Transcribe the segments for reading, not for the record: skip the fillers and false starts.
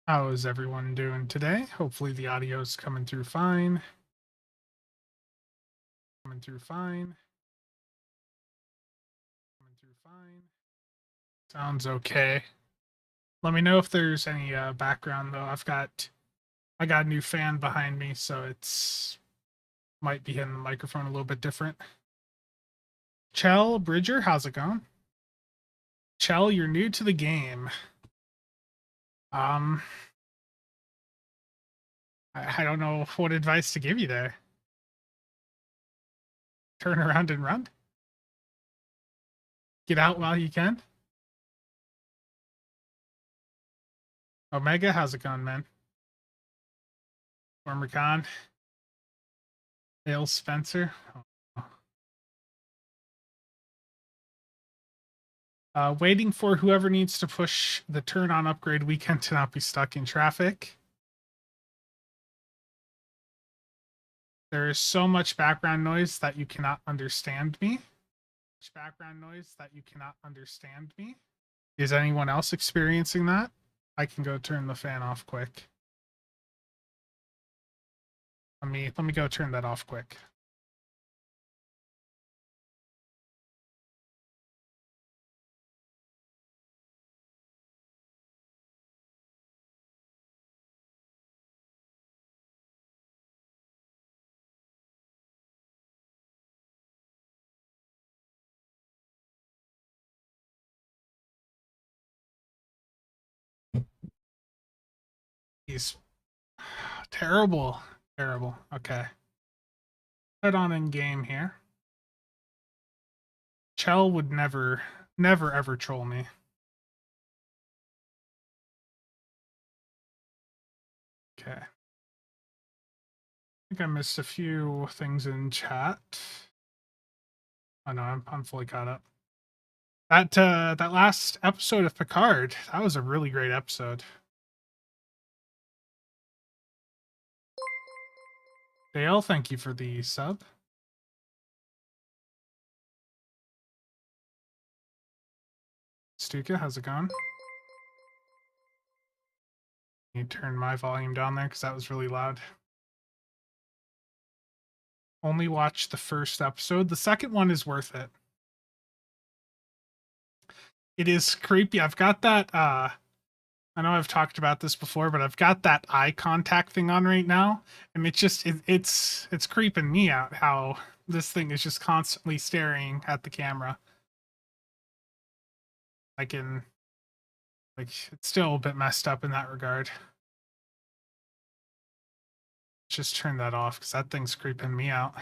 How is everyone doing today? Hopefully the audio is coming through fine. Coming through fine. Coming through fine. Sounds okay. Let me know if there's any background though. I got a new fan behind me, so it's might be hitting the microphone a little bit different. Chell Bridger, how's it going? Chell, you're new to the game. Um, I don't know what advice to give you there. Turn around and run. Get out while you can. Omega, how's it going, man? Former Con. Dale Spencer. Waiting for whoever needs to push the turn on upgrade weekend to not be stuck in traffic. There is so much background noise that you cannot understand me. Background noise that you cannot understand me. Is anyone else experiencing that? I can go turn the fan off quick. Let me go turn that off quick. He's terrible. Terrible. Okay. Head on in game here. Chell would never ever troll me. Okay. I think I missed a few things in chat. Oh no, I'm fully caught up. That last episode of Picard, that was a really great episode. Dale, thank you for the sub. Stuka, how's it going? You turn my volume down there because that was really loud. Only watch the first episode. The second one is worth it. It is creepy. I've got that I know I've talked about this before, but I've got that eye contact thing on right now, and it's creeping me out how this thing is just constantly staring at the camera. It's still a bit messed up in that regard. Just turn that off because that thing's creeping me out.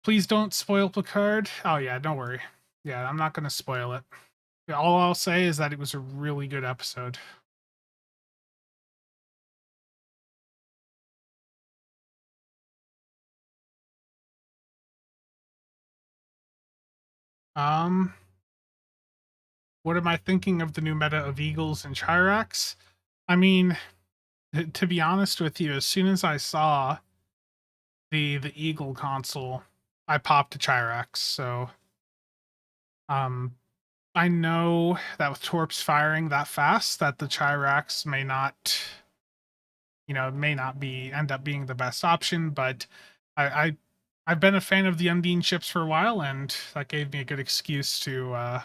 Please don't spoil Picard. Oh yeah, don't worry. Yeah, I'm not gonna spoil it. All I'll say is that it was a really good episode. What am I thinking of the new meta of Eagles and Chiracs? I mean, to be honest with you, as soon as I saw the Eagle console, I popped a Chiracs. So, I know that with Torps firing that fast, that the Chiracs may not, end up being the best option. But I've been a fan of the Undine ships for a while, and that gave me a good excuse to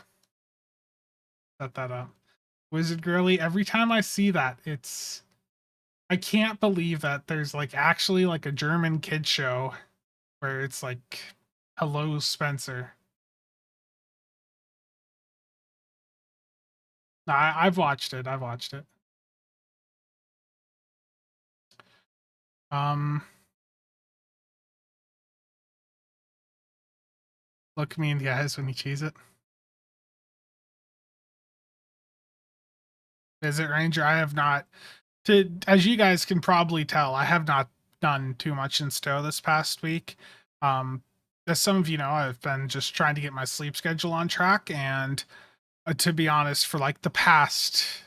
set that up. Wizard Girly, every time I see that, I can't believe that there's actually a German kid show where it's like, hello, Spencer. I've watched it. I've watched it. Look me in the eyes when you cheese it. Visit Ranger, I have not. As you guys can probably tell, I have not done too much in Stowe this past week. As some of you know, I've been just trying to get my sleep schedule on track, and to be honest, for the past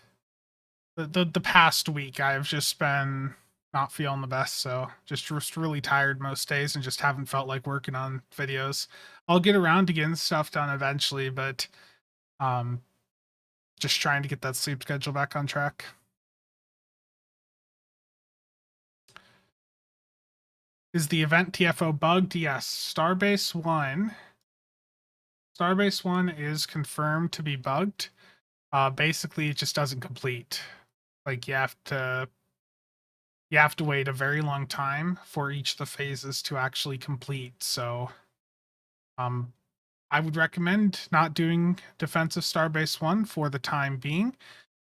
week, I've just been not feeling the best, so just really tired most days and just haven't felt like working on videos. I'll get around to getting stuff done eventually, but um just trying to get that sleep schedule back on track. Is the event TFO bugged? Yes. Starbase 1 is confirmed to be bugged. Basically it just doesn't complete. Like you have to wait a very long time for each of the phases to actually complete. So um I would recommend not doing Defensive Starbase 1 for the time being.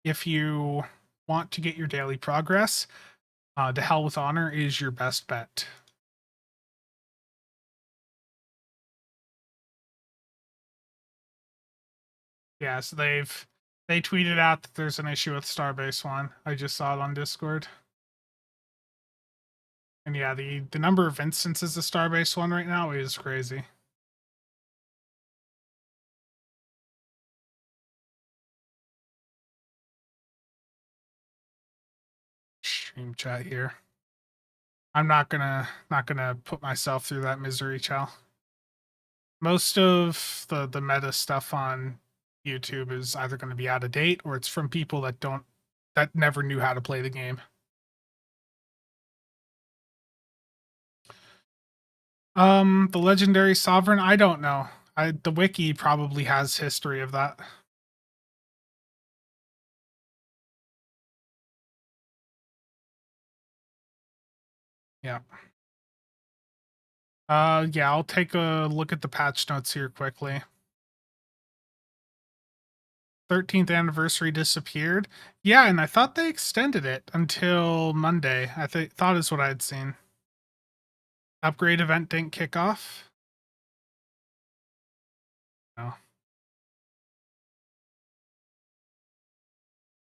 If you want to get your daily progress, To Hell with Honor is your best bet. Yeah, so they tweeted out that there's an issue with Starbase 1. I just saw it on Discord. And yeah, the number of instances of Starbase 1 right now is crazy. Stream chat here. I'm not gonna put myself through that misery, Chal. Most of the meta stuff on YouTube is either going to be out of date or it's from people that never knew how to play the game. The legendary sovereign, I don't know. The wiki probably has history of that. Yeah. Yeah, I'll take a look at the patch notes here quickly. 13th anniversary disappeared. Yeah, and I thought they extended it until Monday. Thought is what I had seen. Upgrade event didn't kick off. No.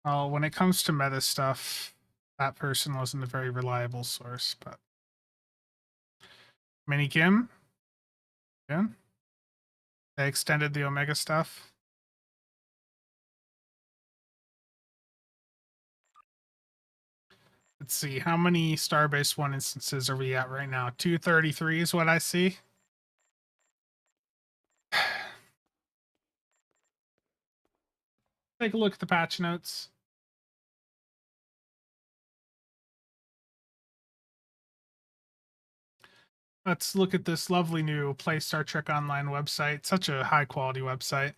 Well, when it comes to meta stuff, that person wasn't a very reliable source, but Mini Kim, yeah. They extended the Omega stuff. Let's see, how many Starbase 1 instances are we at right now? 233 is what I see. Take a look at the patch notes. Let's look at this lovely new Play Star Trek Online website. Such a high quality website.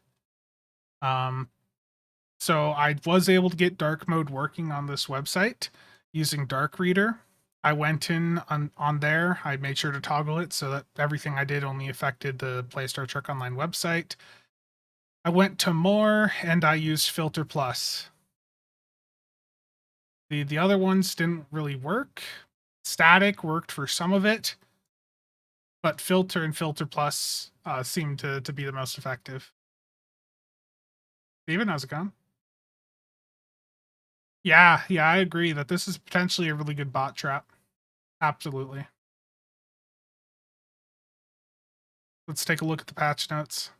So I was able to get dark mode working on this website using Dark Reader. I went in on there. I made sure to toggle it so that everything I did only affected the Play Star Trek Online website. I went to more and I used Filter Plus. The other ones didn't really work. Static worked for some of it, but Filter and Filter Plus seemed to be the most effective. Steven, how's it going? Yeah, I agree that this is potentially a really good bot trap. Absolutely. Let's take a look at the patch notes.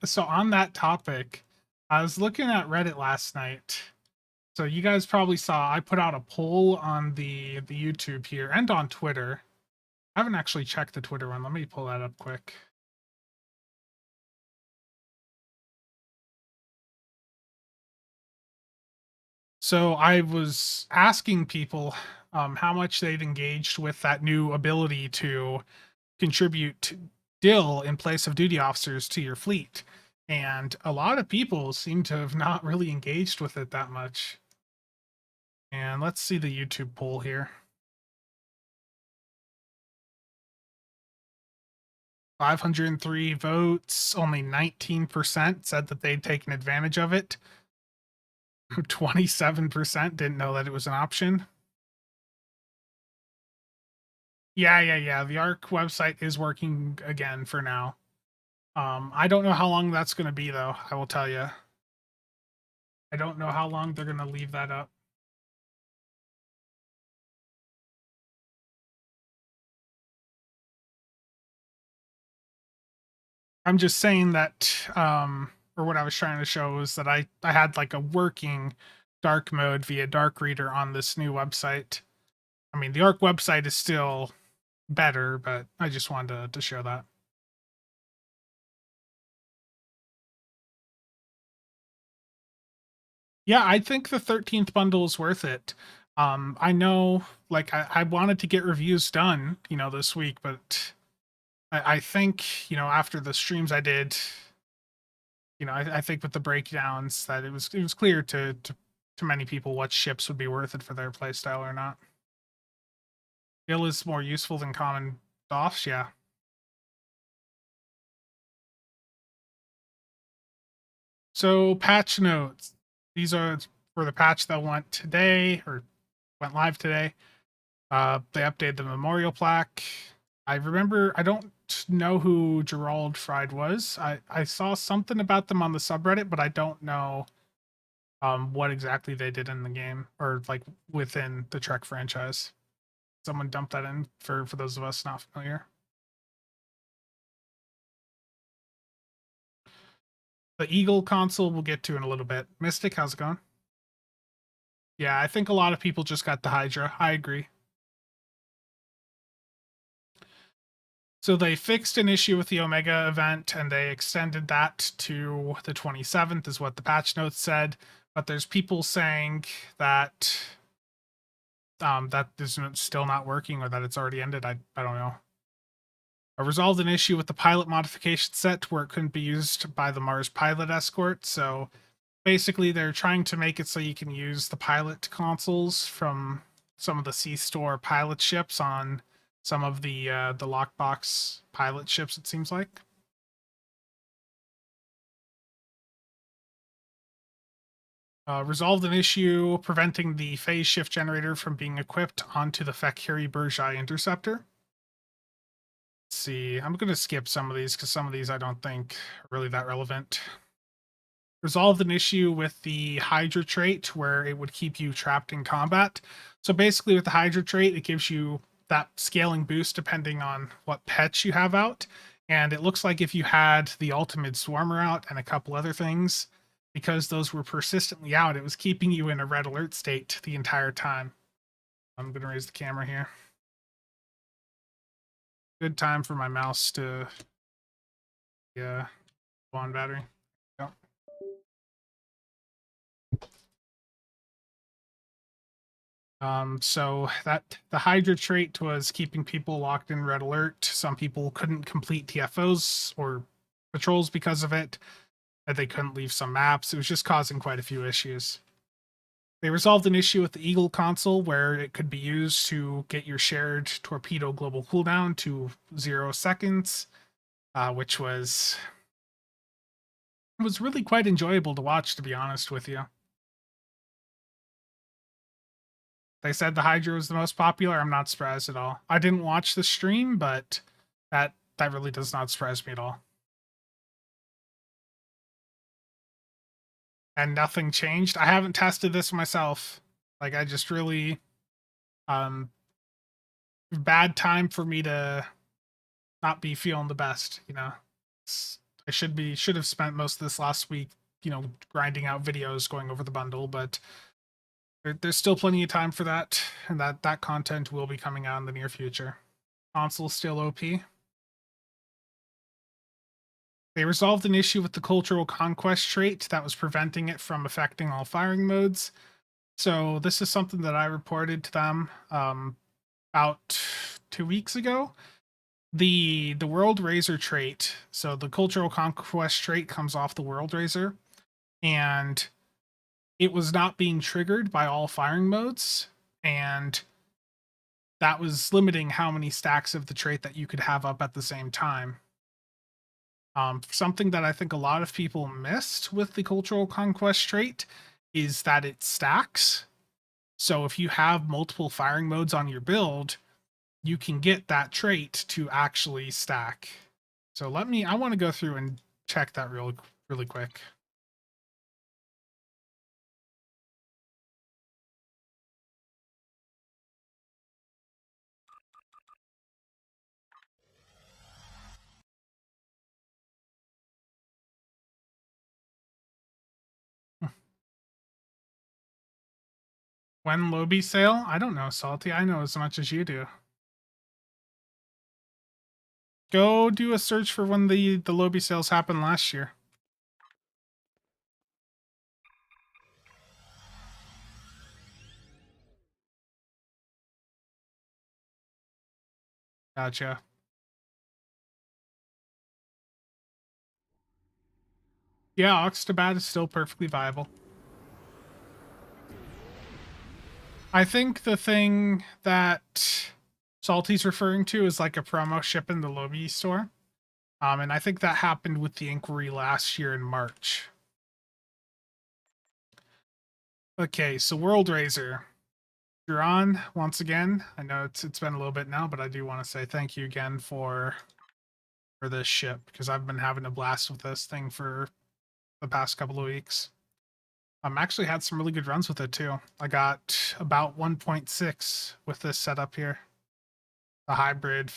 So on that topic, I was looking at Reddit last night. So you guys probably saw I put out a poll on the YouTube here and on Twitter. I haven't actually checked the Twitter one. Let me pull that up quick. So I was asking people how much they'd engaged with that new ability to contribute dill in place of duty officers to your fleet. And a lot of people seem to have not really engaged with it that much. And let's see the YouTube poll here. 503 votes, only 19% said that they'd taken advantage of it. 27% didn't know that it was an option. Yeah. The ARC website is working again for now. I don't know how long that's going to be, though. I will tell you. I don't know how long they're going to leave that up. I'm just saying that, or what I was trying to show is that I had like a working dark mode via dark reader on this new website. I mean, the Arc website is still better, but I just wanted to show that. Yeah, I think the 13th bundle is worth it. I know, like, I wanted to get reviews done, this week, but I think, after the streams I did, I think with the breakdowns that it was clear to many people what ships would be worth it for their playstyle or not. Bill is more useful than common offs, yeah. So patch notes. These are for the patch that went today or went live today. They updated the memorial plaque. I remember, I don't know who Gerald Fried was. I saw something about them on the subreddit, but I don't know what exactly they did in the game or like within the Trek franchise. Someone dumped that in for those of us not familiar. The Eagle console we'll get to in a little bit. Mystic, how's it going? Yeah, I think a lot of people just got the Hydra. I agree. So they fixed an issue with the Omega event and they extended that to the 27th, is what the patch notes said. But there's people saying that that is still not working or that it's already ended. I don't know. I resolved an issue with the pilot modification set where it couldn't be used by the Mars pilot escort. So basically, they're trying to make it so you can use the pilot consoles from some of the C store pilot ships on some of the lockbox pilot ships. It seems like. Resolved an issue preventing the phase shift generator from being equipped onto the Fakiri Burjai interceptor. Let's see, I'm going to skip some of these because some of these I don't think are really that relevant. Resolved an issue with the Hydra trait where it would keep you trapped in combat. So basically, with the Hydra trait, it gives you that scaling boost depending on what pets you have out. And it looks like if you had the ultimate swarmer out and a couple other things, because those were persistently out, it was keeping you in a red alert state the entire time. I'm going to raise the camera here. Good time for my mouse to go on battery. Yep. So that the Hydra trait was keeping people locked in red alert. Some people couldn't complete TFOs or patrols because of it. That they couldn't leave some maps. It was just causing quite a few issues. They resolved an issue with the Eagle console where it could be used to get your shared torpedo global cooldown to 0 seconds, which was really quite enjoyable to watch, to be honest with you. They said the Hydra was the most popular. I'm not surprised at all. I didn't watch the stream, but that really does not surprise me at all. And nothing changed. I haven't tested this myself. Like I just really um bad time for me to not be feeling the best, I should have spent most of this last week, grinding out videos going over the bundle, but there's still plenty of time for that, and that content will be coming out in the near future. Console still OP. They resolved an issue with the cultural conquest trait that was preventing it from affecting all firing modes. So this is something that I reported to them about 2 weeks ago. The World Razor trait. So the cultural conquest trait comes off the World Razor, and it was not being triggered by all firing modes, and that was limiting how many stacks of the trait that you could have up at the same time. Something that I think a lot of people missed with the cultural conquest trait is that it stacks. So if you have multiple firing modes on your build, you can get that trait to actually stack. So I want to go through and check that really quick. When Lobby sale? I don't know, Salty. I know as much as you do. Go do a search for when the Lobby sales happened last year. Gotcha. Yeah, Oxtabat is still perfectly viable. I think the thing that Salty's referring to is like a promo ship in the Lobby store. And I think that happened with the inquiry last year in March. Okay, so World Razor. You're on once again. I know it's been a little bit now, but I do want to say thank you again for this ship because I've been having a blast with this thing for the past couple of weeks. Actually had some really good runs with it too. I got about 1.6 with this setup here. The hybrid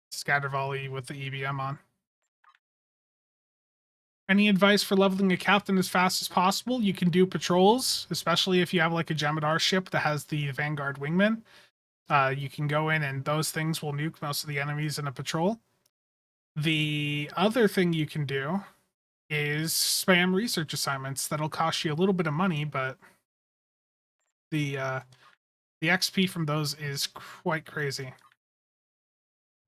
scatter volley with the EBM on. Any advice for leveling a captain as fast as possible? You can do patrols, especially if you have like a Jemadar ship that has the Vanguard wingman. You can go in and those things will nuke most of the enemies in a patrol. The other thing you can do is spam research assignments. That'll cost you a little bit of money, but the XP from those is quite crazy.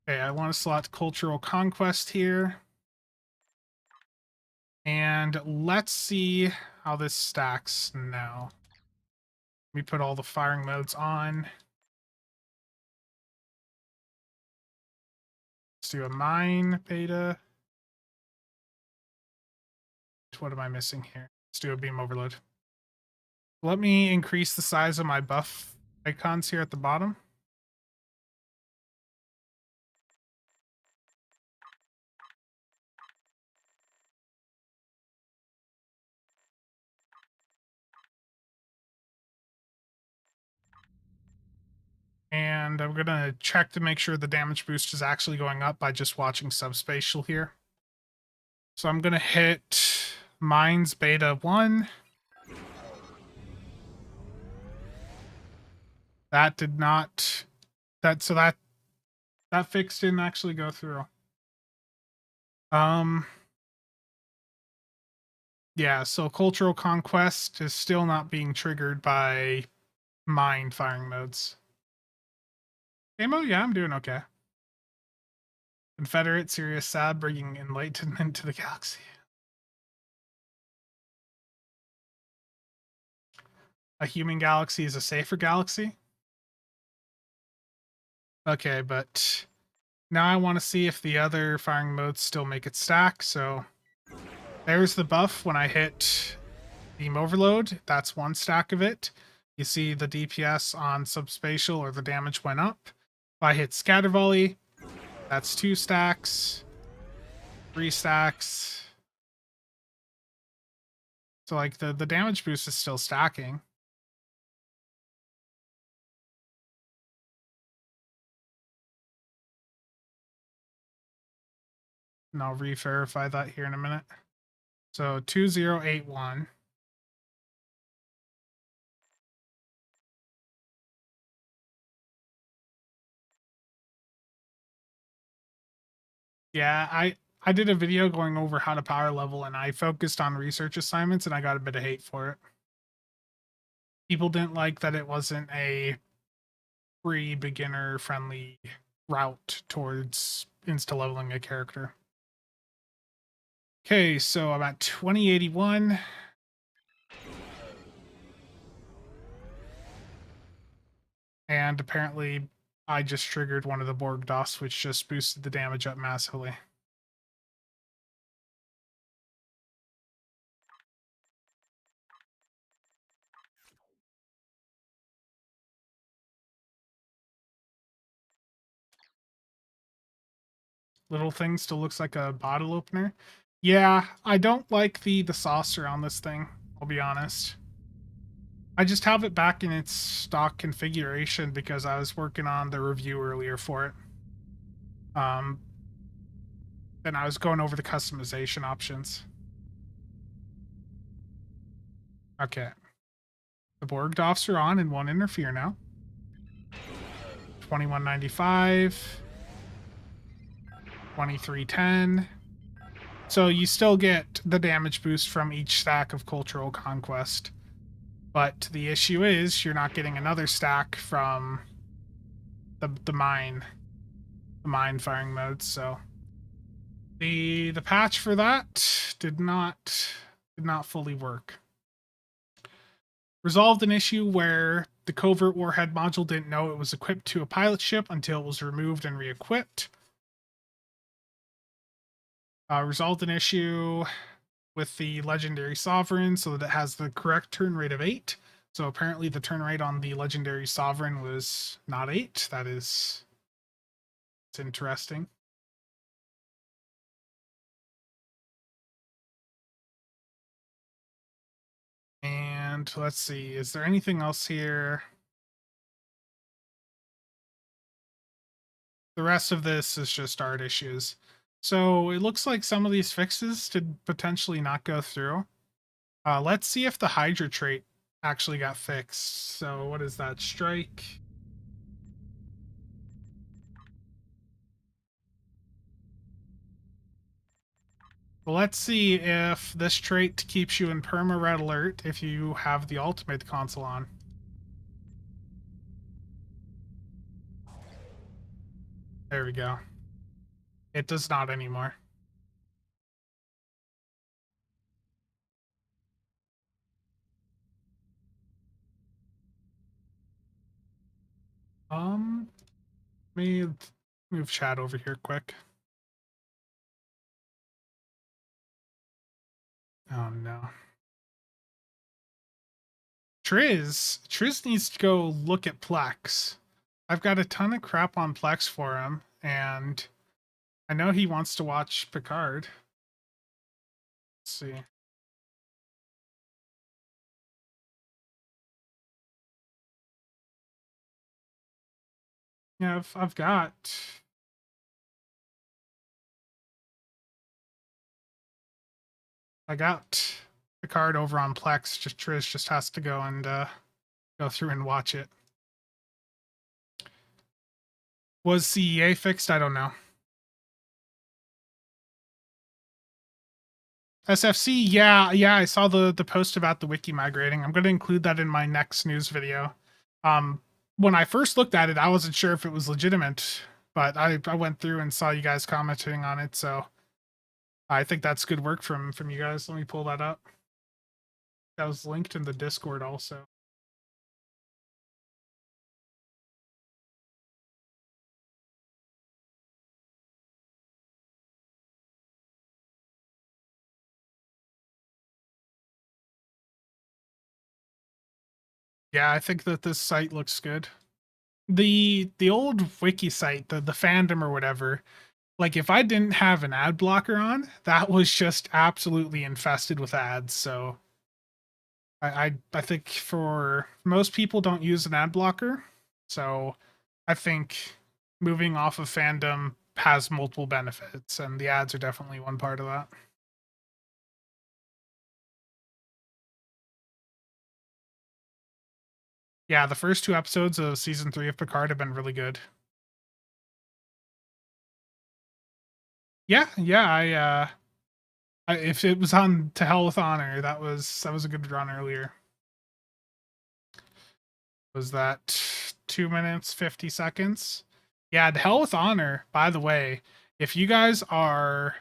Okay, I want to select Cultural Conquest here. And let's see how this stacks now. Let me put all the firing modes on. Let's do a mine beta. What am I missing here? Let's do a beam overload. Let me increase the size of my buff icons here at the bottom. And I'm gonna check to make sure the damage boost is actually going up by just watching subspatial here. So I'm gonna hit Mines Beta 1. That did not that fix didn't actually go through. Yeah, so Cultural Conquest is still not being triggered by mine firing modes. Ammo, yeah, I'm doing okay. Confederate, Serious Sad, bringing enlightenment to the galaxy. A human galaxy is a safer galaxy? Okay, but now I want to see if the other firing modes still make it stack, so there's the buff when I hit Beam Overload. That's one stack of it. You see the DPS on Subspatial or the damage went up. If I hit Scatter Volley, that's 2 stacks, 3 stacks. So like the damage boost is still stacking. And I'll re-verify that here in a minute. So 2081. Yeah, I did a video going over how to power level and I focused on research assignments and I got a bit of hate for it. People didn't like that it wasn't a free beginner friendly route towards insta leveling a character. Okay, so I'm at 2081. And apparently I just triggered one of the Borg DOS, which just boosted the damage up massively. Little thing still looks like a bottle opener. Yeah, I don't like the saucer on this thing, I'll be honest. I just have it back in its stock configuration because I was working on the review earlier for it. And I was going over the customization options. Okay. The Borgdoffs are on and won't interfere now. 2195. 2310. So you still get the damage boost from each stack of Cultural Conquest. But the issue is you're not getting another stack from the mine firing modes, so the patch for that did not fully work. Resolved an issue where the covert warhead module didn't know it was equipped to a pilot ship until it was removed and re-equipped. Resolved an issue with the legendary sovereign so that it has the correct turn rate of 8. So apparently the turn rate on the legendary sovereign was not 8. It's interesting. And let's see, is there anything else here? The rest of this is just art issues. So it looks like some of these fixes did potentially not go through. Let's see if the Hydra trait actually got fixed. So what is that? Strike. Well, let's see if this trait keeps you in perma red alert if you have the ultimate console on. There we go. It does not anymore. Let me move chat over here quick. Oh no. Triz needs to go look at Plex. I've got a ton of crap on Plex for him, and I know he wants to watch Picard. Let's see. Yeah, I've got Picard over on Plex. Just Triz just has to go and go through and watch it. Was CEA fixed? I don't know. SFC, yeah, I saw the post about the wiki migrating. I'm going to include that in my next news video. When I first looked at it, I wasn't sure if it was legitimate, but I went through and saw you guys commenting on it, so I think that's good work from you guys. Let me pull that up. That was linked in the Discord also. Yeah, I think that this site looks good. The old wiki site, the fandom or whatever, like if I didn't have an ad blocker on, that was just absolutely infested with ads. So I think for most people don't use an ad blocker. So I think moving off of fandom has multiple benefits, and the ads are definitely one part of that. Yeah, the first 2 episodes of season 3 of Picard have been really good. Yeah, if it was on To Hell with Honor, that was a good run earlier. Was that 2 minutes 50 seconds? Yeah, To Hell with Honor, by the way, if you guys are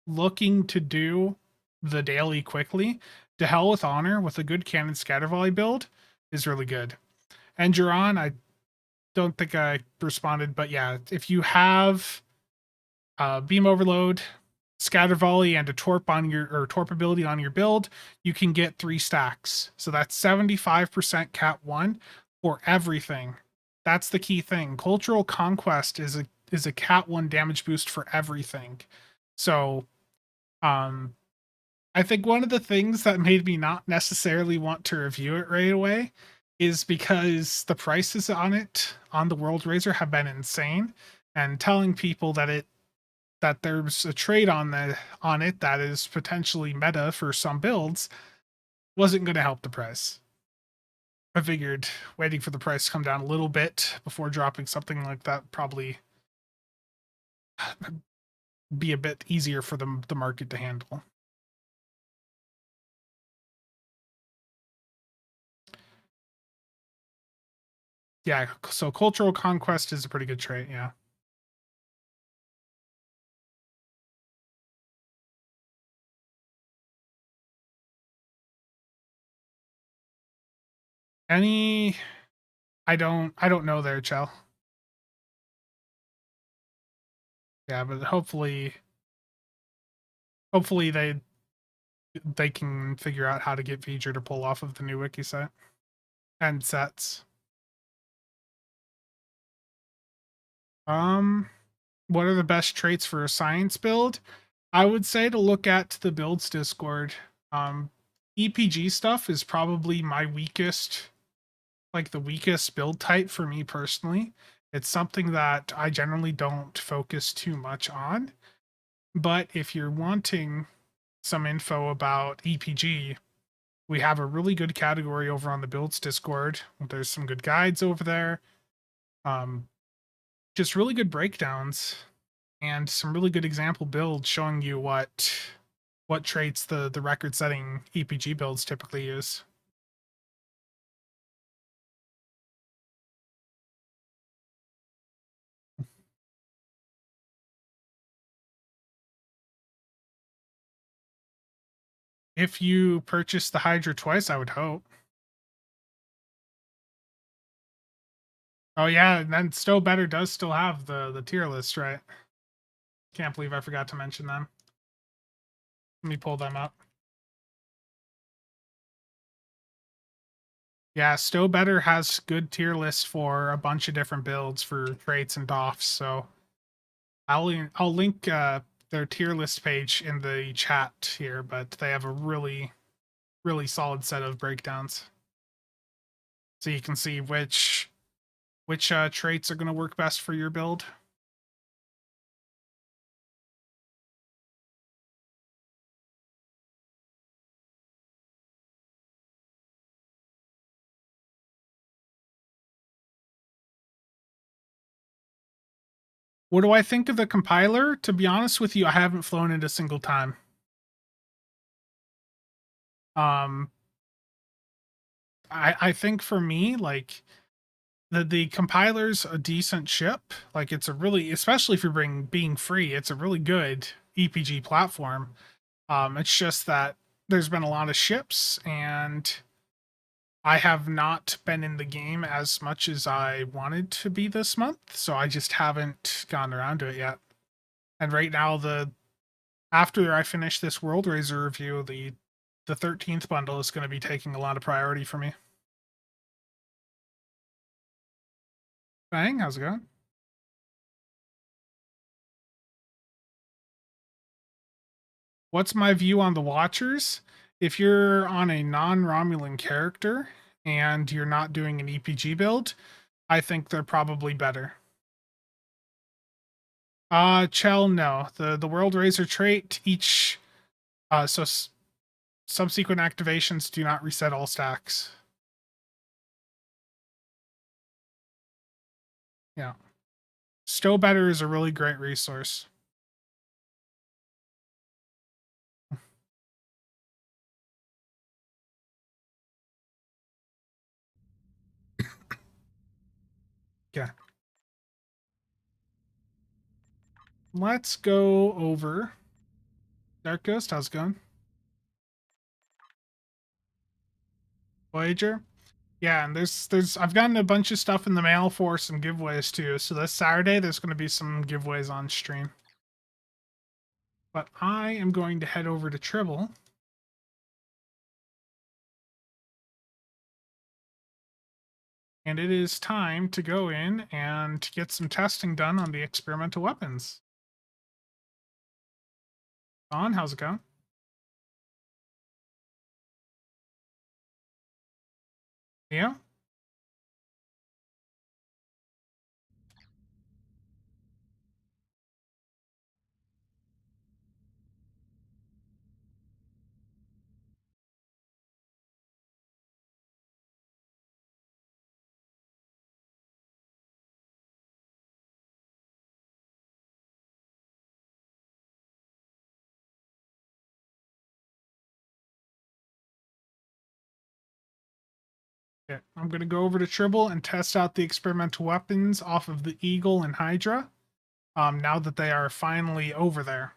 looking to do the daily quickly, To Hell with Honor with a good cannon scatter volley build is really good. And Juron, I don't think I responded, but yeah, if you have beam overload, scatter volley, and a torp ability on your build, you can get 3 stacks. So that's 75% cat 1 for everything. That's the key thing. Cultural Conquest is a cat 1 damage boost for everything. So I think one of the things that made me not necessarily want to review it right away is because the prices on it on the World Razor have been insane, and telling people that there's a trade on it that is potentially meta for some builds wasn't going to help the price. I figured waiting for the price to come down a little bit before dropping something like that probably be a bit easier for the market to handle. Yeah, so cultural conquest is a pretty good trait, yeah. Any I don't know there, Chell. Yeah, but hopefully they can figure out how to get feature to pull off of the new wiki site and sets. Um, what are the best traits for a science build? I would say to look at the builds Discord. Um, EPG stuff is probably my weakest, like the weakest build type for me personally. It's something that I generally don't focus too much on. But if you're wanting some info about EPG, we have a really good category over on the builds Discord. There's some good guides over there. Um, just really good breakdowns and some really good example builds showing you what traits the record setting EPG builds typically use. If you purchase the Hydra twice, I would hope. Oh yeah, and then Still Better does still have the tier list, right? Can't believe I forgot to mention them. Let me pull them up. Yeah, Stow Better has good tier lists for a bunch of different builds for traits and doffs. So I'll link their tier list page in the chat here, but they have a really solid set of breakdowns, so you can see which traits are going to work best for your build. What do I think of the compiler? To be honest with you, I haven't flown it a single time. Um, I think for me, like the compiler's a decent ship. Like it's a really, especially if you're being free, it's a really good EPG platform. It's just that there's been a lot of ships, and I have not been in the game as much as I wanted to be this month, so I just haven't gone around to it yet. And right now, the after I finish this World Razor review, the 13th bundle is going to be taking a lot of priority for me. Bang, how's it going? What's my view on the Watchers? If you're on a non-Romulan character and you're not doing an EPG build, I think they're probably better. Chell, no. The World Razor trait, each subsequent activations do not reset all stacks. Yeah. Stow Better is a really great resource. Yeah. Let's go over Dark Ghost. How's it going? Voyager. Yeah, and there's I've gotten a bunch of stuff in the mail for some giveaways too. So this Saturday there's going to be some giveaways on stream. But I am going to head over to Tribble. And it is time to go in and get some testing done on the experimental weapons. On, how's it going? Yeah. Okay, I'm gonna go over to Tribble and test out the experimental weapons off of the Eagle and Hydra. Now that they are finally over there.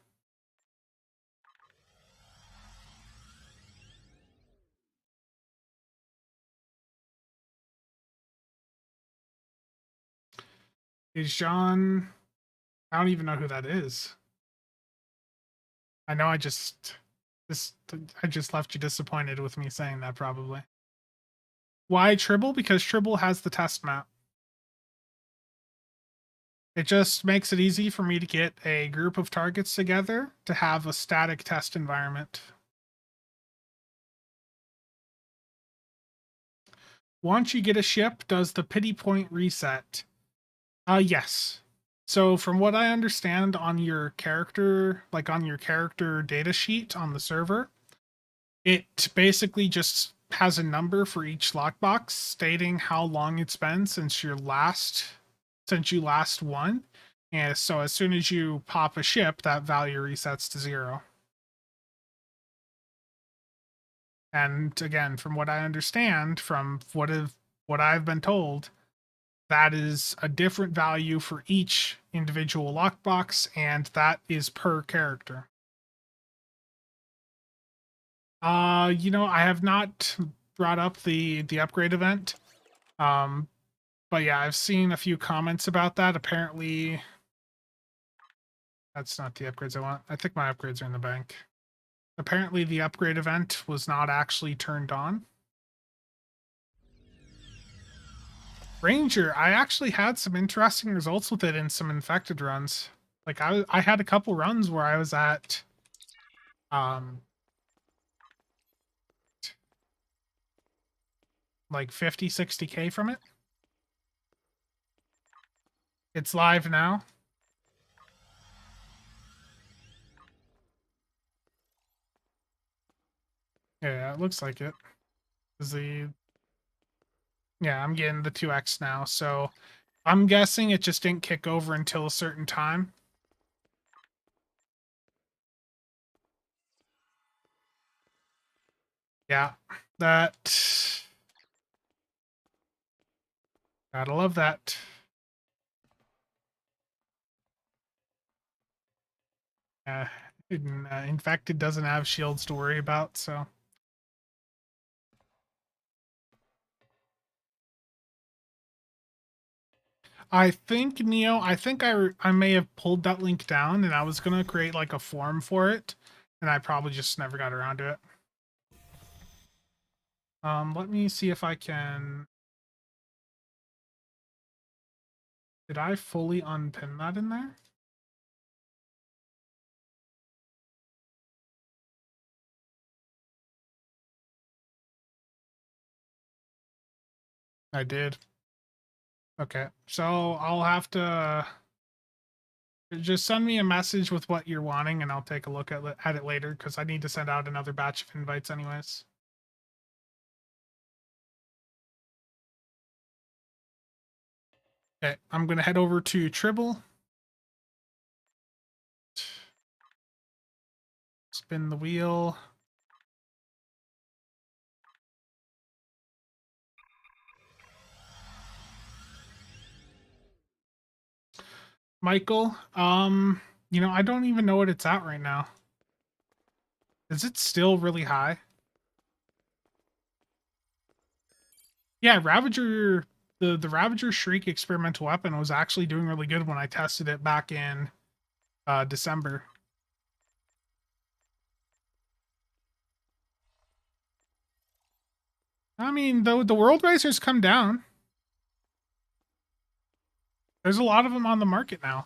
Is John? I don't even know who that is. I know I just left you disappointed with me saying that probably. Why Tribble? Because Tribble has the test map. It just makes it easy for me to get a group of targets together to have a static test environment. Once you get a ship, does the pity point reset? Yes. So from what I understand on your character, like on your character data sheet on the server, it basically just has a number for each lockbox stating how long it's been since you last won. And so as soon as you pop a ship, that value resets to 0. And again, from what I understand, from what I've been told, that is a different value for each individual lockbox, and that is per character. I have not brought up the upgrade event. But yeah, I've seen a few comments about that. Apparently, that's not the upgrades I want. I think my upgrades are in the bank. Apparently, the upgrade event was not actually turned on. Ranger, I actually had some interesting results with it in some infected runs. Like I had a couple runs where I was at like 50, 60K from it. It's live now. Yeah, it looks like it. Is the Yeah, I'm getting the 2x now, so I'm guessing it just didn't kick over until a certain time. Yeah, that... Gotta love that. Uh, Infected doesn't have shields to worry about, so... I think, Neo, I may have pulled that link down, and I was gonna create, like, a forum for it, and I probably just never got around to it. Let me see if I can... Did I fully unpin that in there? I did. Okay, so I'll have to... Just send me a message with what you're wanting, and I'll take a look at it later, because I need to send out another batch of invites anyways. Okay, I'm going to head over to Tribble. Spin the wheel. Michael, I don't even know what it's at right now. Is it still really high? Yeah, Ravager, the Ravager Shriek experimental weapon was actually doing really good when I tested it back in December. I mean, the World Racers come down. There's a lot of them on the market now.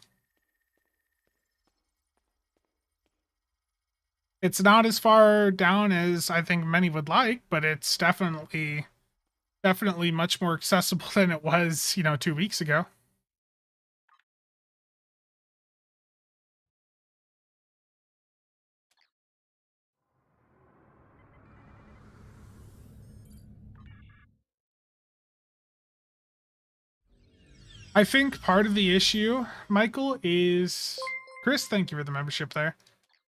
It's not as far down as I think many would like, but it's definitely much more accessible than it was, 2 weeks ago. I think part of the issue, Michael, is Chris, thank you for the membership there.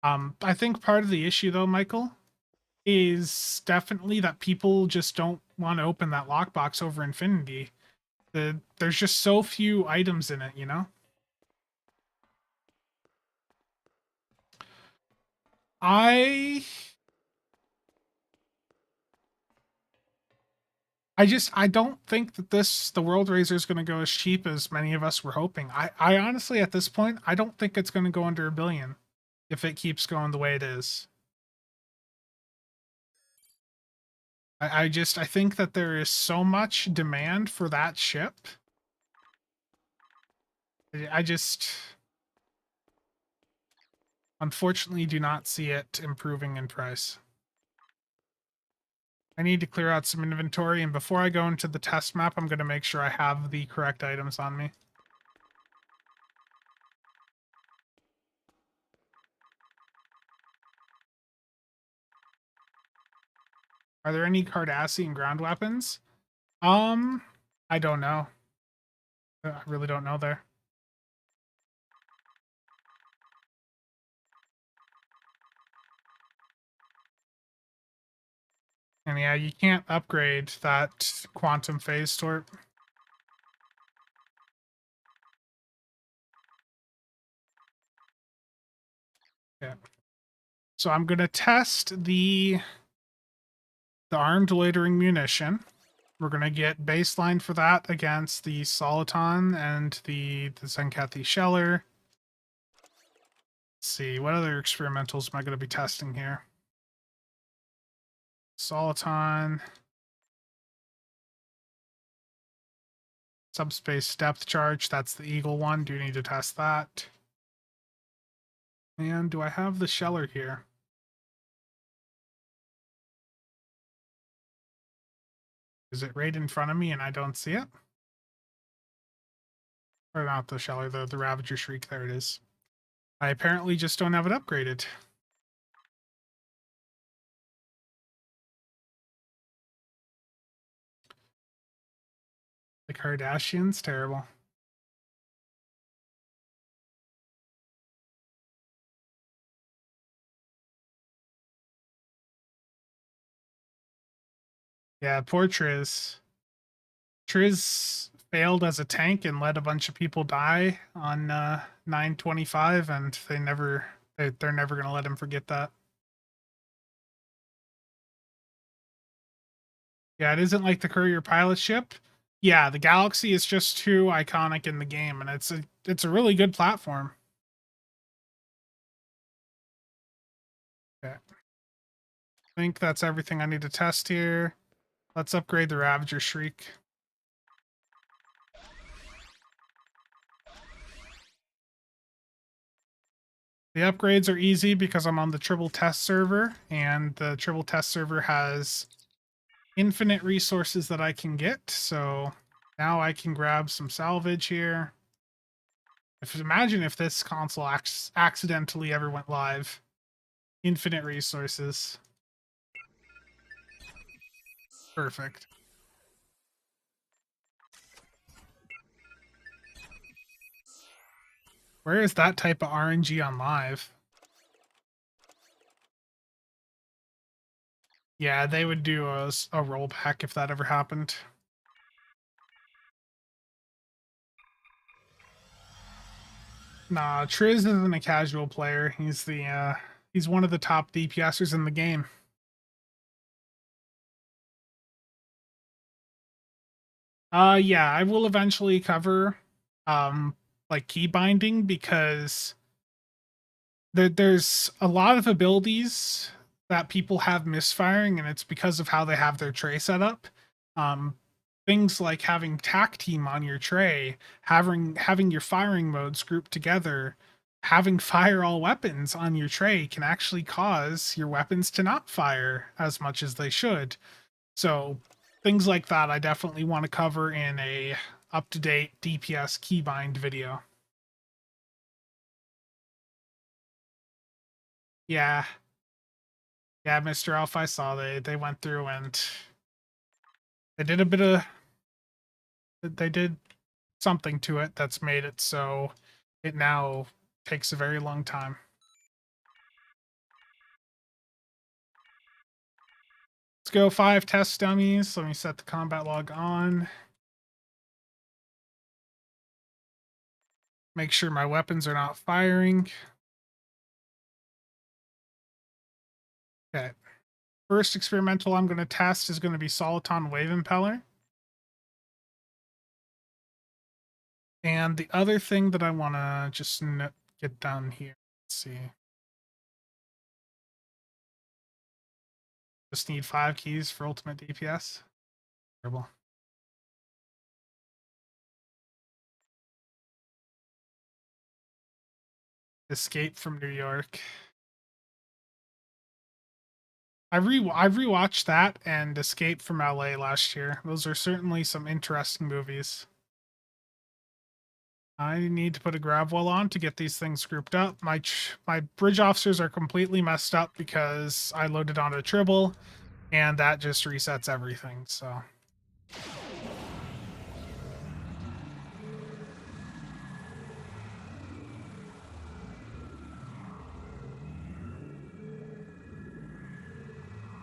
I think part of the issue though, Michael, is definitely that people just don't want to open that lockbox over infinity. There's just so few items in it, you know? I I don't think that the World Razor is going to go as cheap as many of us were hoping. I honestly at this point I don't think it's going to go under $1 billion if it keeps going the way it is. I think that there is so much demand for that ship. I just unfortunately do not see it improving in price. I need to clear out some inventory, and before I go into the test map, I'm going to make sure I have the correct items on me. Are there any Cardassian ground weapons? I don't know. I really don't know there. And yeah, you can't upgrade that quantum phase torp. Yeah. So I'm gonna test the armed loitering munition. We're gonna get baseline for that against the Soliton and the Zenkathi Sheller. Let's see, what other experimentals am I gonna be testing here? Soliton. Subspace depth charge, that's the Eagle one. Do need to test that. And do I have the Sheller here? Is it right in front of me and I don't see it? Or not the Sheller, the Ravager Shriek, there it is. I apparently just don't have it upgraded. The Kardashians, terrible. Yeah, poor Triz. Triz failed as a tank and let a bunch of people die on 925, and they're never gonna let him forget that. Yeah, it isn't like the courier pilot ship. Yeah, the Galaxy is just too iconic in the game, and it's a really good platform. Okay. I think that's everything I need to test here. Let's upgrade the Ravager Shriek. The upgrades are easy because I'm on the Tribble test server, and the Tribble test server has infinite resources that I can get. So now I can grab some salvage here. Imagine if this console accidentally ever went live. Infinite resources. Perfect. Where is that type of RNG on live? Yeah, they would do a rollback if that ever happened. Nah, Triz isn't a casual player. He's one of the top DPSers in the game. Yeah, I will eventually cover like key binding because there's a lot of abilities that people have misfiring, and it's because of how they have their tray set up. Um, Things like having tac team on your tray, having your firing modes grouped together, having fire all weapons on your tray can actually cause your weapons to not fire as much as they should. So things like that I definitely want to cover in a up-to-date DPS keybind video. Yeah. Yeah, Mr. Alpha, I saw they went through and they did a bit of they did something to it that's made it so it now takes a very long time. go 5 test dummies. Let me set the combat log on. Make sure my weapons are not firing. Okay. First experimental I'm going to test is going to be Soliton Wave Impeller. And the other thing that I want to just get down here. Let's see. Just need 5 keys for ultimate DPS. Terrible. Escape from New York. I've rewatched that and Escape from LA last year. Those are certainly some interesting movies. I need to put a grav well on to get these things grouped up. My bridge officers are completely messed up because I loaded on a tribble, and that just resets everything. So.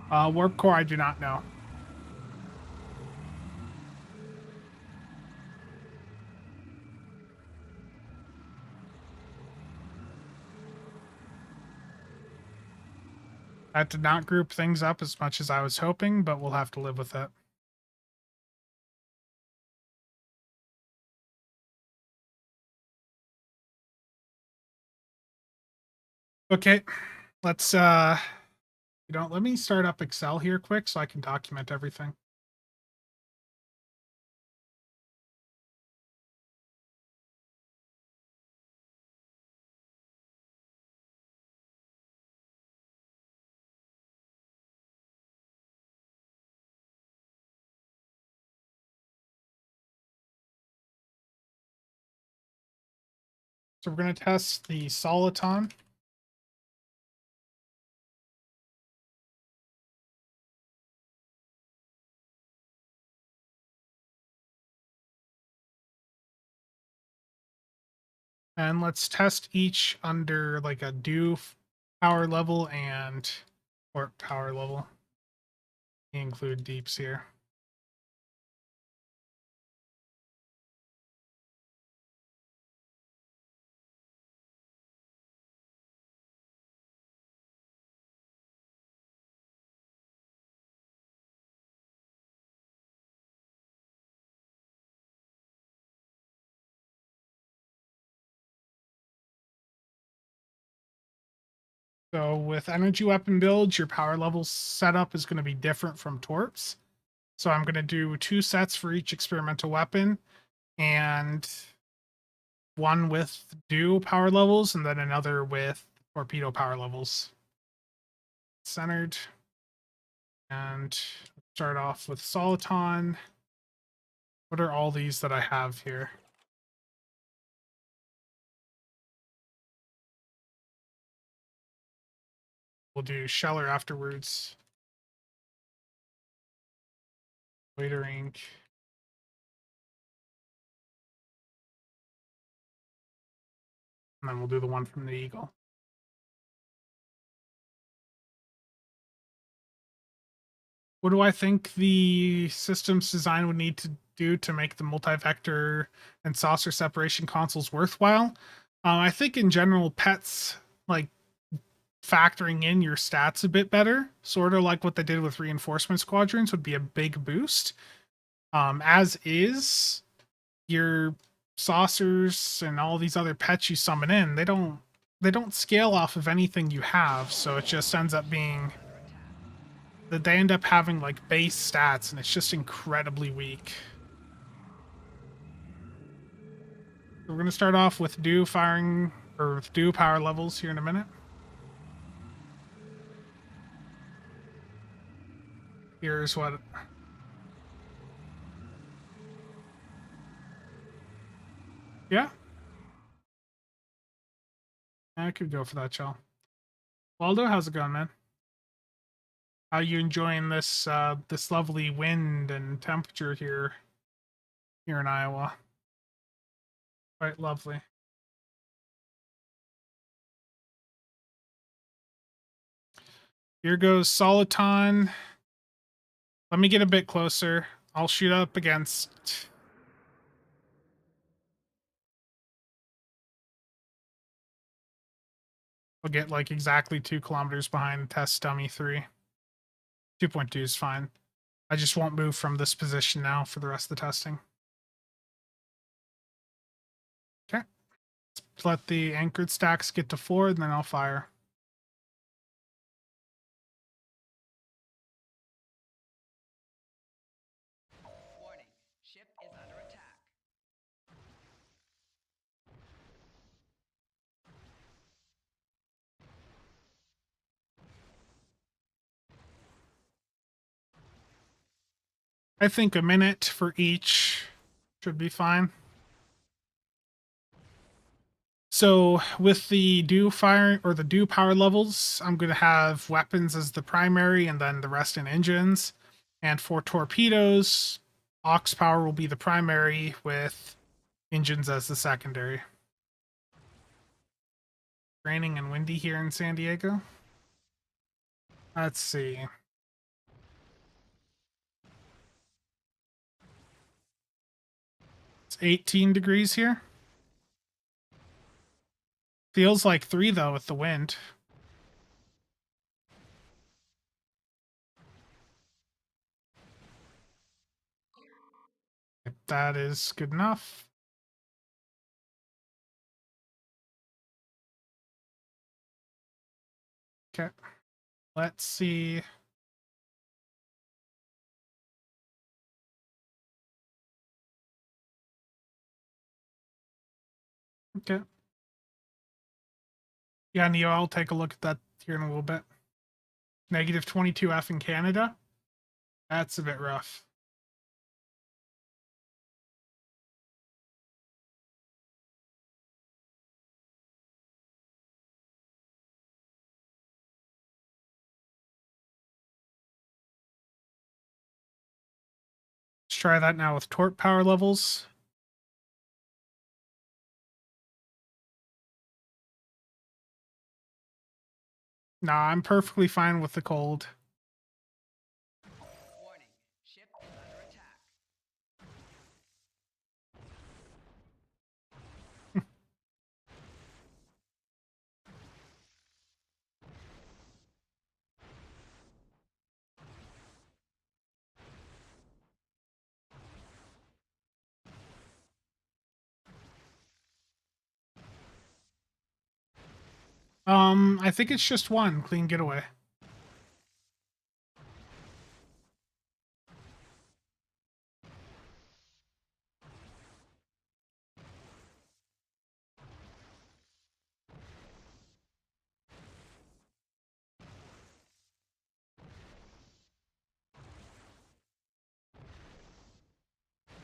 Warp core, I do not know. That did not group things up as much as I was hoping, but we'll have to live with it. Okay, let's let me start up Excel here quick so I can document everything. So we're going to test the Soliton. And let's test each under like a do power level and or power level. Include deeps here. So with energy weapon builds, your power level setup is going to be different from torps. So I'm going to do 2 sets for each experimental weapon and one with do power levels and then another with torpedo power levels. Centered. And start off with Soliton. What are all these that I have here? We'll do Sheller afterwards. Loitering. And then we'll do the one from the Eagle. What do I think the systems design would need to do to make the multi-vector and saucer separation consoles worthwhile? I think in general, pets, like factoring in your stats a bit better, sort of like what they did with reinforcement squadrons, would be a big boost. As is, your saucers and all these other pets you summon in, they don't scale off of anything you have, so it just ends up being that they end up having like base stats and it's just incredibly weak. So we're gonna start off with do firing or with do power levels here in a minute. Here's what. Yeah, I could go for that, Chell. Waldo, how's it going, man? How you enjoying this this lovely wind and temperature here in Iowa? Quite lovely. Here goes Soliton. Let me get a bit closer. I'll shoot up against... I'll get like exactly 2 kilometers behind test dummy 3. 2.2 is fine. I just won't move from this position now for the rest of the testing. Okay. Let's let the anchored stacks get to 4, and then I'll fire. Warning, ship is under attack. I think a minute for each should be fine. So with the dew fire or the dew power levels, I'm going to have weapons as the primary and then the rest in engines. And for torpedoes, aux power will be the primary with engines as the secondary. Raining and windy here in San Diego. Let's see. It's 18 degrees here. Feels like 3 though with the wind. If that is good enough. Okay. Let's see. Okay. Yeah, Neo, I'll take a look at that here in a little bit. Negative 22F in Canada. That's a bit rough. Let's try that now with torp power levels. Nah, I'm perfectly fine with the cold. Warning, ship is under attack. I think it's just one clean getaway.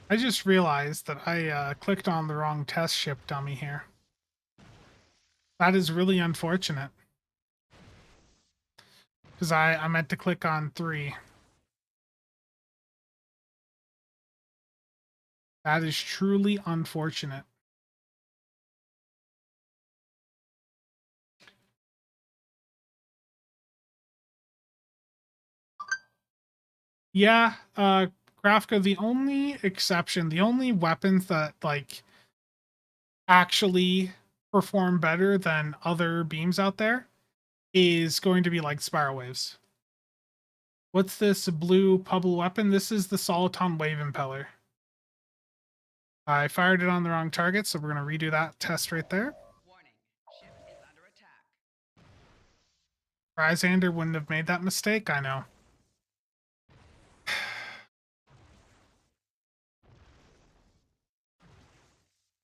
I just realized that I clicked on the wrong test ship dummy here. That is really unfortunate. Because I meant to click on 3. That is truly unfortunate. Yeah, Grafka, the only exception, the only weapons that like actually perform better than other beams out there is going to be like spiral waves. What's this blue Pubble weapon? This is the Soliton Wave Impeller. I fired it on the wrong target, so we're going to redo that test right there. Warning, ship is under attack. Ryzander wouldn't have made that mistake, I know.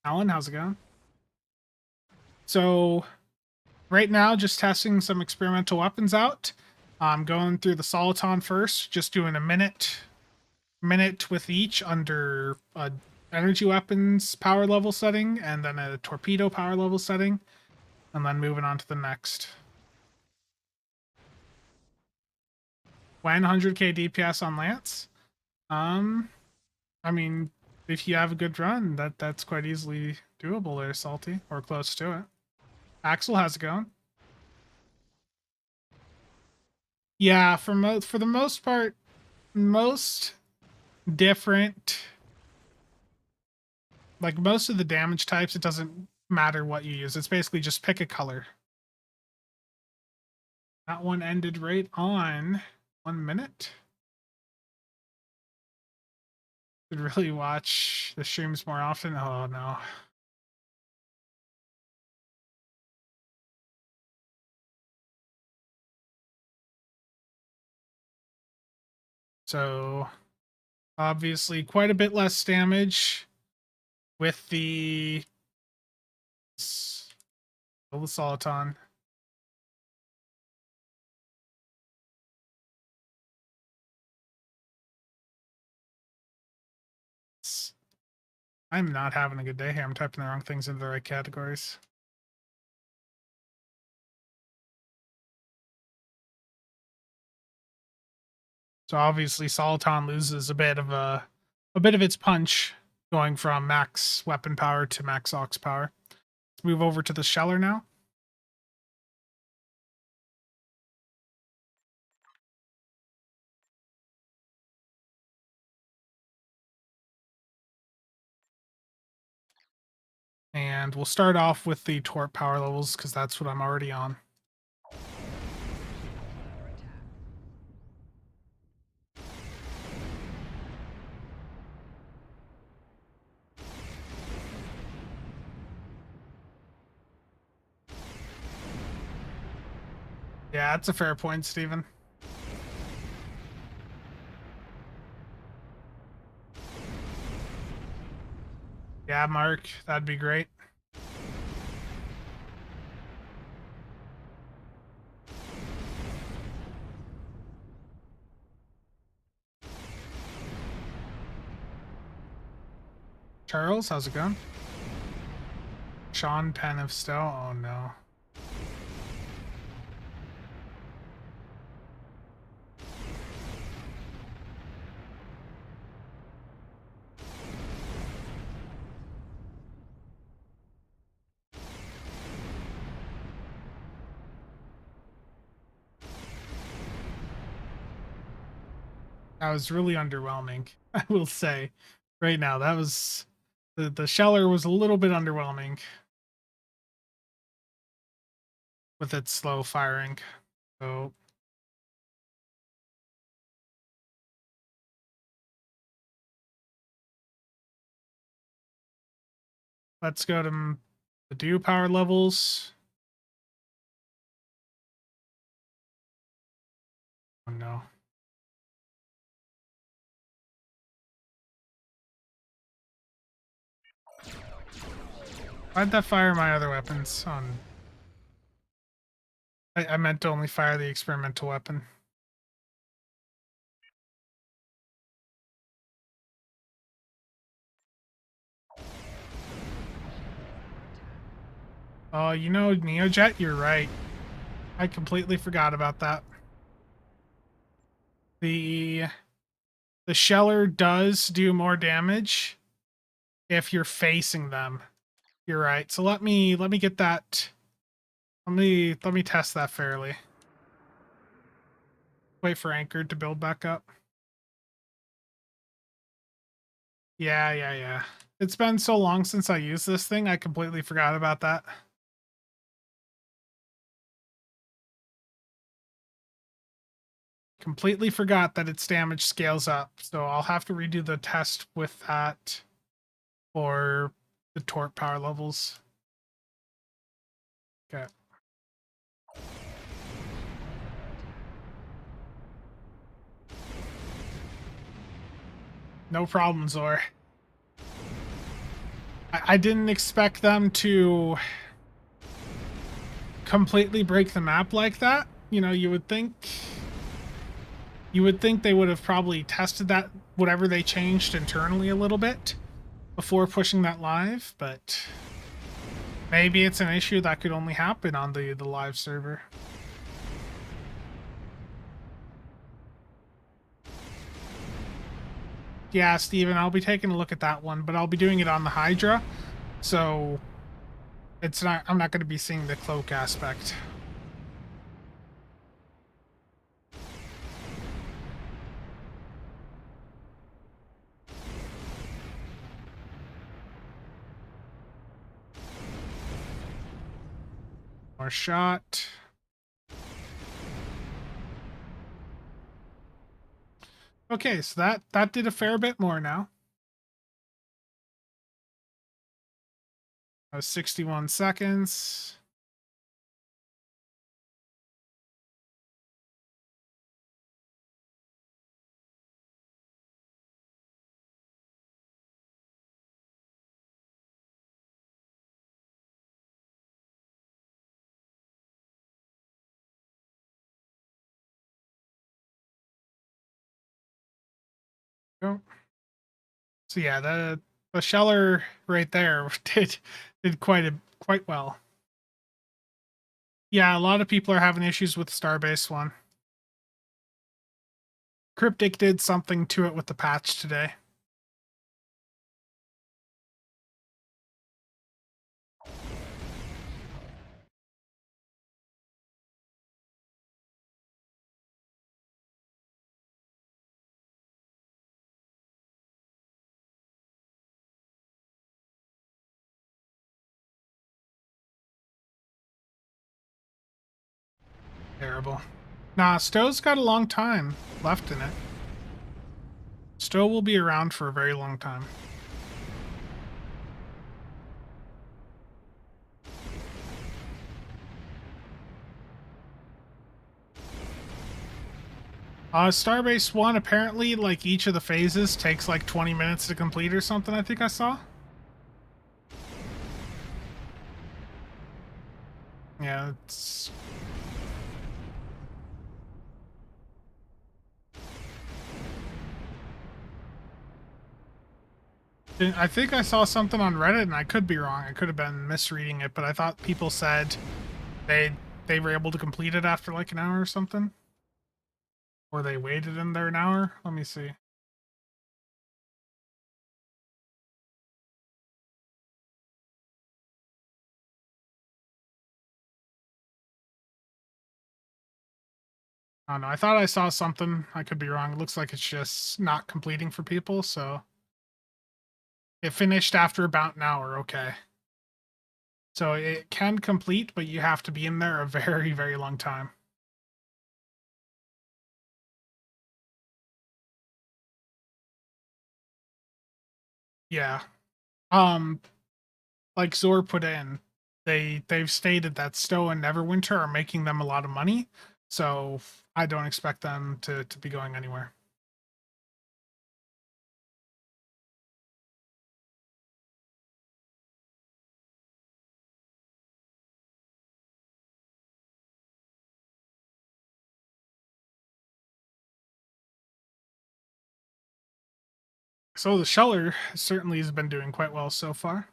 Alan, how's it going? So, right now, just testing some experimental weapons out. I'm going through the Soliton first, just doing a minute with each under a energy weapons power level setting and then a torpedo power level setting, and then moving on to the next. When 100k DPS on Lance? I mean, if you have a good run, that's quite easily doable there, Salty, or close to it. Axel, how's it going? Yeah, for the most part, most different, like most of the damage types, it doesn't matter what you use. It's basically just pick a color. That one ended right on 1 minute. Should really watch the streams more often. Oh no. So obviously quite a bit less damage with the Soliton. I'm not having a good day here. I'm typing the wrong things into the right categories. So obviously Soliton loses a bit of its punch going from max weapon power to max ox power. Let's move over to the Sheller now. And we'll start off with the Torp power levels because that's what I'm already on. Yeah, that's a fair point, Steven. Yeah, Mark, that'd be great. Charles, how's it going? Sean Penn of Stowe? Oh no. That was really underwhelming, I will say. Right now, that was the Sheller was a little bit underwhelming with its slow firing. So let's go to the Dew power levels. Oh no. Why'd that fire my other weapons on? I meant to only fire the experimental weapon. Oh, you know, Neojet, you're right. I completely forgot about that. The Sheller does do more damage if you're facing them. You're right. So let me get that. Let me test that fairly. Wait for Anchored to build back up. Yeah. It's been so long since I used this thing, I completely forgot about that. Completely forgot that its damage scales up, so I'll have to redo the test with that for the Torp power levels. Okay. No problem, Zor. I didn't expect them to completely break the map like that. You know, you would think they would have probably tested that, whatever they changed internally a little bit before pushing that live, but maybe it's an issue that could only happen on the live server. Yeah, Steven, I'll be taking a look at that one, but I'll be doing it on the Hydra, so I'm not going to be seeing the cloak aspect. More shot. Okay, so that did a fair bit more now. That was 61 seconds. Go. So yeah, the sheller right there did quite well. Yeah, a lot of people are having issues with the Starbase one. Cryptic did something to it with the patch today. Terrible. Nah, Stowe's got a long time left in it. Stowe will be around for a very long time. Starbase 1, apparently, like, each of the phases takes, like, 20 minutes to complete or something, I think I saw. Yeah, it's... I think I saw something on Reddit, and I could be wrong. I could have been misreading it, but I thought people said they they were able to complete it after, like, an hour or something. Or they waited in there an hour. Let me see. I don't know. I thought I saw something. I could be wrong. It looks like it's just not completing for people, so it finished after about an hour. Okay. So it can complete, but you have to be in there a very, very long time. Yeah. Um, like Zor put in, they've stated that Stowe and Neverwinter are making them a lot of money, so I don't expect them to be going anywhere. So the Sheller certainly has been doing quite well so far.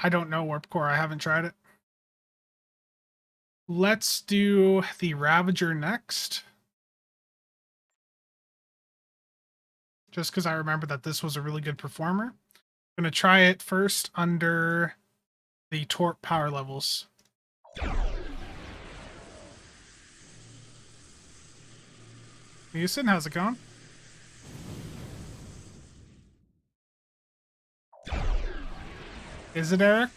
I don't know Warp Core. I haven't tried it. Let's do the Ravager next. Just because I remember that this was a really good performer. I'm going to try it first under the Torp power levels. Houston, how's it going? Is it Eric?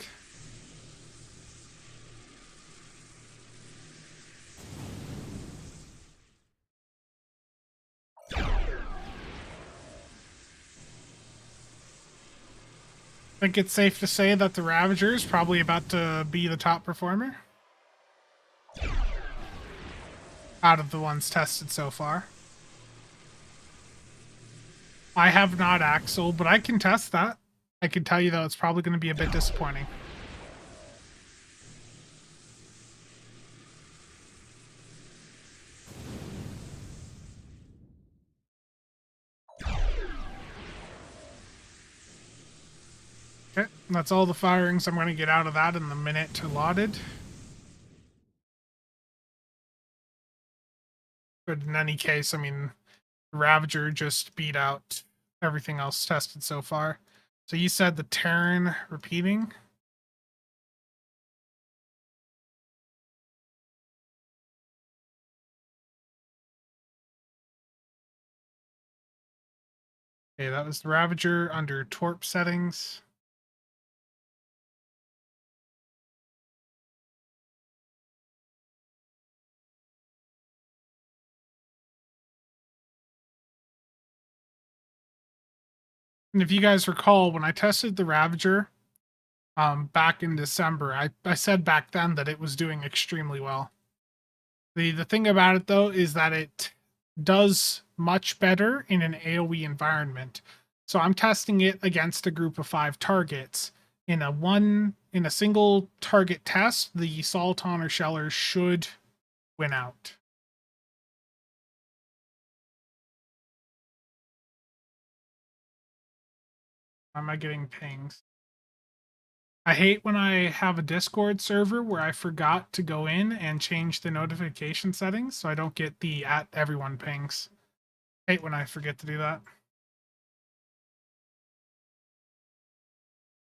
I think it's safe to say that the Ravager is probably about to be the top performer out of the ones tested so far. I have not Axel, but I can test that. I can tell you though, it's probably going to be a bit disappointing. Okay, that's all the firings I'm going to get out of that in the minute allotted. But in any case, I mean, Ravager just beat out everything else tested so far. So you said the Terran repeating. Okay, that was the Ravager under Torp settings. And if you guys recall, when I tested the Ravager back in December, I said back then that it was doing extremely well. The thing about it though is that it does much better in an AoE environment. So I'm testing it against a group of 5 targets. In a single target test, the Salton or Shellers should win out. Why am I getting pings? I hate when I have a Discord server where I forgot to go in and change the notification settings so I don't get the at everyone pings. Hate when I forget to do that.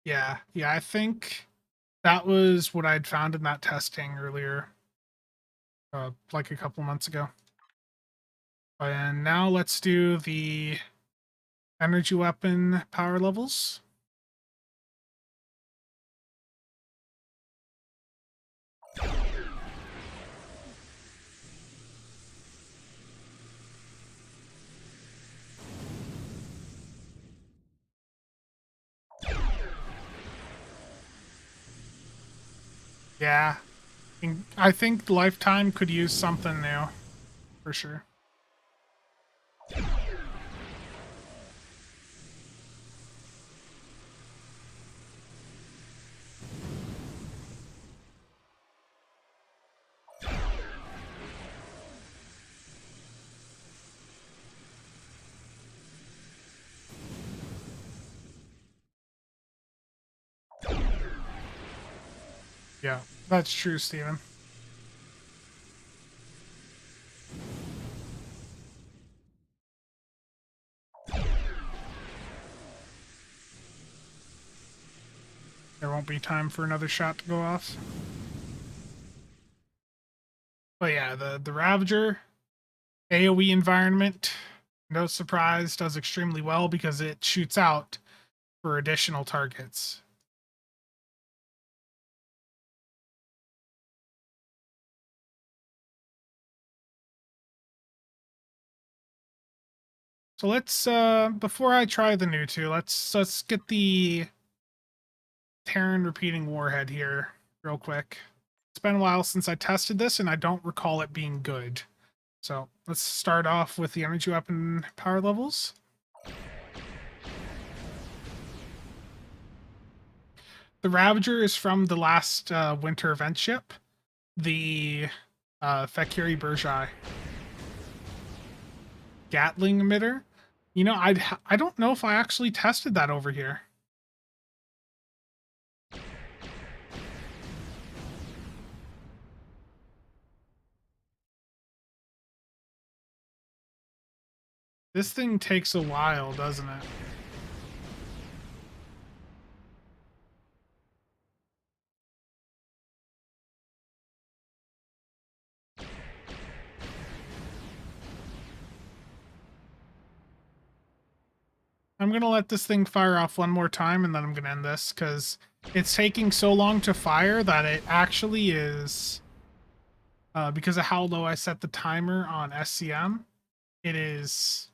Yeah, I think that was what I'd found in that testing earlier, like a couple months ago. And now let's do the energy weapon power levels. Yeah, I think Lifetime could use something new, for sure. Yeah, that's true, Steven. There won't be time for another shot to go off. But yeah, the Ravager AoE environment, no surprise, does extremely well because it shoots out for additional targets. So let's before I try the new two, let's get the Terran repeating warhead here real quick. It's been a while since I tested this and I don't recall it being good. So let's start off with the energy weapon power levels. The Ravager is from the last winter event ship, the Fakiri Burjai Gatling emitter. You know, I don't know if I actually tested that over here. This thing takes a while, doesn't it? I'm going to let this thing fire off one more time and then I'm going to end this because it's taking so long to fire that it actually is, because of how low I set the timer on SCM, it is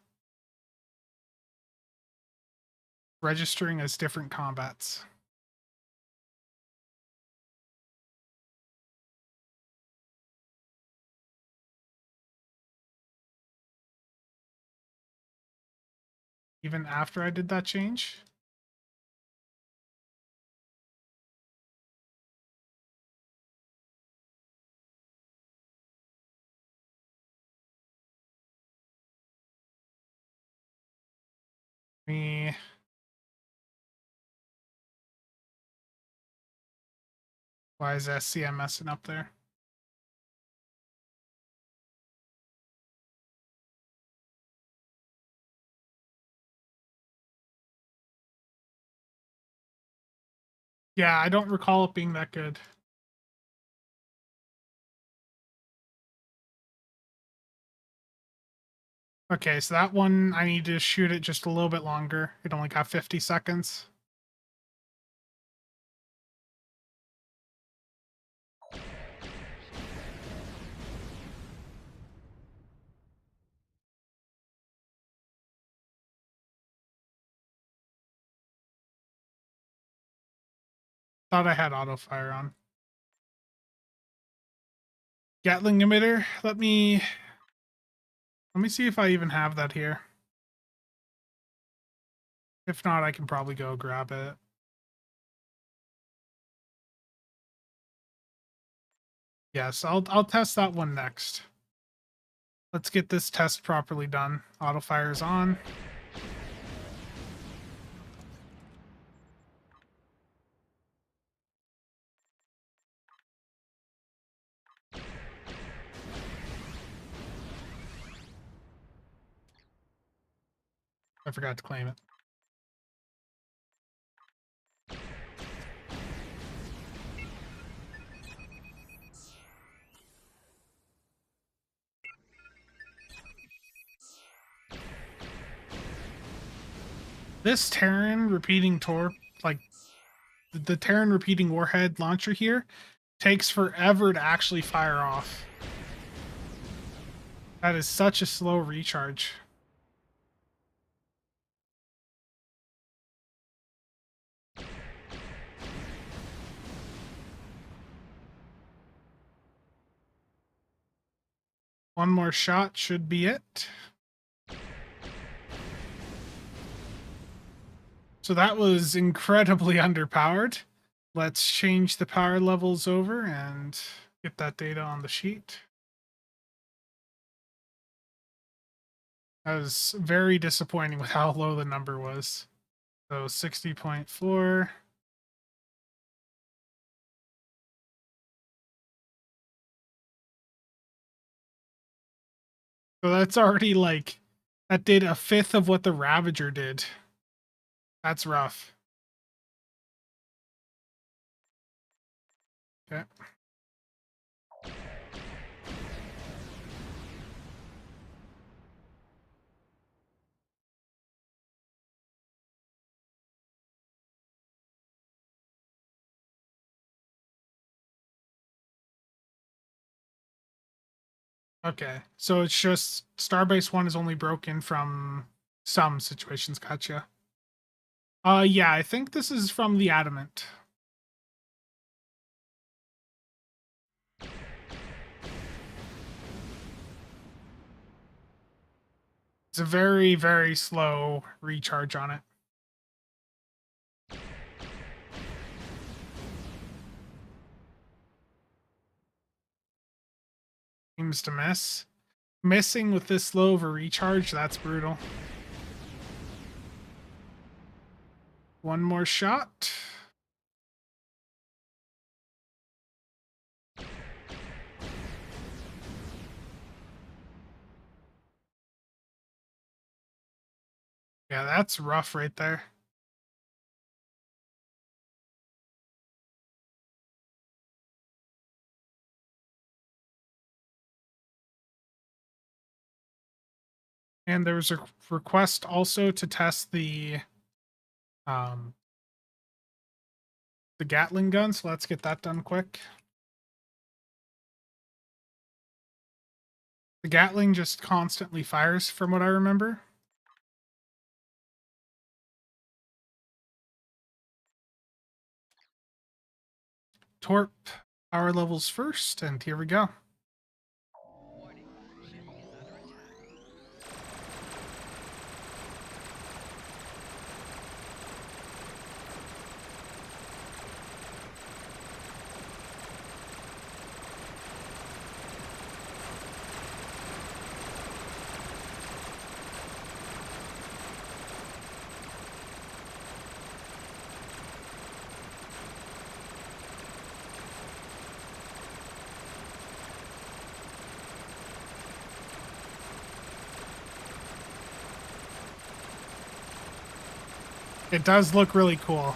registering as different combats. Even after I did that change. Me. Why is SCM messing up there? Yeah, I don't recall it being that good. Okay, so that one, I need to shoot it just a little bit longer. It only got 50 seconds. Thought I had auto fire on. Gatling emitter. Let me see if I even have that here. If not, I can probably go grab it. Yes, I'll test that one next. Let's get this test properly done. Auto fire is on. I forgot to claim it. This Terran repeating like the Terran repeating warhead launcher here, takes forever to actually fire off. That is such a slow recharge. One more shot should be it. So that was incredibly underpowered. Let's change the power levels over and get that data on the sheet. I was very disappointing with how low the number was. So 60.4. So that's already like, that did a fifth of what the Ravager did. That's rough. Okay. Okay. So it's just Starbase 1 is only broken from some situations. Gotcha. Yeah, I think this is from the Adamant. It's a very, very slow recharge on it. Seems to miss. Missing with this slow of a recharge, that's brutal. One more shot. Yeah, that's rough right there. And there was a request also to test the Gatling gun, so let's get that done quick. The Gatling just constantly fires from what I remember. Torp power levels first, and here we go. Warning, ship is under attack. It does look really cool.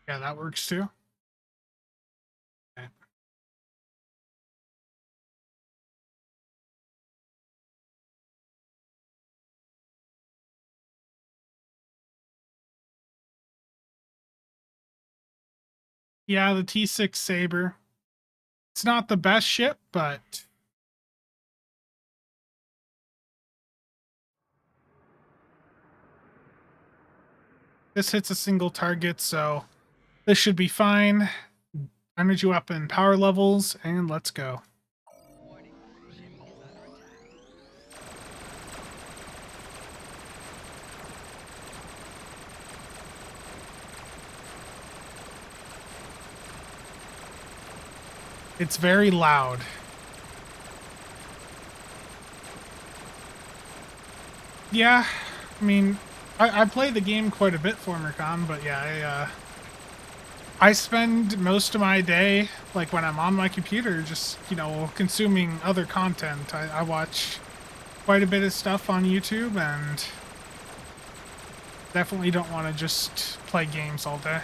Yeah, that works too. Okay. Yeah, the T6 Saber. It's not the best ship, but this hits a single target, so this should be fine. Energy weapon power levels, and let's go. Warning, ship is under attack. It's very loud. Yeah, I mean, I play the game quite a bit, Formercon, but yeah, I spend most of my day, like when I'm on my computer, just, consuming other content. I watch quite a bit of stuff on YouTube and definitely don't want to just play games all day.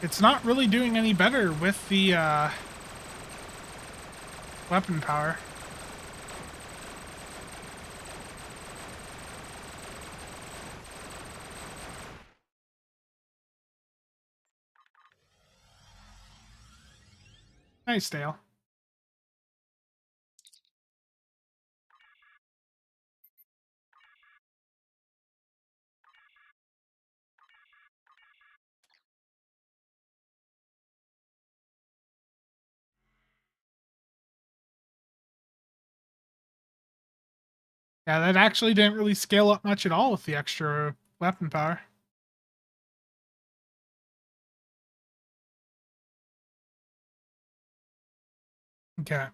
It's not really doing any better with the weapon power. Nice, Dale. Yeah, that actually didn't really scale up much at all with the extra weapon power. Okay.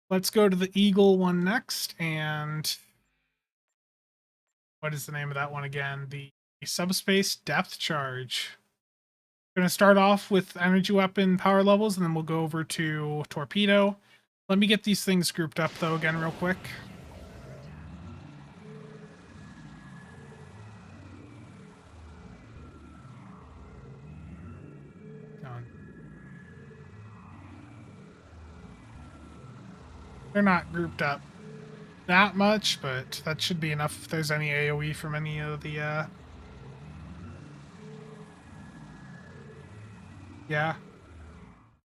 Let's go to the Eagle one next, and what is the name of that one again? The Subspace Depth Charge. Going to start off with energy weapon power levels, and then we'll go over to torpedo. Let me get these things grouped up, though, again, real quick. Done. They're not grouped up that much, but that should be enough if there's any AoE from any of the, Yeah.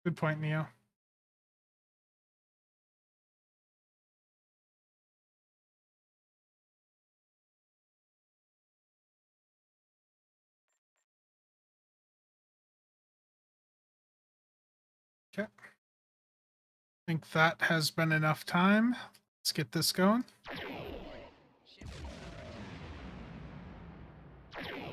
Good point, Neo. Okay. I think that has been enough time. Let's get this going. Warning, ship is under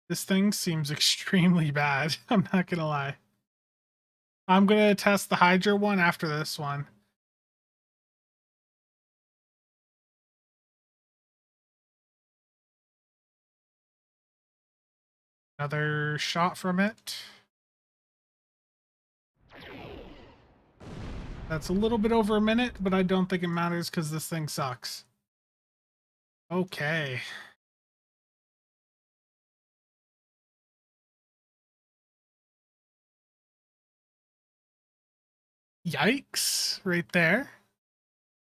This thing seems extremely bad. I'm not gonna lie. I'm gonna test the Hydra one after this one. Another shot from it. That's a little bit over a minute, but I don't think it matters because this thing sucks. Okay. Yikes, right there.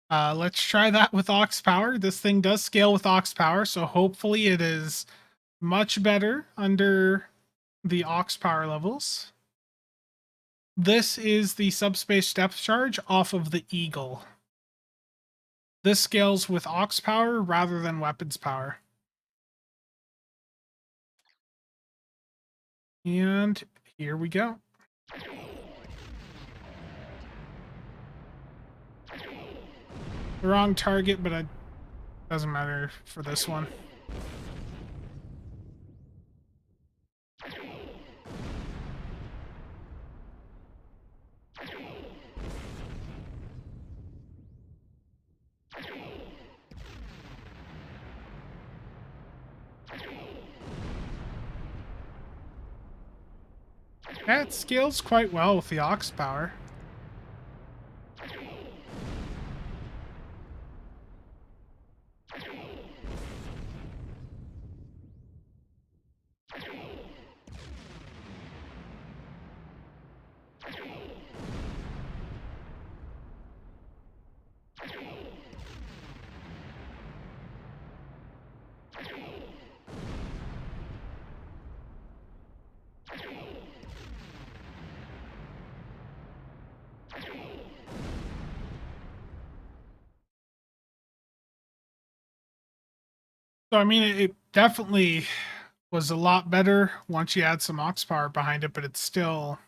Let's try that with Ox Power. This thing does scale with Ox Power, so hopefully it is much better under the Ox Power levels. This is the Subspace Depth Charge off of the Eagle. This scales with Ox Power rather than Weapons Power. And here we go. The wrong target, but it doesn't matter for this one. That scales quite well with the Ox power. So I mean, it definitely was a lot better once you add some Ox power behind it, but it's still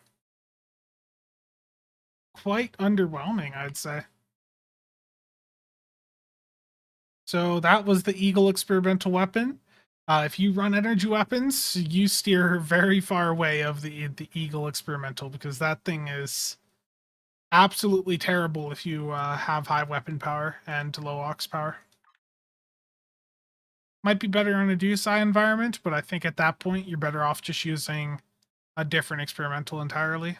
quite underwhelming, I'd say. So that was the Eagle experimental weapon. If you run energy weapons, you steer very far away of the Eagle experimental because that thing is absolutely terrible if you have high weapon power and low Ox power. Might be better in a DSI environment, but I think at that point you're better off just using a different experimental entirely.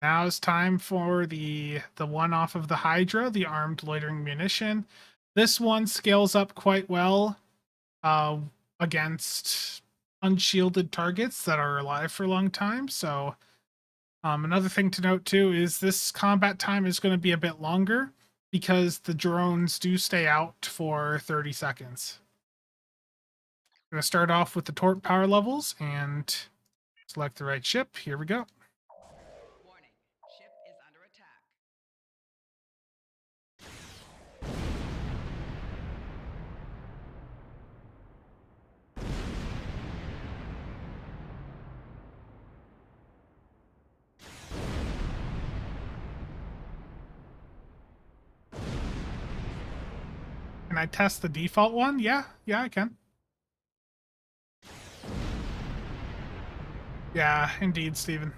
Now it's time for the one off of the Hydra, the armed loitering munition. This one scales up quite well uh, against unshielded targets that are alive for a long time. So another thing to note too is this combat time is going to be a bit longer because the drones do stay out for 30 seconds. I'm going to start off with the torp power levels and select the right ship. Here we go. Warning. Ship is under attack. Can I test the default one? Yeah, I can. Yeah, indeed, Steven.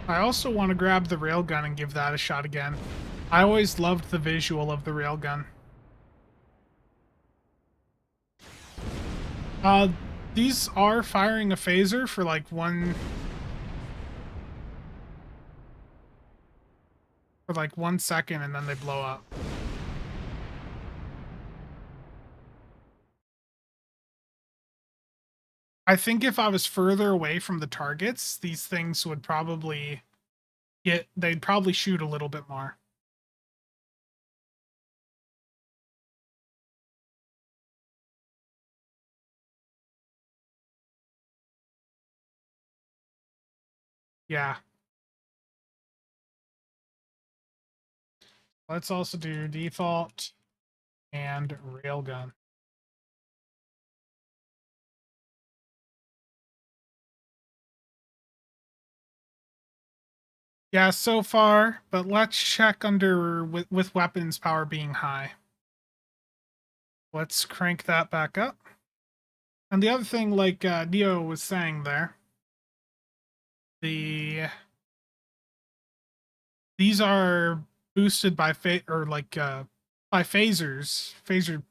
I also want to grab the railgun and give that a shot again. I always loved the visual of the railgun. Uh, these are firing a phaser for like one 1 second and then they blow up. I think if I was further away from the targets, these things would probably they'd probably shoot a little bit more. Yeah. Let's also do default and railgun. Yeah, so far, but let's check under with weapons power being high. Let's crank that back up. And the other thing, like Neo was saying there, these are boosted by by phaser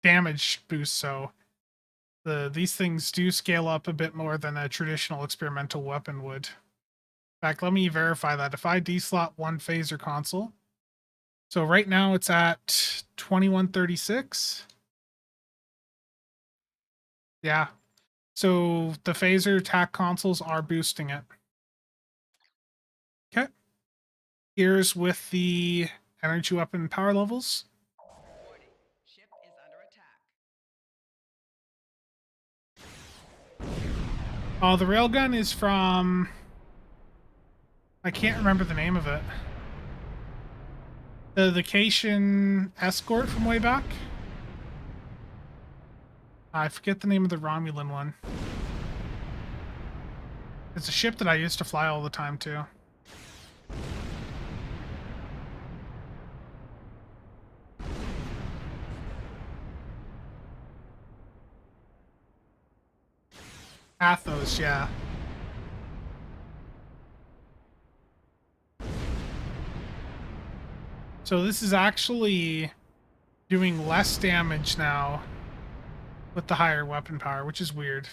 damage boost. So these things do scale up a bit more than a traditional experimental weapon would. In fact, let me verify that. If I deslot one phaser console, so right now it's at 2136. Yeah. So the phaser attack consoles are boosting it. Okay. Here's with the energy weapon power levels. Warning. Ship is under attack. Oh, the railgun is from... I can't remember the name of it. The vacation escort from way back? I forget the name of the Romulan one. It's a ship that I used to fly all the time, too. Athos, yeah. So this is actually doing less damage now with the higher weapon power, which is weird.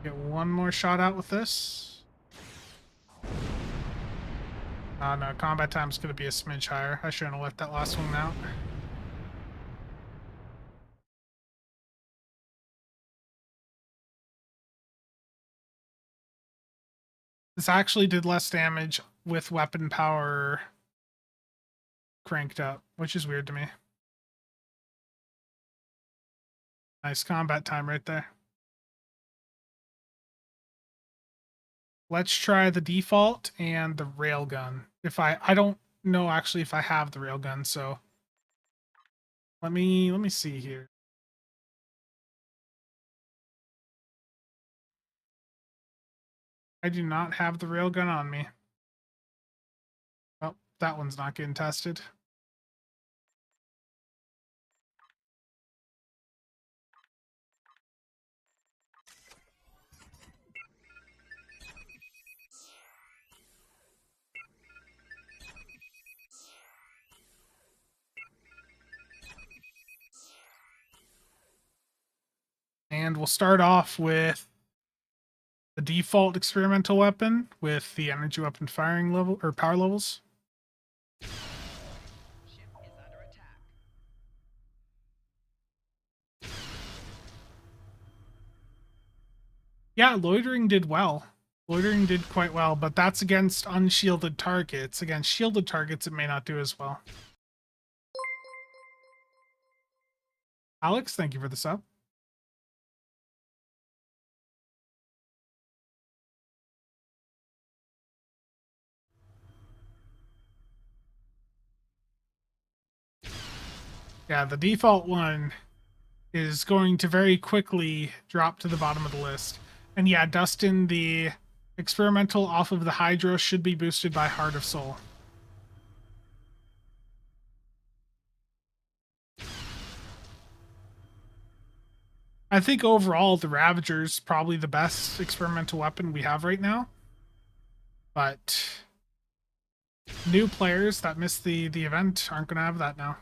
Get one more shot out with this. Oh no, combat time's gonna be a smidge higher. I shouldn't have left that last one out. This actually did less damage with weapon power cranked up, which is weird to me. Nice combat time right there. Let's try the default and the railgun. If I don't know actually if I have the railgun, so let me see here. I do not have the railgun on me. Oh, that one's not getting tested. And we'll start off with the default experimental weapon with the energy weapon firing level or power levels. Ship is under attack. Yeah, loitering did well. Loitering did quite well, but that's against unshielded targets. Against shielded targets, it may not do as well. Alex, thank you for the sub. Yeah, the default one is going to very quickly drop to the bottom of the list. And yeah, Dustin, the experimental off of the Hydra should be boosted by Heart of Soul. I think overall the Ravager's probably the best experimental weapon we have right now. But new players that missed the event aren't gonna have that now.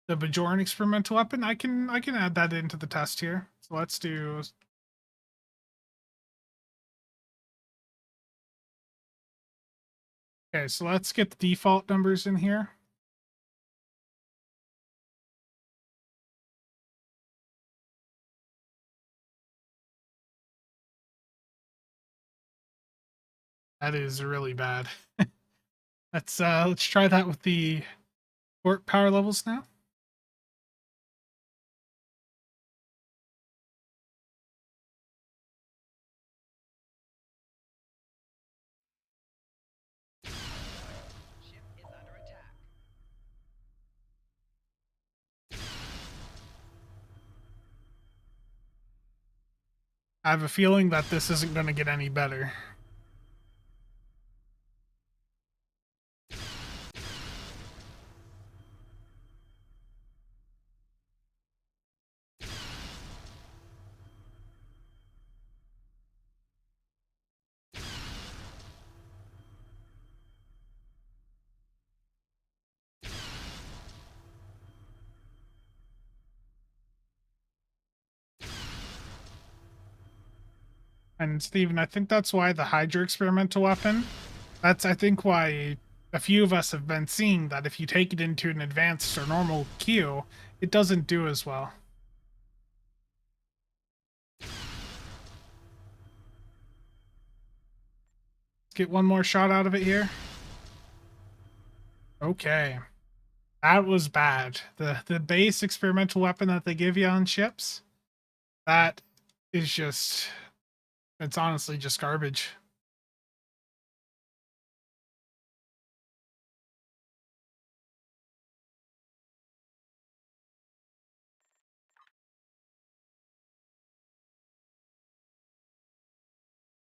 The Bajoran experimental weapon, I can add that into the test here. So let's do... Okay, so let's get the default numbers in here. That is really bad. Let's try that with the port power levels now. Ship is under attack. I have a feeling that this isn't going to get any better. And Steven, I think that's why the Hydra experimental weapon, that's I think why a few of us have been seeing that if you take it into an advanced or normal queue, it doesn't do as well. get one more shot out of it here. Okay. That was bad. The base experimental weapon that they give you on ships, that is just, it's honestly just garbage.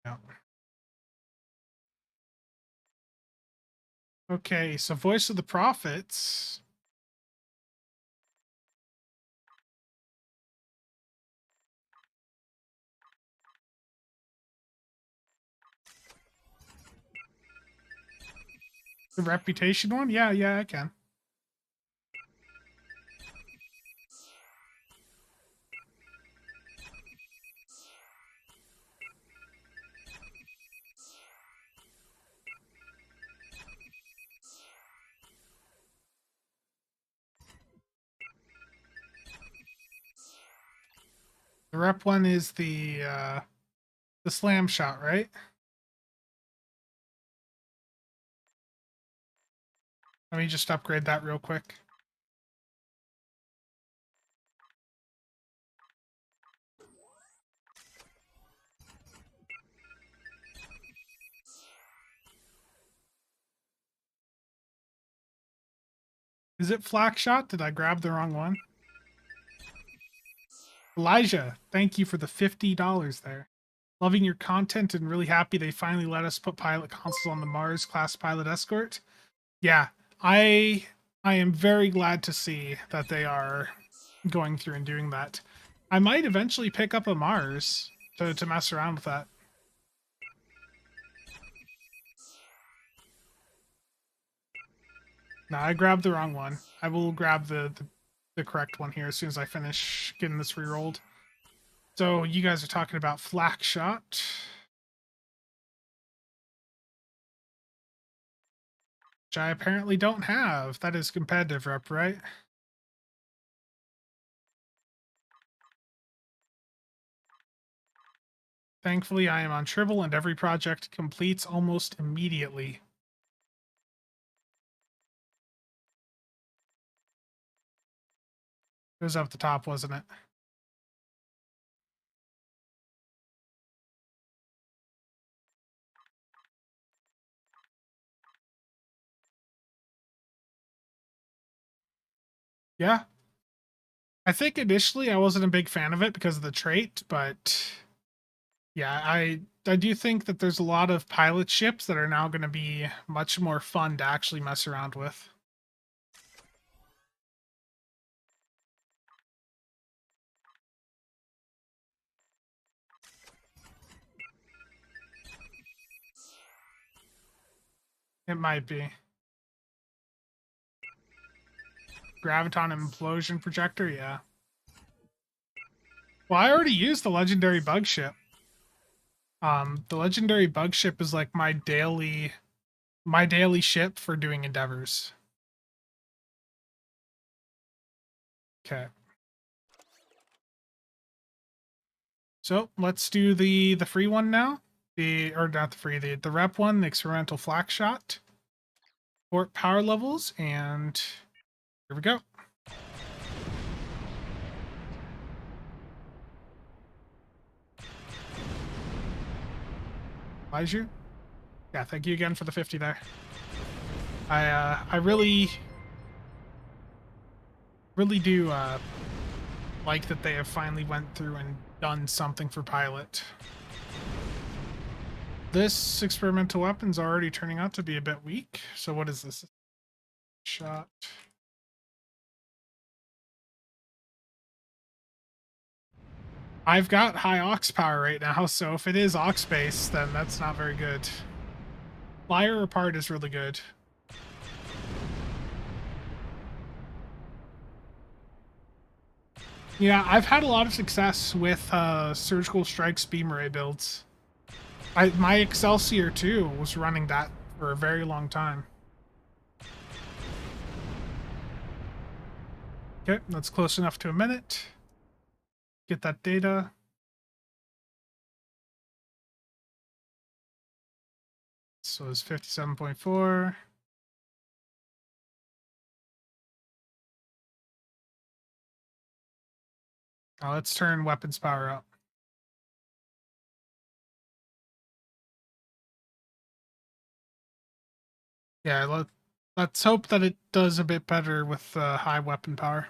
Yeah. Okay, so Voice of the Prophets. The reputation one? Yeah, I can. The rep one is the slam shot, right? Let me just upgrade that real quick. Is it flak shot? Did I grab the wrong one? Elijah, thank you for the $50 there. Loving your content and really happy they finally let us put pilot consoles on the Mars class pilot escort. Yeah, I am very glad to see that they are going through and doing that. I might eventually pick up a Mars to mess around with that. No, I grabbed the wrong one. I will grab the correct one here as soon as I finish getting this re-rolled. So you guys are talking about flak shot. Which I apparently don't have. That is competitive rep, right? Thankfully, I am on Tribble and every project completes almost immediately. It was up the top, wasn't it? Yeah. I think initially I wasn't a big fan of it because of the trait, but yeah, I do think that there's a lot of pilot ships that are now going to be much more fun to actually mess around with. It might be. Graviton Implosion Projector, yeah. Well, I already used the legendary bug ship. The legendary bug ship is like my daily ship for doing endeavors. Okay. So let's do the free one now. Or not the free, the rep one, the experimental flak shot. Port power levels, and here we go. Elijah? Yeah, thank you again for the 50 there. I really do like that they have finally went through and done something for pilot. This experimental weapon's already turning out to be a bit weak. So what is this? Shot. I've got high aux power right now, so if it is aux based, then that's not very good. Flyer apart is really good. Yeah, I've had a lot of success with surgical strikes beam array builds. My Excelsior 2 was running that for a very long time. Okay, that's close enough to a minute. Get that data. So it's 57.4. Now let's turn weapons power up. Yeah, let's hope that it does a bit better with high weapon power.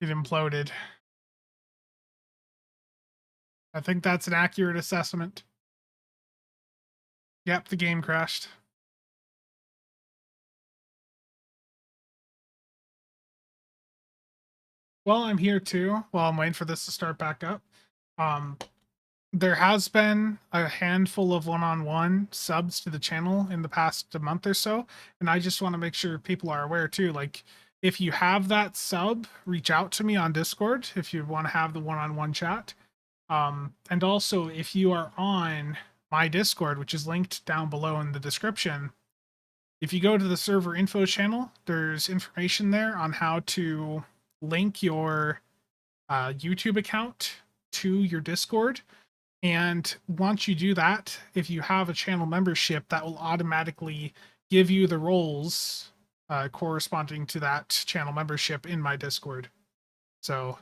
It imploded. I think that's an accurate assessment. Yep, the game crashed. Well, I'm here too while I'm waiting for this to start back up. Um, there has been a handful of one-on-one subs to the channel in the past month or so, and I just want to make sure people are aware too. Like, if you have that sub, reach out to me on Discord if you want to have the one-on-one chat. And also, if you are on my Discord, which is linked down below in the description, if you go to the server info channel, there's information there on how to link your YouTube account to your Discord. And once you do that, if you have a channel membership, that will automatically give you the roles corresponding to that channel membership in my Discord. So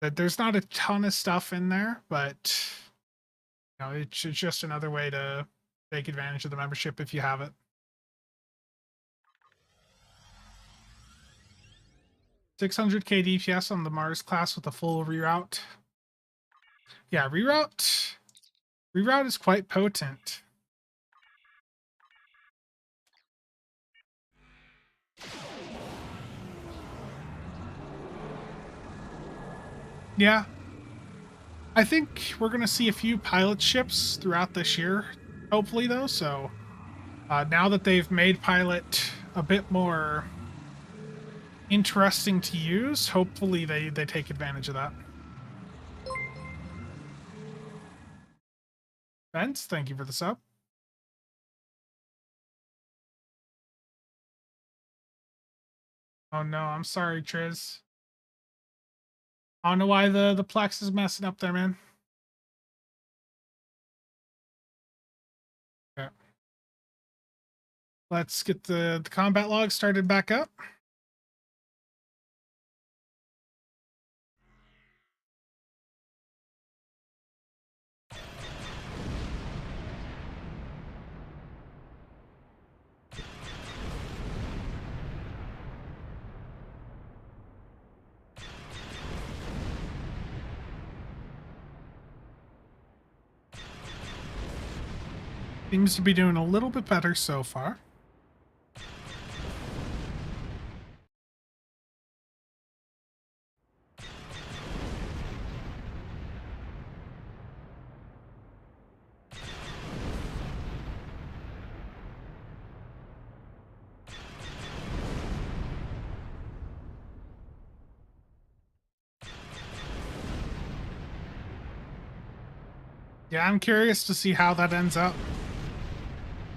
there's not a ton of stuff in there, but it's just another way to take advantage of the membership if you have it. 600k DPS on the Mars class with a full reroute. Yeah, reroute is quite potent. Yeah, I think we're going to see a few pilot ships throughout this year, hopefully, though. So now that they've made pilot a bit more interesting to use, hopefully they take advantage of that. Vince, thank you for the sub. Oh no, I'm sorry, Triz. I don't know why the Plex is messing up there, man. Okay. Let's get the combat log started back up. Seems to be doing a little bit better so far. Yeah, I'm curious to see how that ends up.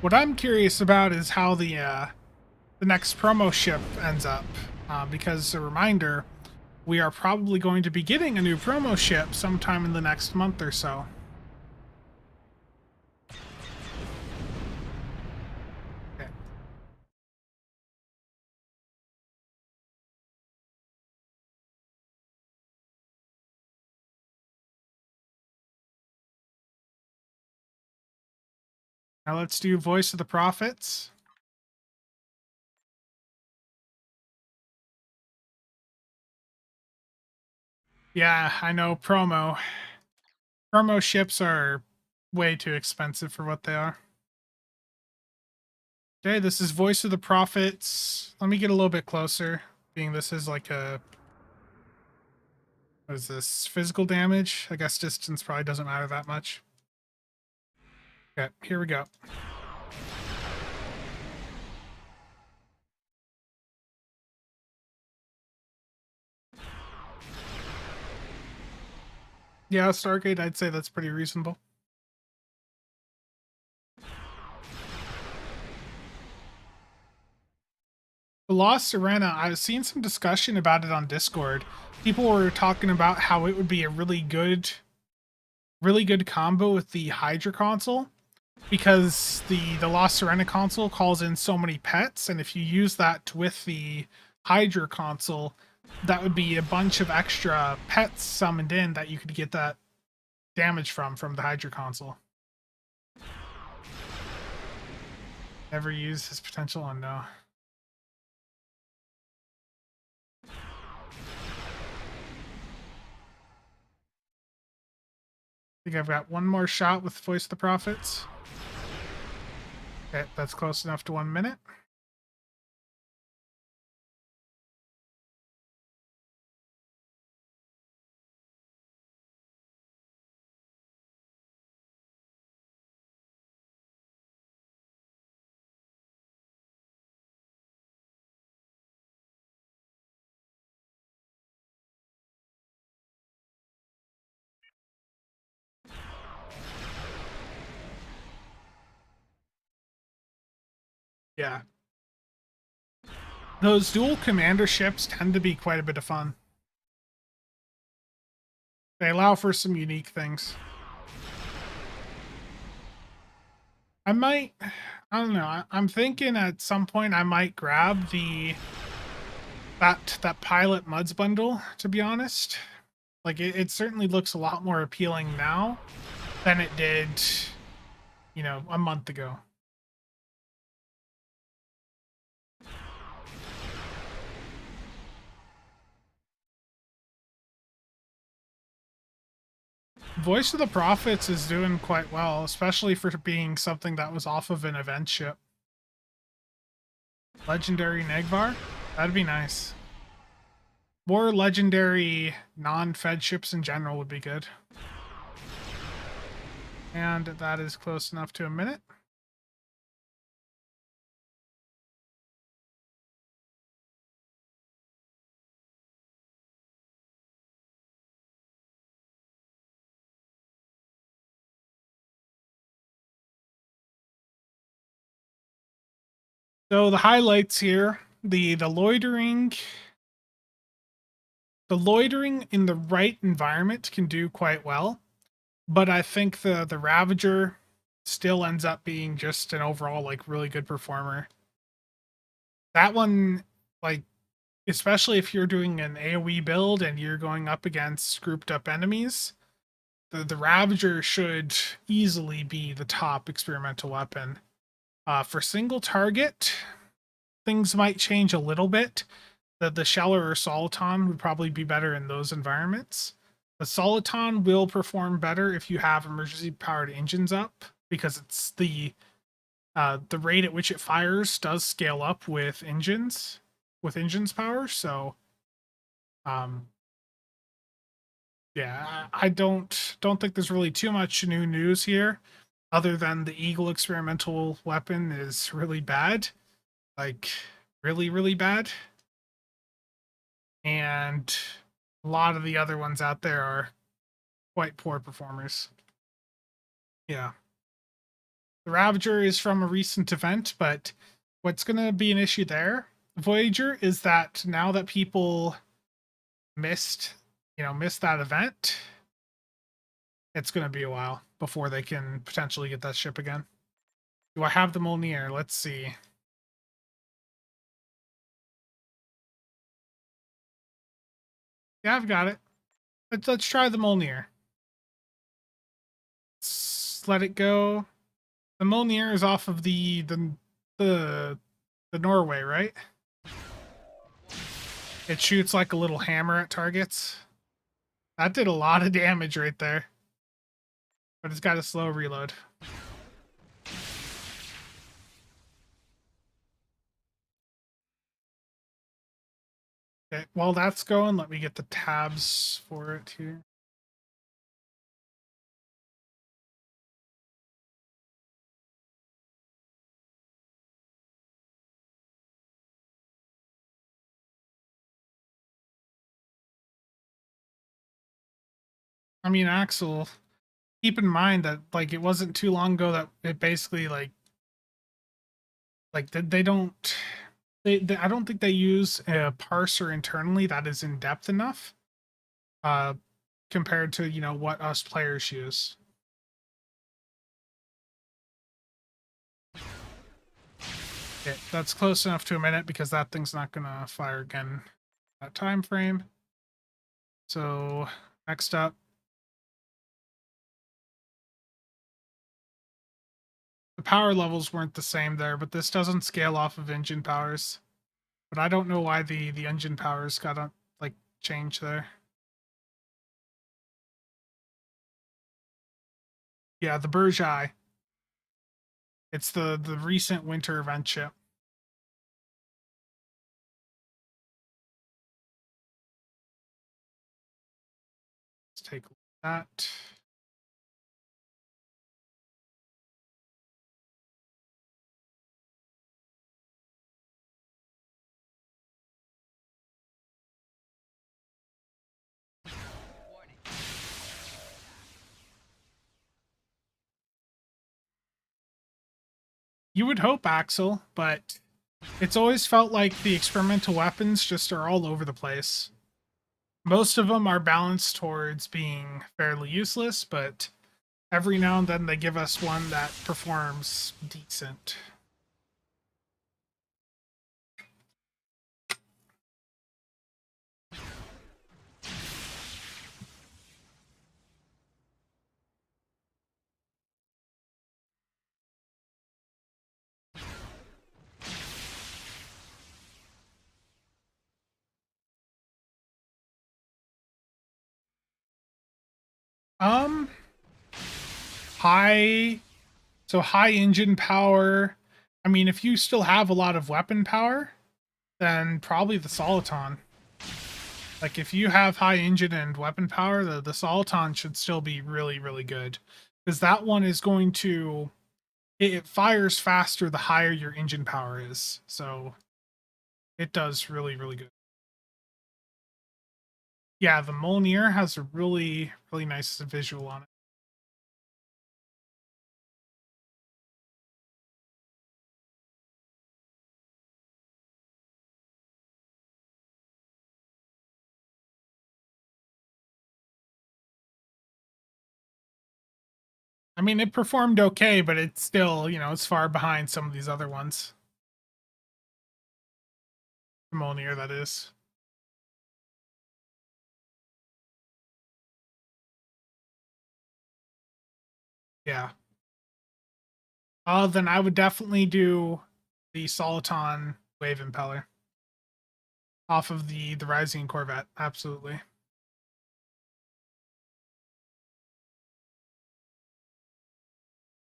What I'm curious about is how the next promo ship ends up, because a reminder, we are probably going to be getting a new promo ship sometime in the next month or so. Okay. Now let's do Voice of the Prophets. Yeah, I know promo ships are way too expensive for what they are. Okay, this is Voice of the Prophets. Let me get a little bit closer, being this is like a... What is this? Physical damage? I guess distance probably doesn't matter that much. Okay, here we go. Yeah, Stargate, I'd say that's pretty reasonable. The Lost Arena, I've seen some discussion about it on Discord. People were talking about how it would be a really good combo with the Hydra console because the Lost Arena console calls in so many pets, and if you use that with the Hydra console, that would be a bunch of extra pets summoned in that you could get that damage from the Hydra console. Never use his potential on no. I think I've got one more shot with Voice of the Prophets. Okay, that's close enough to 1 minute. Yeah. Those dual commander ships tend to be quite a bit of fun. They allow for some unique things. I don't know. I'm thinking at some point I might grab that pilot muds bundle, to be honest. Like it certainly looks a lot more appealing now than it did, a month ago. Voice of the Prophets is doing quite well, especially for being something that was off of an event ship. Legendary Negvar? That'd be nice. More legendary non-fed ships in general would be good. And that is close enough to 1 minute. So the highlights here, the loitering in the right environment can do quite well, but I think the Ravager still ends up being just an overall like really good performer. That one, like, especially if you're doing an AoE build and you're going up against grouped up enemies, the Ravager should easily be the top experimental weapon. For single target, things might change a little bit. The Sheller or Soliton would probably be better in those environments. The Soliton will perform better if you have emergency powered engines up because it's the rate at which it fires does scale up with engines power. So um yeah, I don't think there's really too much new news here other than the Eagle experimental weapon is really bad. Like really, really bad. And a lot of the other ones out there are quite poor performers. Yeah. The Ravager is from a recent event, but what's going to be an issue there, Voyager, is that now that people missed, missed that event, it's going to be a while before they can potentially get that ship again. Do I have the Mjolnir? Let's see. Yeah, I've got it. Let's try the Mjolnir. Let's let it go. The Mjolnir is off of the Norway, right? It shoots like a little hammer at targets. That did a lot of damage right there. But it's got a slow reload. Okay, while that's going, let me get the tabs for it here. I mean, Axel, keep in mind that like it wasn't too long ago that it basically like they don't they I don't think they use a parser internally that is in depth enough uh compared to, you know, what us players use. Okay, that's close enough to a minute because that thing's not gonna fire again that time frame. So next up, the power levels weren't the same there, but this doesn't scale off of engine powers. But I don't know why the engine powers got like change there. Yeah, the Burjai. It's the recent winter event ship. Let's take a look at that. Warning. You would hope, Axel, but it's always felt like the experimental weapons just are all over the place. Most of them are balanced towards being fairly useless, but every now and then they give us one that performs decent. Um, high, so high engine power. I mean, if you still have a lot of weapon power, then probably the Soliton. Like if you have high engine and weapon power, the Soliton should still be really, really good. Because that one is going to it fires faster the higher your engine power is. So it does really, really good. Yeah, the Mjolnir has a really, really nice visual on it. I mean, it performed okay, but it's still, you know, it's far behind some of these other ones. The Mjolnir, that is. Yeah. Then I would definitely do the Soliton Wave Impeller off of the Rising Corvette. Absolutely.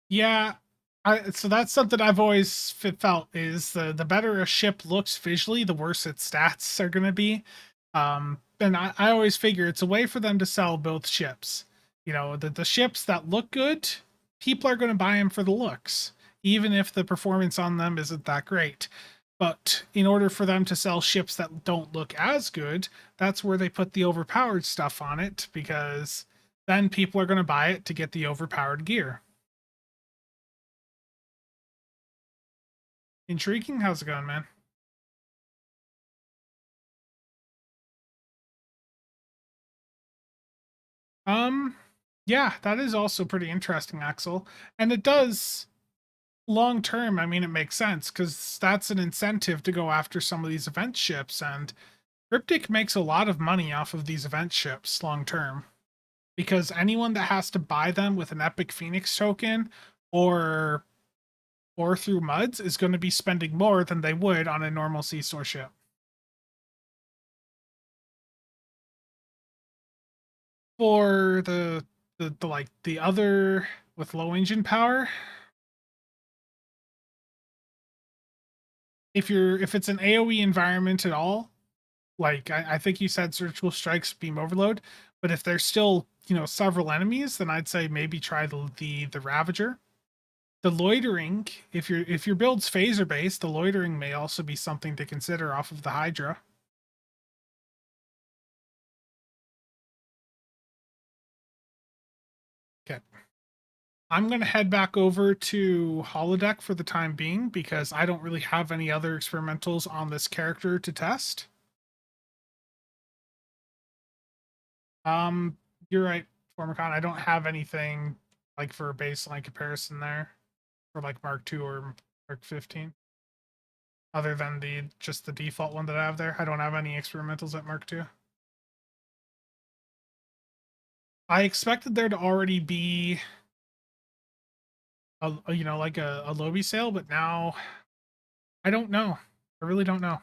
Yeah, so that's something I've always felt is the better a ship looks visually, the worse its stats are going to be. And I always figure it's a way for them to sell both ships. You know, the ships that look good, people are going to buy them for the looks, even if the performance on them isn't that great. But in order for them to sell ships that don't look as good, that's where they put the overpowered stuff on it because then people are going to buy it to get the overpowered gear. Intriguing. How's it going, man? Um, yeah, that is also pretty interesting, Axel. And it does long term. I mean, it makes sense because that's an incentive to go after some of these event ships. And Cryptic makes a lot of money off of these event ships long term because anyone that has to buy them with an Epic Phoenix token or or through muds is going to be spending more than they would on a normal C store ship. For the like the other with low engine power, if it's an AoE environment at all, like I think you said surgical strikes, beam overload, but if there's still, you know, several enemies, then I'd say maybe try the Ravager. The loitering, if your build's phaser based, the loitering may also be something to consider off of the Hydra. I'm gonna head back over to holodeck for the time being because I don't really have any other experimentals on this character to test. Um, you're right, Formicon. I don't have anything like for a baseline comparison there for like Mark II or Mark 15. Other than the just the default one that I have there. I don't have any experimentals at Mark II. I expected there to already be like a Lobby sale, but now I don't know. I really don't know.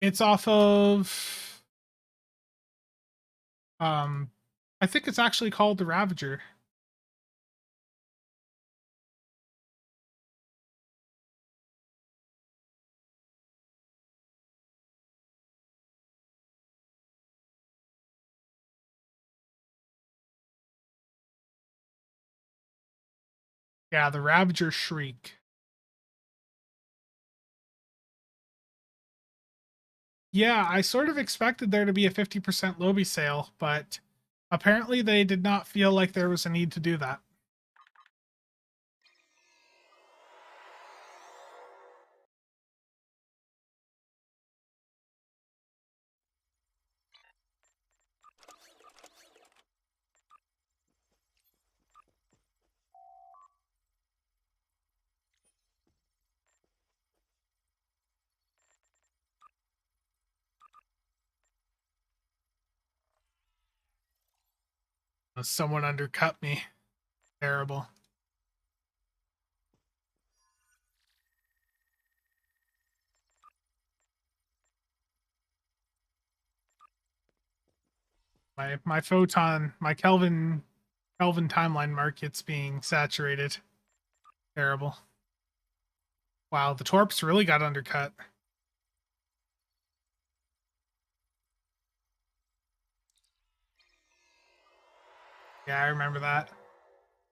It's off of um I think it's actually called the Ravager. Yeah, the Ravager Shriek. Yeah, I sort of expected there to be a 50% Lobby sale, but apparently they did not feel like there was a need to do that. Someone undercut me. Terrible. My photon, my Kelvin timeline market's being saturated. Terrible. Wow, the Torps really got undercut. Yeah, I remember that.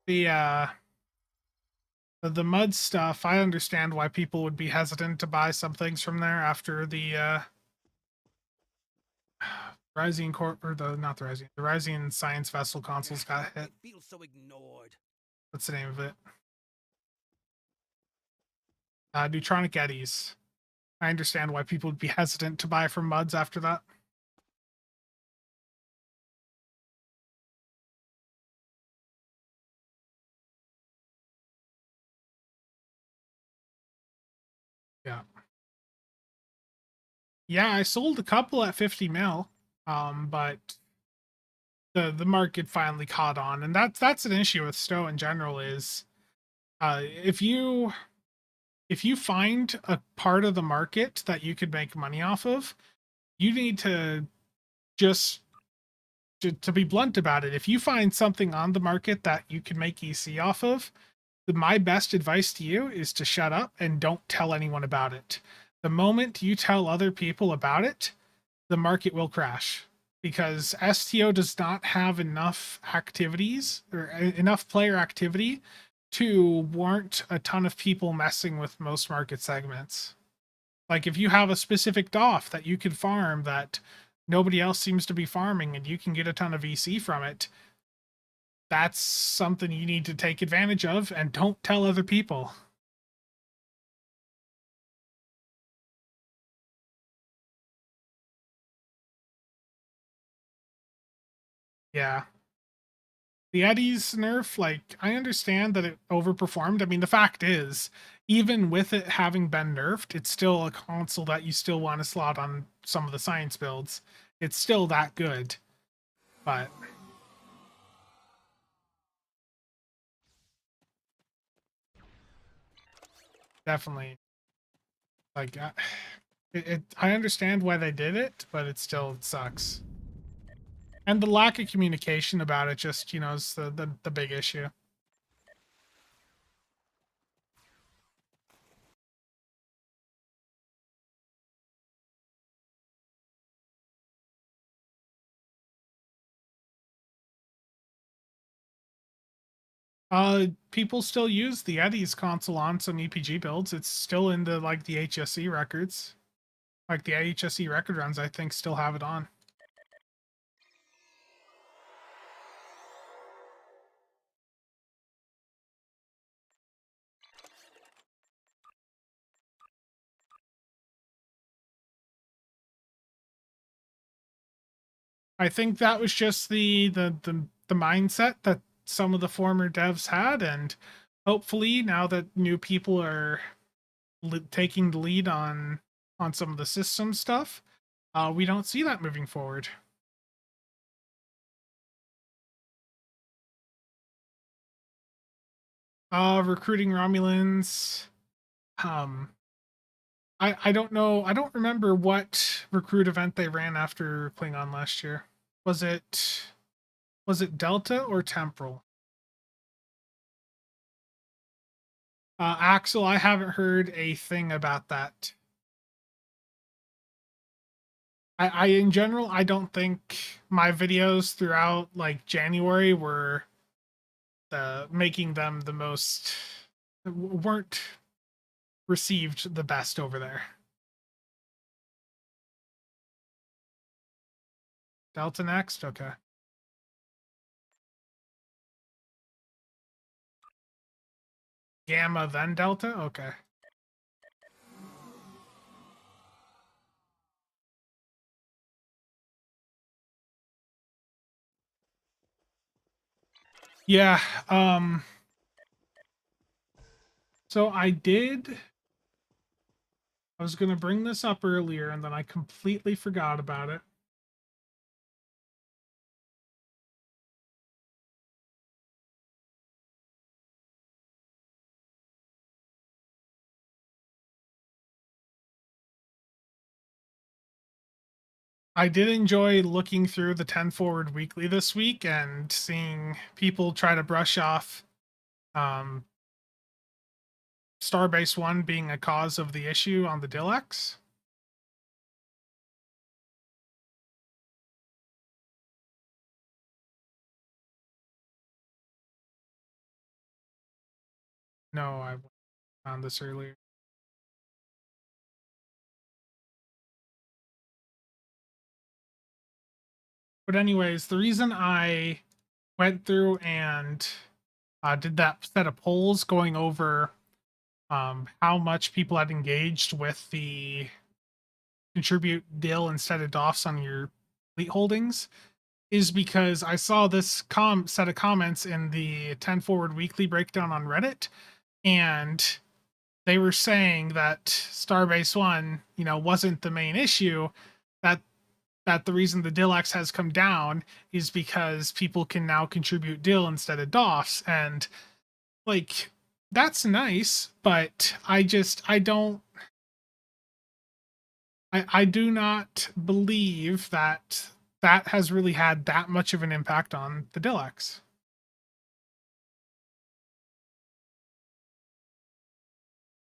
The mud stuff, I understand why people would be hesitant to buy some things from there after the Rising Corp or the not the Rising Science Vessel consoles got hit. I feel so ignored. What's the name of it? Neutronic Eddies. I understand why people would be hesitant to buy from muds after that. Yeah. Yeah, I sold a couple at 50 mil. But the market finally caught on, and that's an issue with Stowe in general is if you find a part of the market that you could make money off of, you need to just to be blunt about it. If you find something on the market that you can make EC off of, my best advice to you is to shut up and don't tell anyone about it. The moment you tell other people about it, the market will crash because STO does not have enough activities or enough player activity to warrant a ton of people messing with most market segments. Like if you have a specific DOF that you could farm that nobody else seems to be farming and you can get a ton of VC from it, that's something you need to take advantage of and don't tell other people. Yeah. The Eddie's nerf, like, I understand that it overperformed. I mean, the fact is, even with it having been nerfed, it's still a console that you still want to slot on some of the science builds. It's still that good. But definitely, like, I understand why they did it, but it still sucks. And the lack of communication about it just, is the big issue. People still use the Eddies console on some EPG builds. It's still in the like the HSE records. Like the HSE record runs, I think still have it on. I think that was just the mindset that some of the former devs had, and hopefully now that new people are taking the lead on some of the system stuff, we don't see that moving forward. Recruiting Romulans. Um, I don't know. I don't remember what recruit event they ran after Klingon last year. Was it was it Delta or Temporal? Axel, I haven't heard a thing about that. I in general, I don't think my videos throughout like January were making them the most weren't received the best over there. Delta next, okay. Gamma then Delta, okay. Yeah, so I was going to bring this up earlier and then I completely forgot about it. I did enjoy looking through the 10 Forward Weekly this week and seeing people try to brush off um, Starbase 1 being a cause of the issue on the Dilex. No, I found this earlier. But anyways, the reason I went through and did that set of polls going over how much people had engaged with the contribute DIL instead of DOFs on your fleet holdings is because I saw this set of comments in the 10 Forward Weekly breakdown on Reddit, and they were saying that Starbase One, wasn't the main issue. That the reason the DILX has come down is because people can now contribute DIL instead of DOFs, and like that's nice, but I do not believe that that has really had that much of an impact on the Dilex.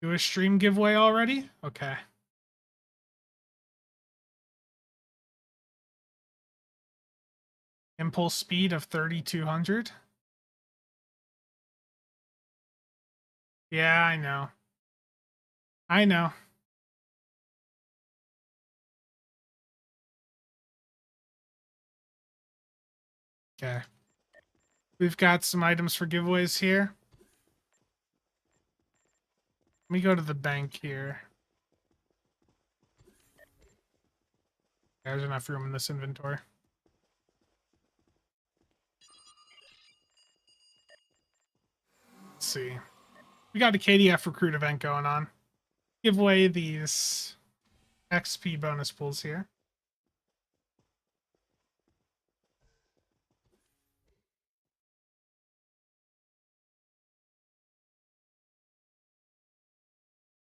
Do a stream giveaway already? Okay. Impulse speed of 3,200. Yeah, I know. I know. Okay. We've got some items for giveaways here. Let me go to the bank here. There's enough room in this inventory. Let's see. We got a KDF recruit event going on. Give away these XP bonus pools here.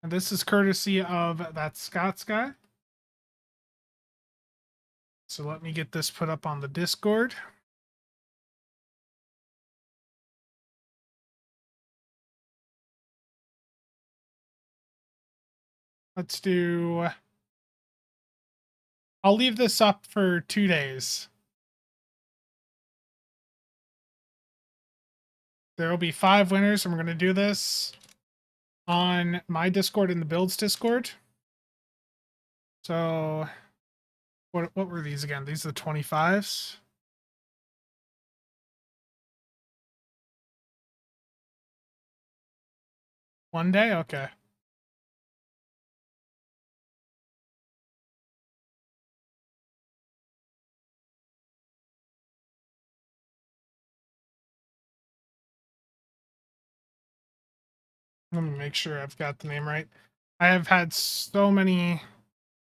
And this is courtesy of that Scots guy. So let me get this put up on the Discord. Let's do... I'll leave this up for 2 days. There will be 5 winners, and we're going to do this on my Discord and the Builds Discord. So, what were these again? These are the 25s. One day? Okay. Let me make sure I've got the name right. I have had so many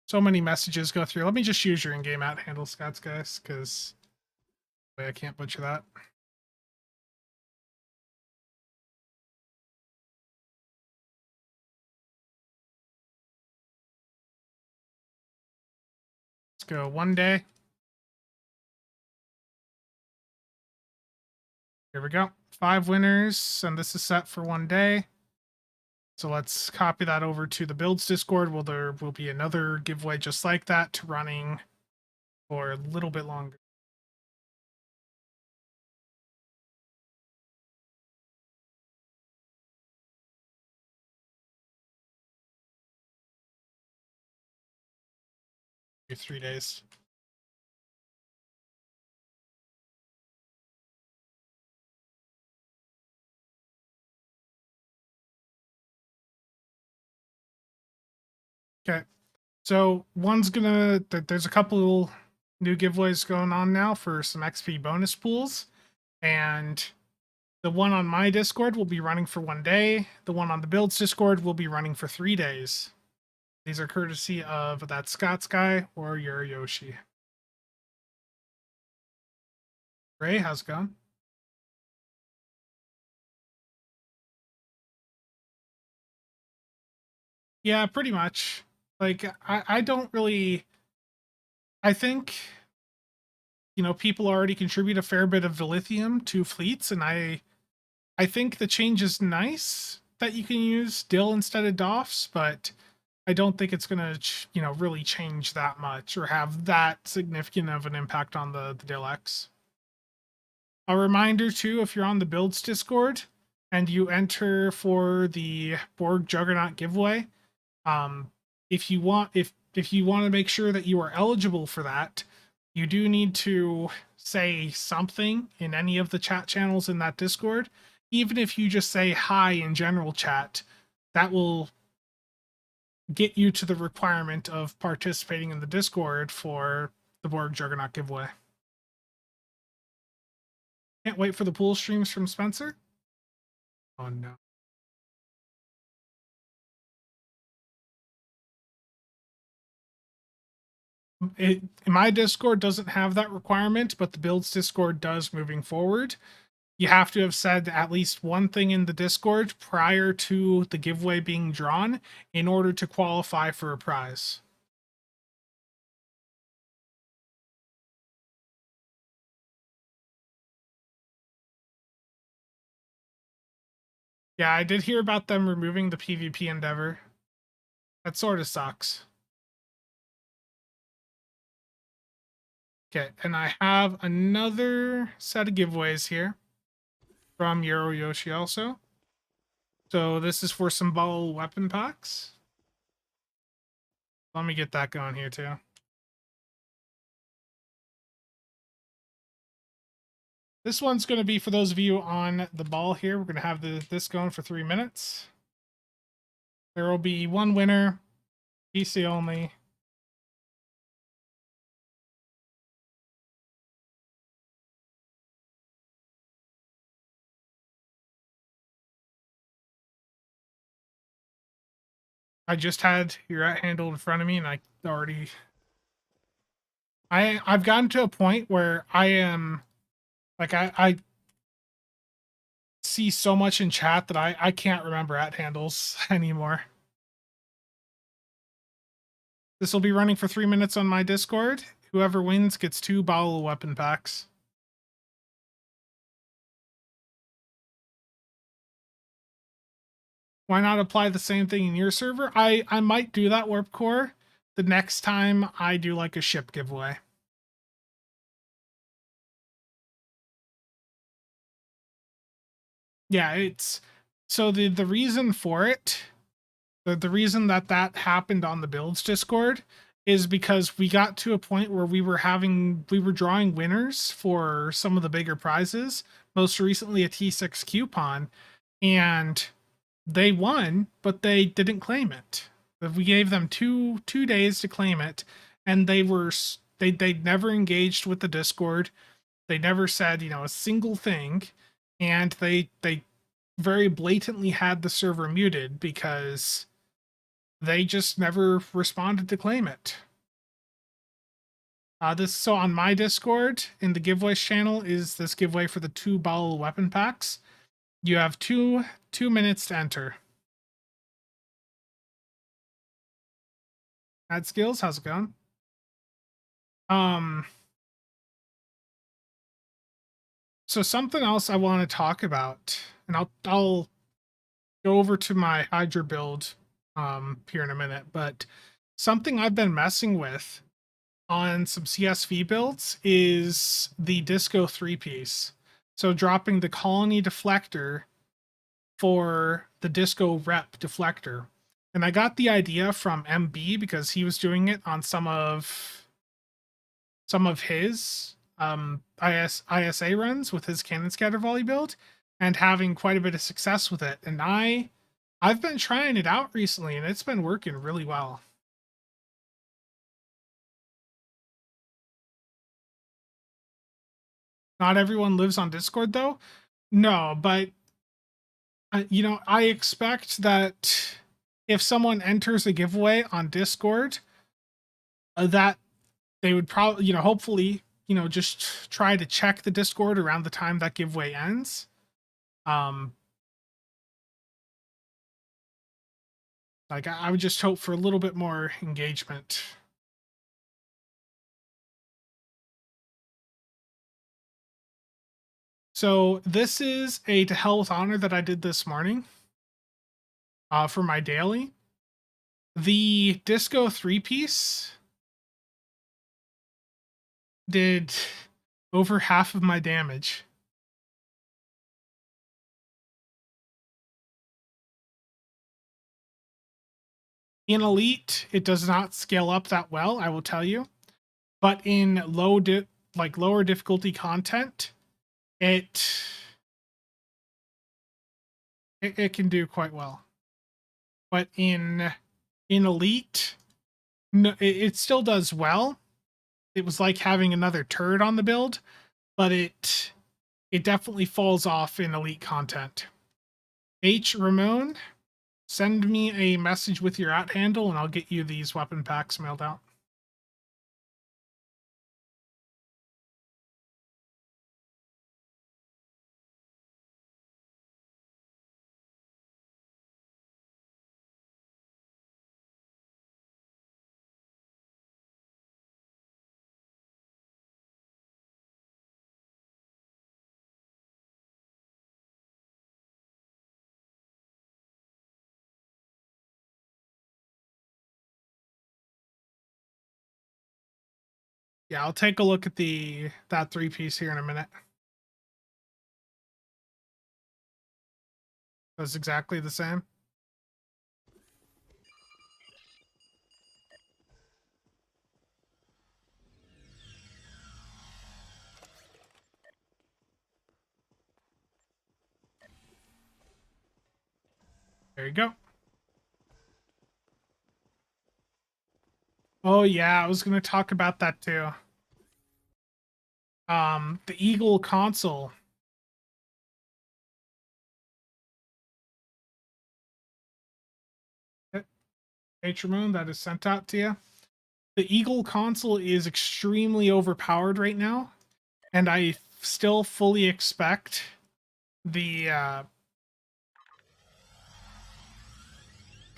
messages go through. Let me just use your in-game at handle, Scots, guys, because I can't butcher that. Let's go one day. Here we go. 5 winners, and this is set for one day. So let's copy that over to the Builds Discord. Well, there will be another giveaway just like that running for a little bit longer. Maybe 3 days. Okay. So there's a couple new giveaways going on now for some XP bonus pools. And the one on my Discord will be running for one day. The one on the Builds Discord will be running for 3 days. These are courtesy of that Scots guy or your Yoshi. Ray, how's it going? Yeah, pretty much. Like I don't really I think people already contribute a fair bit of dilithium to fleets, and I think the change is nice that you can use dill instead of DOFs, but I don't think it's going to really change that much or have that significant of an impact on the dill X. A reminder too, if you're on the Builds Discord and you enter for the Borg Juggernaut giveaway, if you want to make sure that you are eligible for that, you do need to say something in any of the chat channels in that Discord. Even if you just say hi in general chat, that will get you to the requirement of participating in the Discord for the Borg Juggernaut giveaway. Can't wait for the pool streams from Spencer. Oh no. My Discord doesn't have that requirement, but the Builds Discord does moving forward. You have to have said at least one thing in the Discord prior to the giveaway being drawn in order to qualify for a prize. Yeah, I did hear about them removing the PvP endeavor. That sort of sucks. Okay, and I have another set of giveaways here from Yoro Yoshi also. So this is for some ball weapon packs. Let me get that going here too. This one's going to be for those of you on the ball here. We're going to have this going for 3 minutes. There will be one winner, PC only. I just had your at handle in front of me, and I've gotten to a point where I am like I see so much in chat that I can't remember at handles anymore. This will be running for 3 minutes on my Discord. Whoever wins gets 2 bottle weapon packs. Why not apply the same thing in your server? I might do that, Warp Core, the next time I do like a ship giveaway. Yeah, it's so the reason for it, the reason that that happened on the builds Discord is because we got to a point where we were drawing winners for some of the bigger prizes, most recently a T6 coupon, and they won, but they didn't claim it. We gave them two days to claim it, and they never engaged with the Discord. They never said, a single thing, and they very blatantly had the server muted because they just never responded to claim it. This so on my Discord in the giveaways channel is this giveaway for the 2 bottle weapon packs. You have 2 minutes to enter. Add skills, how's it going? Um, so something else I want to talk about, and I'll go over to my Hydra build here in a minute, but something I've been messing with on some CSV builds is the Disco 3-piece. So dropping the colony deflector for the Disco rep deflector. And I got the idea from MB because he was doing it on some of his ISA runs with his cannon scatter volley build and having quite a bit of success with it. And I've been trying it out recently and it's been working really well. Not everyone lives on Discord though. No, but I expect that if someone enters a giveaway on Discord, that they would probably, hopefully, just try to check the Discord around the time that giveaway ends. Um, like I would just hope for a little bit more engagement. So this is a To Hell with Honor that I did this morning for my daily. The Disco 3-piece did over half of my damage. In Elite, it does not scale up that well, I will tell you. But in lower difficulty content, it can do quite well. But in Elite, no, it still does well. It was like having another turd on the build, but it definitely falls off in Elite content. H Ramon, send me a message with your @ handle and I'll get you these weapon packs mailed out. Yeah, I'll take a look at that 3-piece here in a minute. That's exactly the same. There you go. Oh yeah, I was gonna talk about that too. The Eagle console. H Ramon, that is sent out to you. The Eagle console is extremely overpowered right now, and I still fully expect the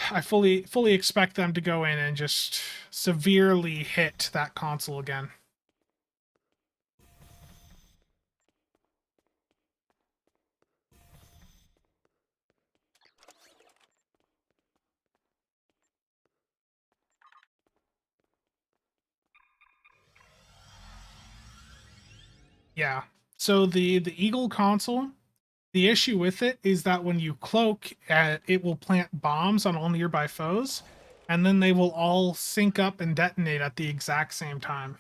I fully expect them to go in and just severely hit that console again. Yeah. So the Eagle console The issue with it is that when you cloak, it will plant bombs on all nearby foes, and then they will all sync up and detonate at the exact same time.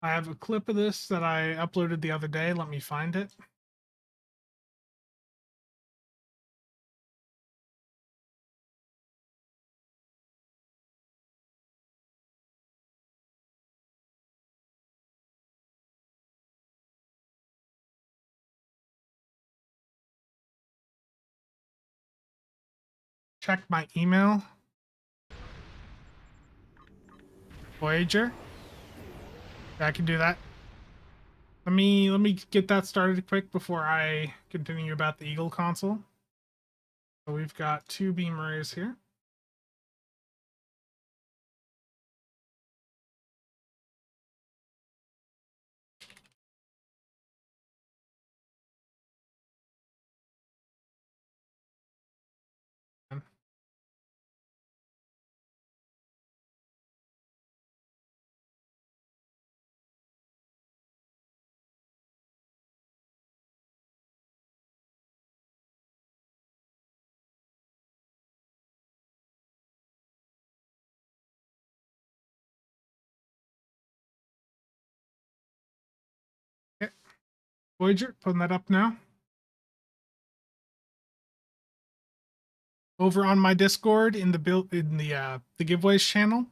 I have a clip of this that I uploaded the other day. Let me find it. Check my email. Voyager. Yeah, I can do that. Let me get that started quick before I continue about the Eagle console. So we've got 2 beam arrays here. Okay. Voyager, putting that up now. Over on my Discord in the giveaways channel,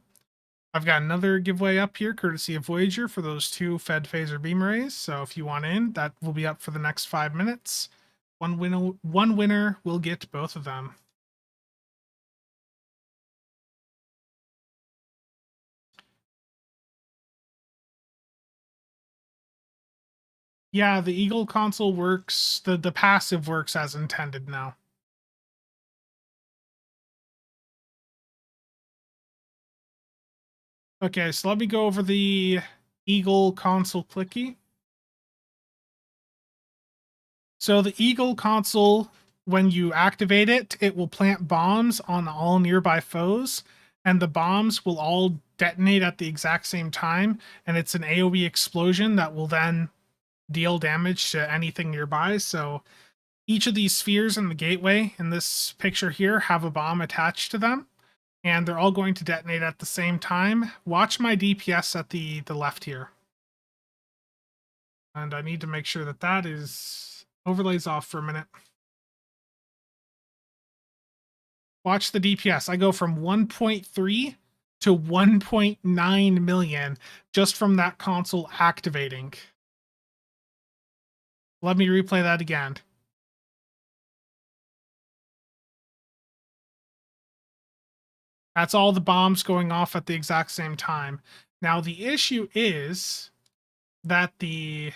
I've got another giveaway up here, courtesy of Voyager, for those 2 Fed Phaser beam arrays. So if you want in, that will be up for the next 5 minutes. One winner will get both of them. Yeah, the Eagle console works. The passive works as intended now. Okay, so let me go over the Eagle console clicky. So the Eagle console, when you activate it, it will plant bombs on all nearby foes, and the bombs will all detonate at the exact same time, and it's an AoE explosion that will then deal damage to anything nearby. So each of these spheres in the gateway in this picture here have a bomb attached to them, and they're all going to detonate at the same time. Watch my DPS at the left here. And I need to make sure that that is overlays off for a minute. Watch the DPS. I go from 1.3 to 1.9 million just from that console activating. Let me replay that again. That's all the bombs going off at the exact same time. Now, the issue is that the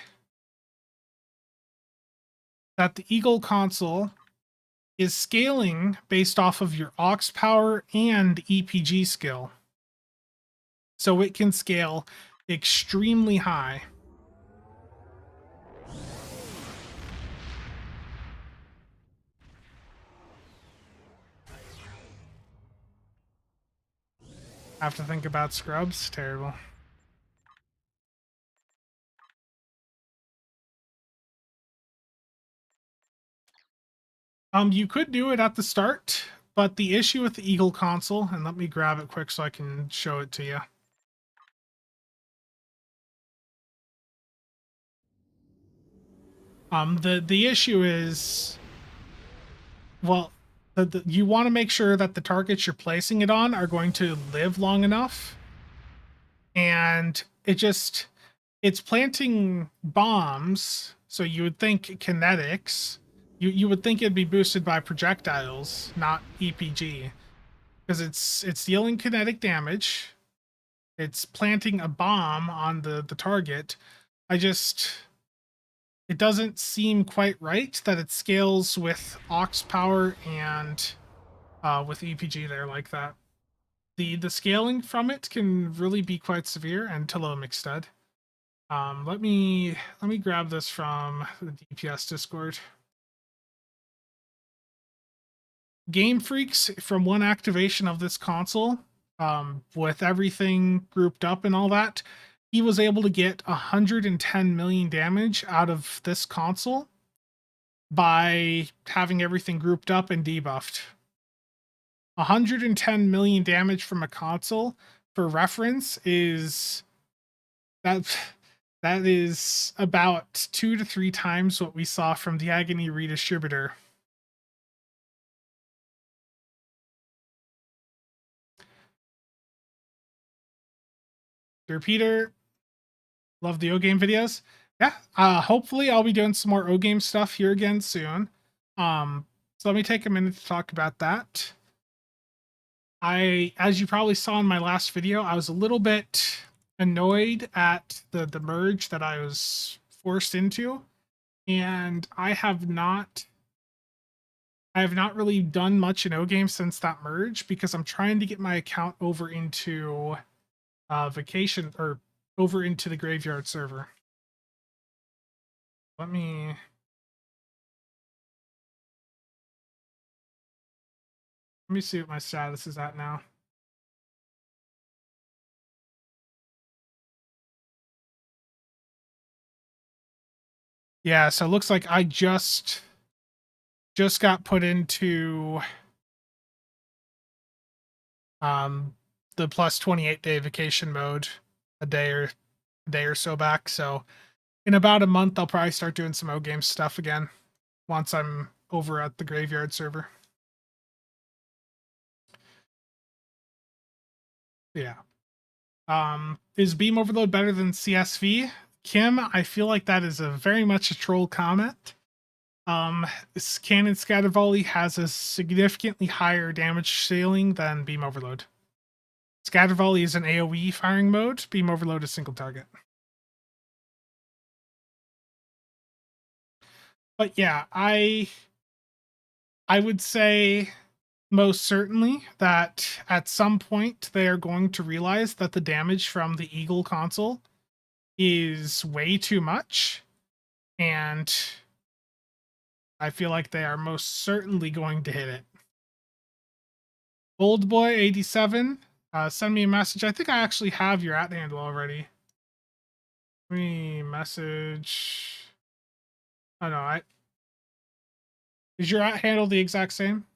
Eagle console is scaling based off of your aux power and EPG skill. So it can scale extremely high. Have to think about scrubs. Terrible. You could do it at the start, but the issue with the Eagle console, and let me grab it quick so I can show it to you. The issue is, well, you want to make sure that the targets you're placing it on are going to live long enough, and it's planting bombs, so you would think kinetics. You would think it'd be boosted by projectiles, not EPG, because it's dealing kinetic damage. It's planting a bomb on the target. It doesn't seem quite right that it scales with aux power and with EPG there like that. The scaling from it can really be quite severe, and hello Mixed. Let me grab this from the DPS Discord. Game Freaks, from one activation of this console, with everything grouped up and all that, he was able to get 110 million damage out of this console by having everything grouped up and debuffed. 110 million damage from a console, for reference, is that that is about 2 to 3 times what we saw from the Agony Redistributor. Dear Peter, love the O game videos. Yeah, hopefully I'll be doing some more O game stuff here again soon. So let me take a minute to talk about that. As you probably saw in my last video, I was a little bit annoyed at the merge that I was forced into, and I have not really done much in O game since that merge because I'm trying to get my account over into vacation, or over into the graveyard server. Let me see what my status is at now. Yeah, so it looks like I just got put into the plus 28 day vacation mode a day or so back. So in about a month I'll probably start doing some O game stuff again once I'm over at the graveyard server. Yeah. Is Beam Overload better than CSV? Kim, I feel like that is a very much a troll comment. Cannon Scatter Volley has a significantly higher damage ceiling than Beam Overload. Scatter Volley is an AoE firing mode. Beam Overload is single target. But yeah, I would say most certainly that at some point they are going to realize that the damage from the Eagle console is way too much, and I feel like they are most certainly going to hit it. Old Boy 87, send me a message. I think I actually have your @ handle already. Let me message. Oh no, is your @ handle the exact same?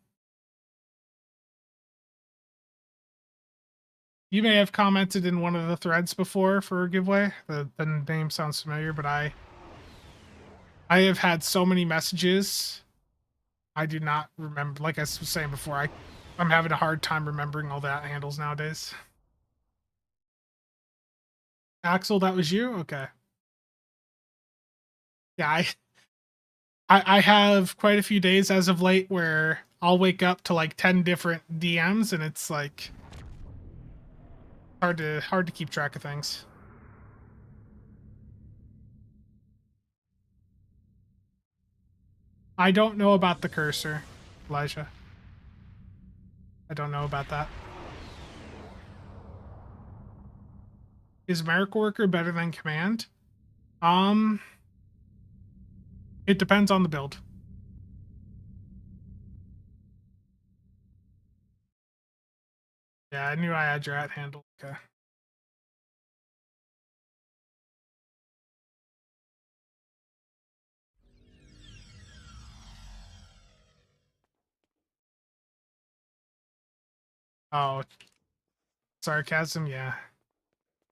You may have commented in one of the threads before for a giveaway. The name sounds familiar, but I have had so many messages. I do not remember. Like I was saying before, I'm having a hard time remembering all the @ handles nowadays. Axel, that was you? Okay. Yeah, I have quite a few days as of late where I'll wake up to like 10 different DMs, and it's like hard to keep track of things. I don't know about the cursor, Elijah. I don't know about that. Is Miracle Worker better than Command? It depends on the build. Yeah, I knew I had your @ handle. Okay. Oh, sarcasm, yeah.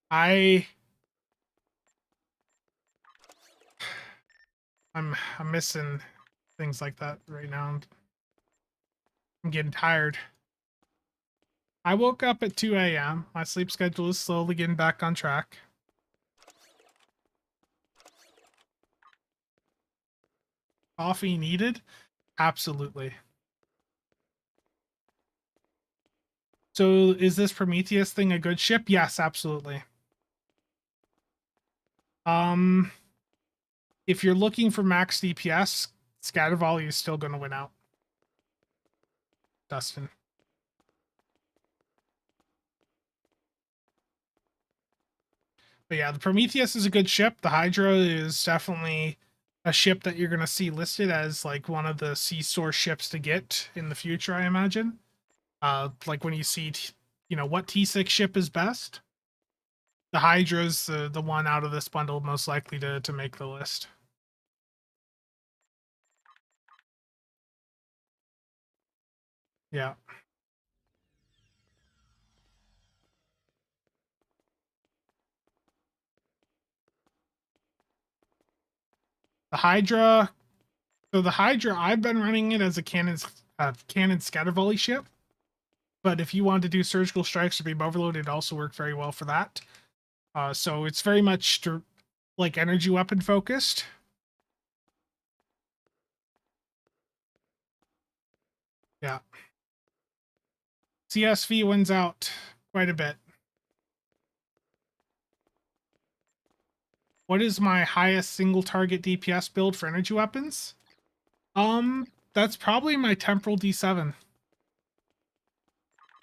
I'm missing things like that right now. I'm getting tired. I woke up at 2 a.m. My sleep schedule is slowly getting back on track. Coffee needed? Absolutely. So is this Prometheus thing a good ship? Yes, absolutely. If you're looking for max DPS, Scatter Volley is still going to win out. Dustin. But yeah, the Prometheus is a good ship. The Hydra is definitely a ship that you're going to see listed as like one of the C-source ships to get in the future, I imagine. Like when you see, what T6 ship is best, The Hydra's the one out of this bundle most likely to make the list. Yeah. The Hydra. So the Hydra, I've been running it as a cannon scatter volley ship. But if you want to do surgical strikes or beam overload, it also worked very well for that. So it's very much like energy weapon focused. Yeah. CSV wins out quite a bit. What is my highest single target DPS build for energy weapons? That's probably my Temporal D7.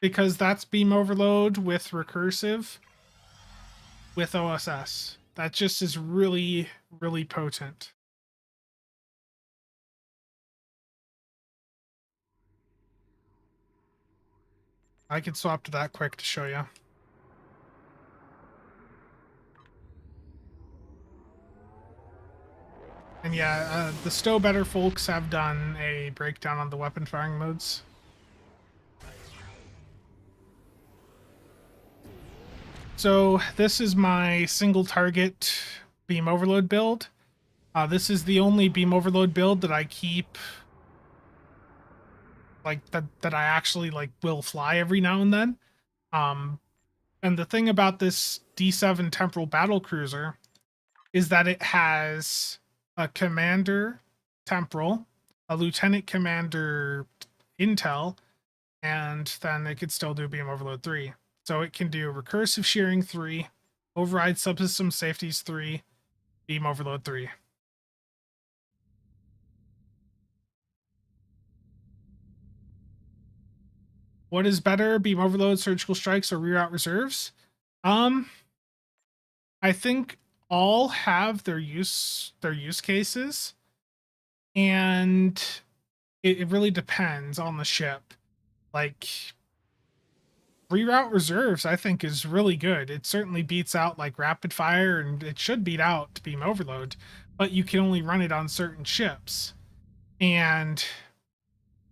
Because that's beam overload with recursive with OSS. That just is really, really potent. I could swap to that quick to show you. And yeah, the Stow Better folks have done a breakdown on the weapon firing modes. So this is my single target beam overload build. This is the only beam overload build that I keep, like that I actually like will fly every now and then. And the thing about this D7 Temporal Battle Cruiser is that it has a commander temporal, a lieutenant commander intel, and then it could still do beam overload 3. So it can do recursive shearing 3, override subsystem safeties 3, beam overload 3. What is better, beam overload, surgical strikes, or reroute reserves? I think all have their use cases, and it really depends on the ship. Like reroute reserves, I think is really good. It certainly beats out like rapid fire, and it should beat out beam overload, but you can only run it on certain ships. And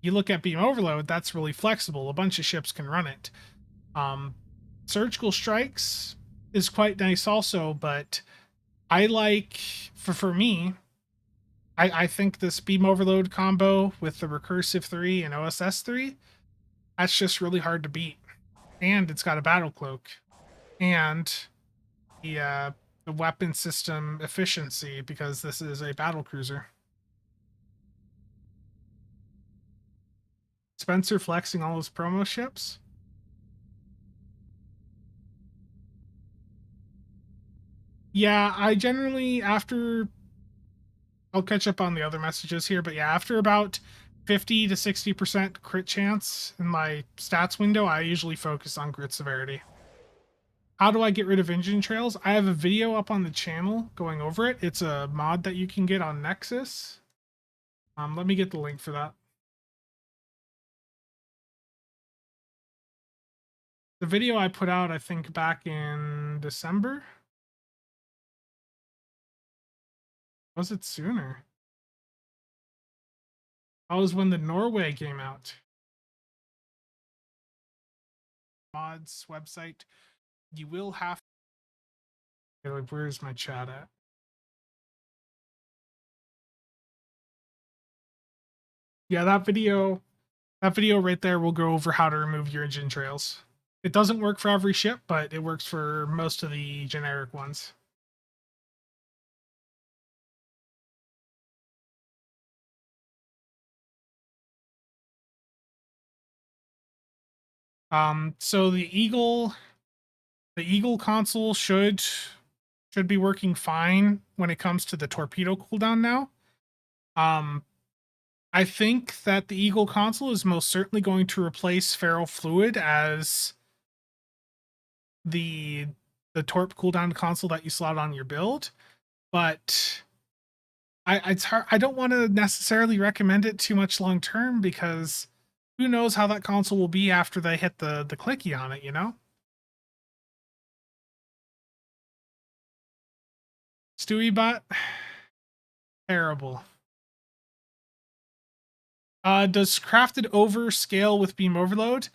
you look at beam overload, that's really flexible. A bunch of ships can run it. Surgical strikes is quite nice also, but I like for me, I think this beam overload combo with the recursive 3 and OSS 3, that's just really hard to beat. And it's got a battle cloak. And the weapon system efficiency, because this is a battle cruiser. Spencer flexing all his promo ships. Yeah, I generally I'll catch up on the other messages here, but yeah, after about 50 to 60% crit chance in my stats window, I usually focus on crit severity. How do I get rid of engine trails? I have a video up on the channel going over it. It's a mod that you can get on Nexus. Let me get the link for that. The video I put out, I think, back in December. Was it sooner? That was when the Norway came out. Mods website. You will have. Okay, like, where's my chat at? Yeah, that video right there will go over how to remove your engine trails. It doesn't work for every ship, but it works for most of the generic ones. So the Eagle console should be working fine when it comes to the torpedo cooldown now. I think that the Eagle console is most certainly going to replace Feral Fluid as the torp cooldown console that you slot on your build, but it's hard. I don't want to necessarily recommend it too much long term, because who knows how that console will be after they hit the clicky on it, you know? Stewie bot, terrible. Does crafted over scale with beam overload?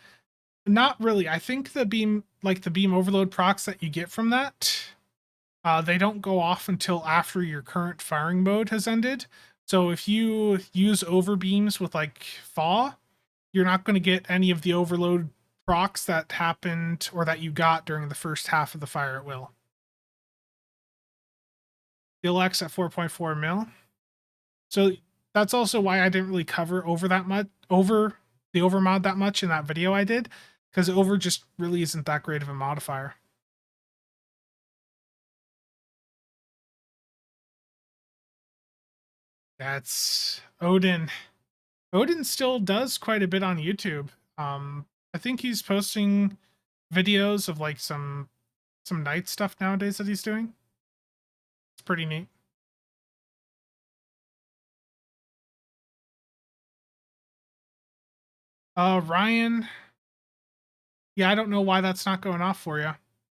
Not really. I think the beam overload procs that you get from that, they don't go off until after your current firing mode has ended. So if you use over beams with like Thaw, you're not going to get any of the overload procs that happened or that you got during the first half of the fire at will. Skill X at 4.4 mil. So that's also why I didn't really cover over that much over the overmod that much in that video I did, because over just really isn't that great of a modifier. That's Odin. Odin still does quite a bit on YouTube. I think he's posting videos of like some night stuff nowadays that he's doing. It's pretty neat. Ryan. Yeah, I don't know why that's not going off for you.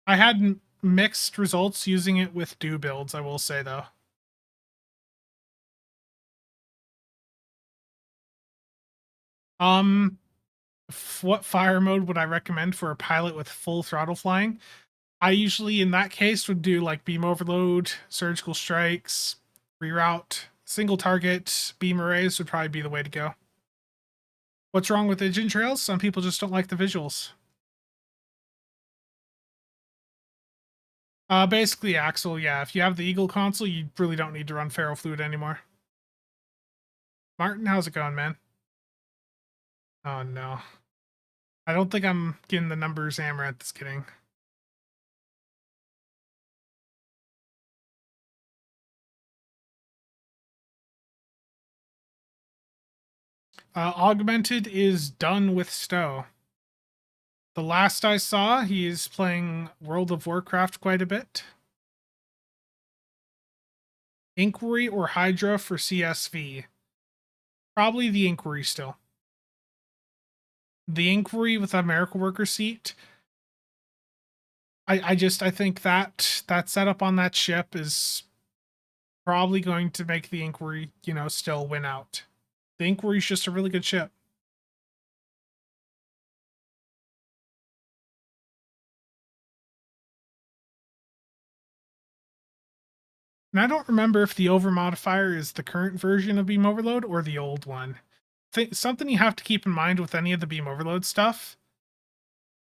I had mixed results using it with do builds, I will say though. Um, what fire mode would I recommend for a pilot with full throttle flying? I usually, in that case, would do like beam overload, surgical strikes, reroute, single target, beam arrays would probably be the way to go. What's wrong with engine trails? Some people just don't like the visuals. Basically Axle, yeah. If you have the Eagle console, you really don't need to run ferrofluid anymore. Martin, how's it going, man? Oh no. I don't think I'm getting the numbers Amaranth is getting. Augmented is done with Stowe. The last I saw, he is playing World of Warcraft quite a bit. Inquiry or Hydra for CSV? Probably the Inquiry still. The Inquiry with a Miracle Worker seat. I think that setup on that ship is probably going to make the Inquiry, still win out. The Inquiry's just a really good ship. And I don't remember if the over modifier is the current version of beam overload or the old one. Something you have to keep in mind with any of the beam overload stuff.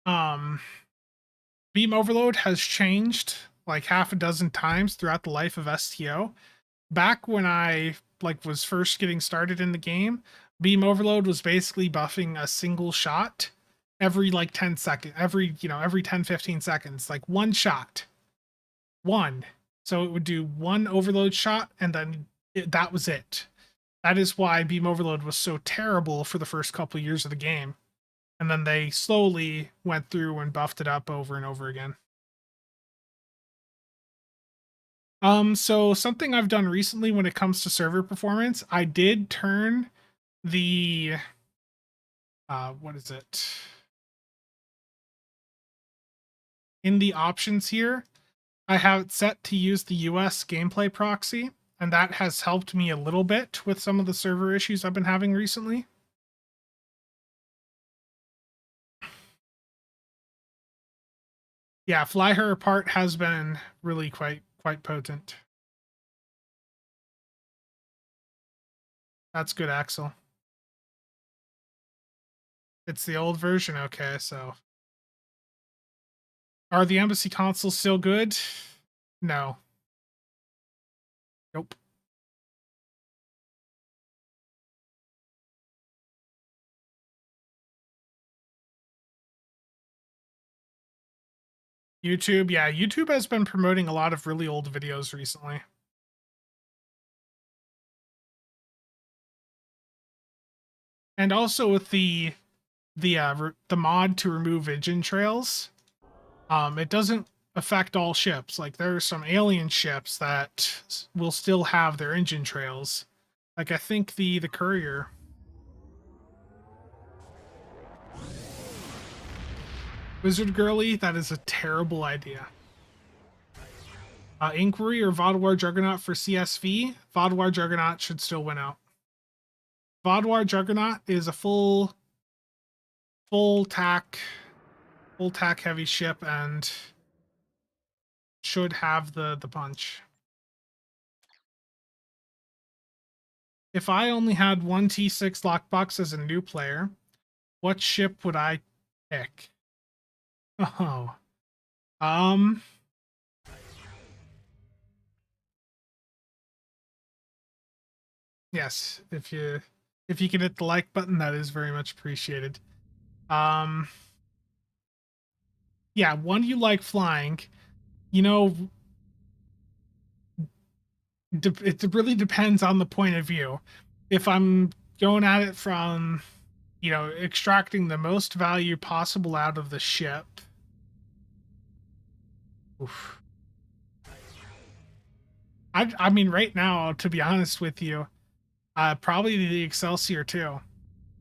Beam overload has changed like half a dozen times throughout the life of STO. Back when I was first getting started in the game, beam overload was basically buffing a single shot every 10 seconds, every 10-15 seconds, like one shot. One. So it would do one overload shot and then that was it. That is why beam overload was so terrible for the first couple of years of the game. And then they slowly went through and buffed it up over and over again. So something I've done recently when it comes to server performance, I did turn the what is it? In the options here, I have it set to use the US gameplay proxy, and that has helped me a little bit with some of the server issues I've been having recently. Yeah, Fly Her Apart has been really quite potent. That's good, Axel. It's the old version, okay, so. Are the embassy consoles still good? No. Nope. YouTube, yeah, YouTube has been promoting a lot of really old videos recently. And also with the mod to remove engine trails, it doesn't affect all ships. Like there are some alien ships that will still have their engine trails. Like I think the courier. Wizard Girly, that is a terrible idea. Inquiry or Vaudouar Juggernaut for CSV. Vaudouar Juggernaut should still win out. Vaudouar Juggernaut is a full tack heavy ship and should have the punch. If I only had one T6 lockbox as a new player, what ship would I pick? Oh. Yes, if you can hit the like button, that is very much appreciated. Yeah, one you like flying. You know, it really depends on the point of view. If I'm going at it from, extracting the most value possible out of the ship. Oof. I mean, right now, to be honest with you, probably the Excelsior too,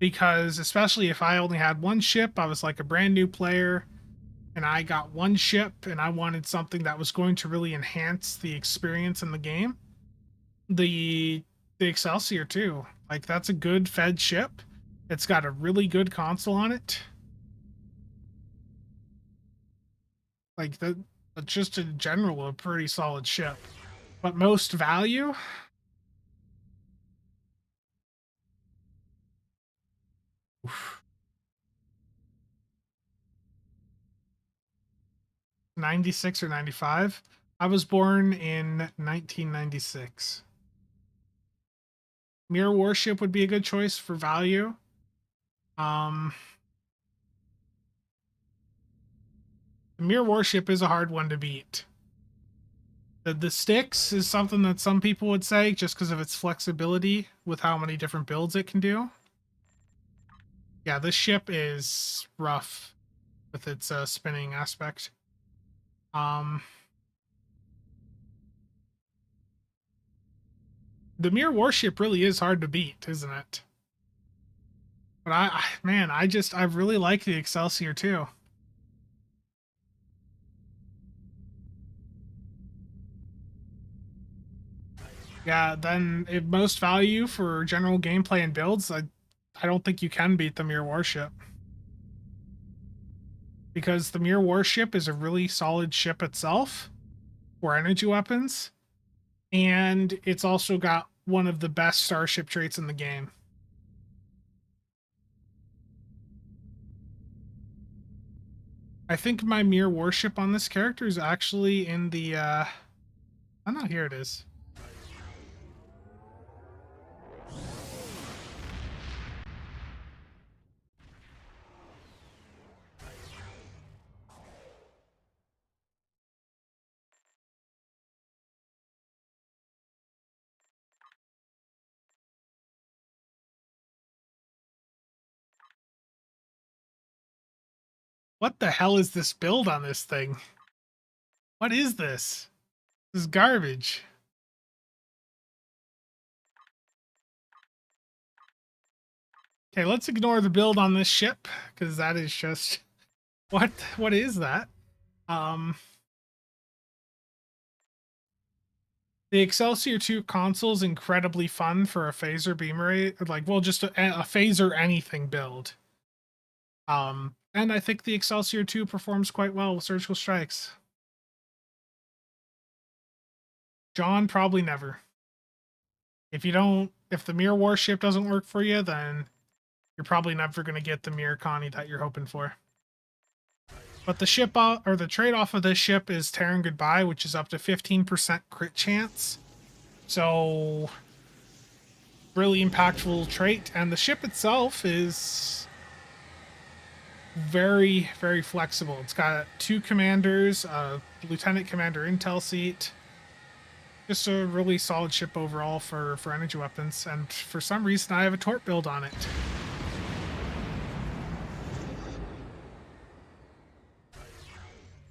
because especially if I only had one ship, I was like a brand new player, and I got one ship, and I wanted something that was going to really enhance the experience in the game. The Excelsior too, like that's a good fed ship. It's got a really good console on it. Like that, just in general, a pretty solid ship. But most value, oof, 96 or 95. I was born in 1996. Mirror Warship would be a good choice for value. The Mirror Warship is a hard one to beat. The Styx is something that some people would say just because of its flexibility with how many different builds it can do. Yeah, this ship is rough with its spinning aspect. The Mirror Warship really is hard to beat, isn't it? But man, I really like the Excelsior too. Yeah, then if most value for general gameplay and builds, I don't think you can beat the Mirror Warship. Because the Mirror Warship is a really solid ship itself for energy weapons, and it's also got one of the best starship traits in the game. I think my Mirror Warship on this character is actually in the oh no, here it is. What the hell is this build on this thing? What is this? This is garbage. Okay, let's ignore the build on this ship, because that is just... What is that? The Excelsior 2 console is incredibly fun for a phaser beamer, like, well, just a phaser anything build. And I think the Excelsior 2 performs quite well with surgical strikes. John, probably never. If the Mirror Warship doesn't work for you, then you're probably never going to get the Mirror Connie that you're hoping for. But the ship, or the trade-off of this ship is Terran Goodbye, which is up to 15% crit chance. So, really impactful trait. And the ship itself is very, very flexible. It's got 2 commanders, a lieutenant commander intel seat. Just a really solid ship overall for energy weapons. And for some reason, I have a Tort build on it.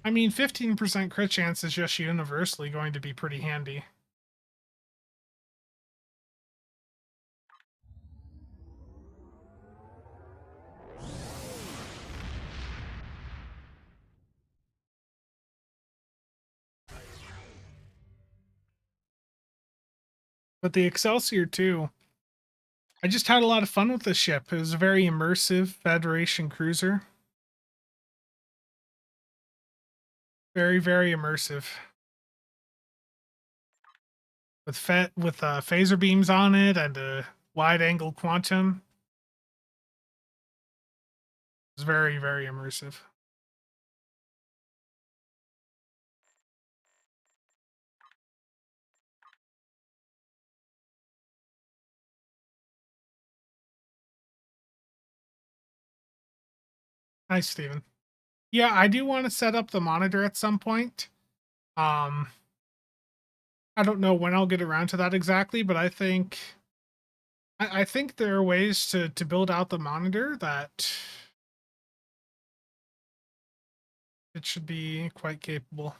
I mean, 15% crit chance is just universally going to be pretty handy. But the Excelsior too. I just had a lot of fun with the ship. It was a very immersive Federation cruiser. Very, very immersive. With phaser beams on it and a wide angle quantum. It was very, very immersive. Nice, Steven. Yeah, I do want to set up the monitor at some point. Um, I don't know when I'll get around to that exactly, but I think there are ways to build out the monitor that it should be quite capable.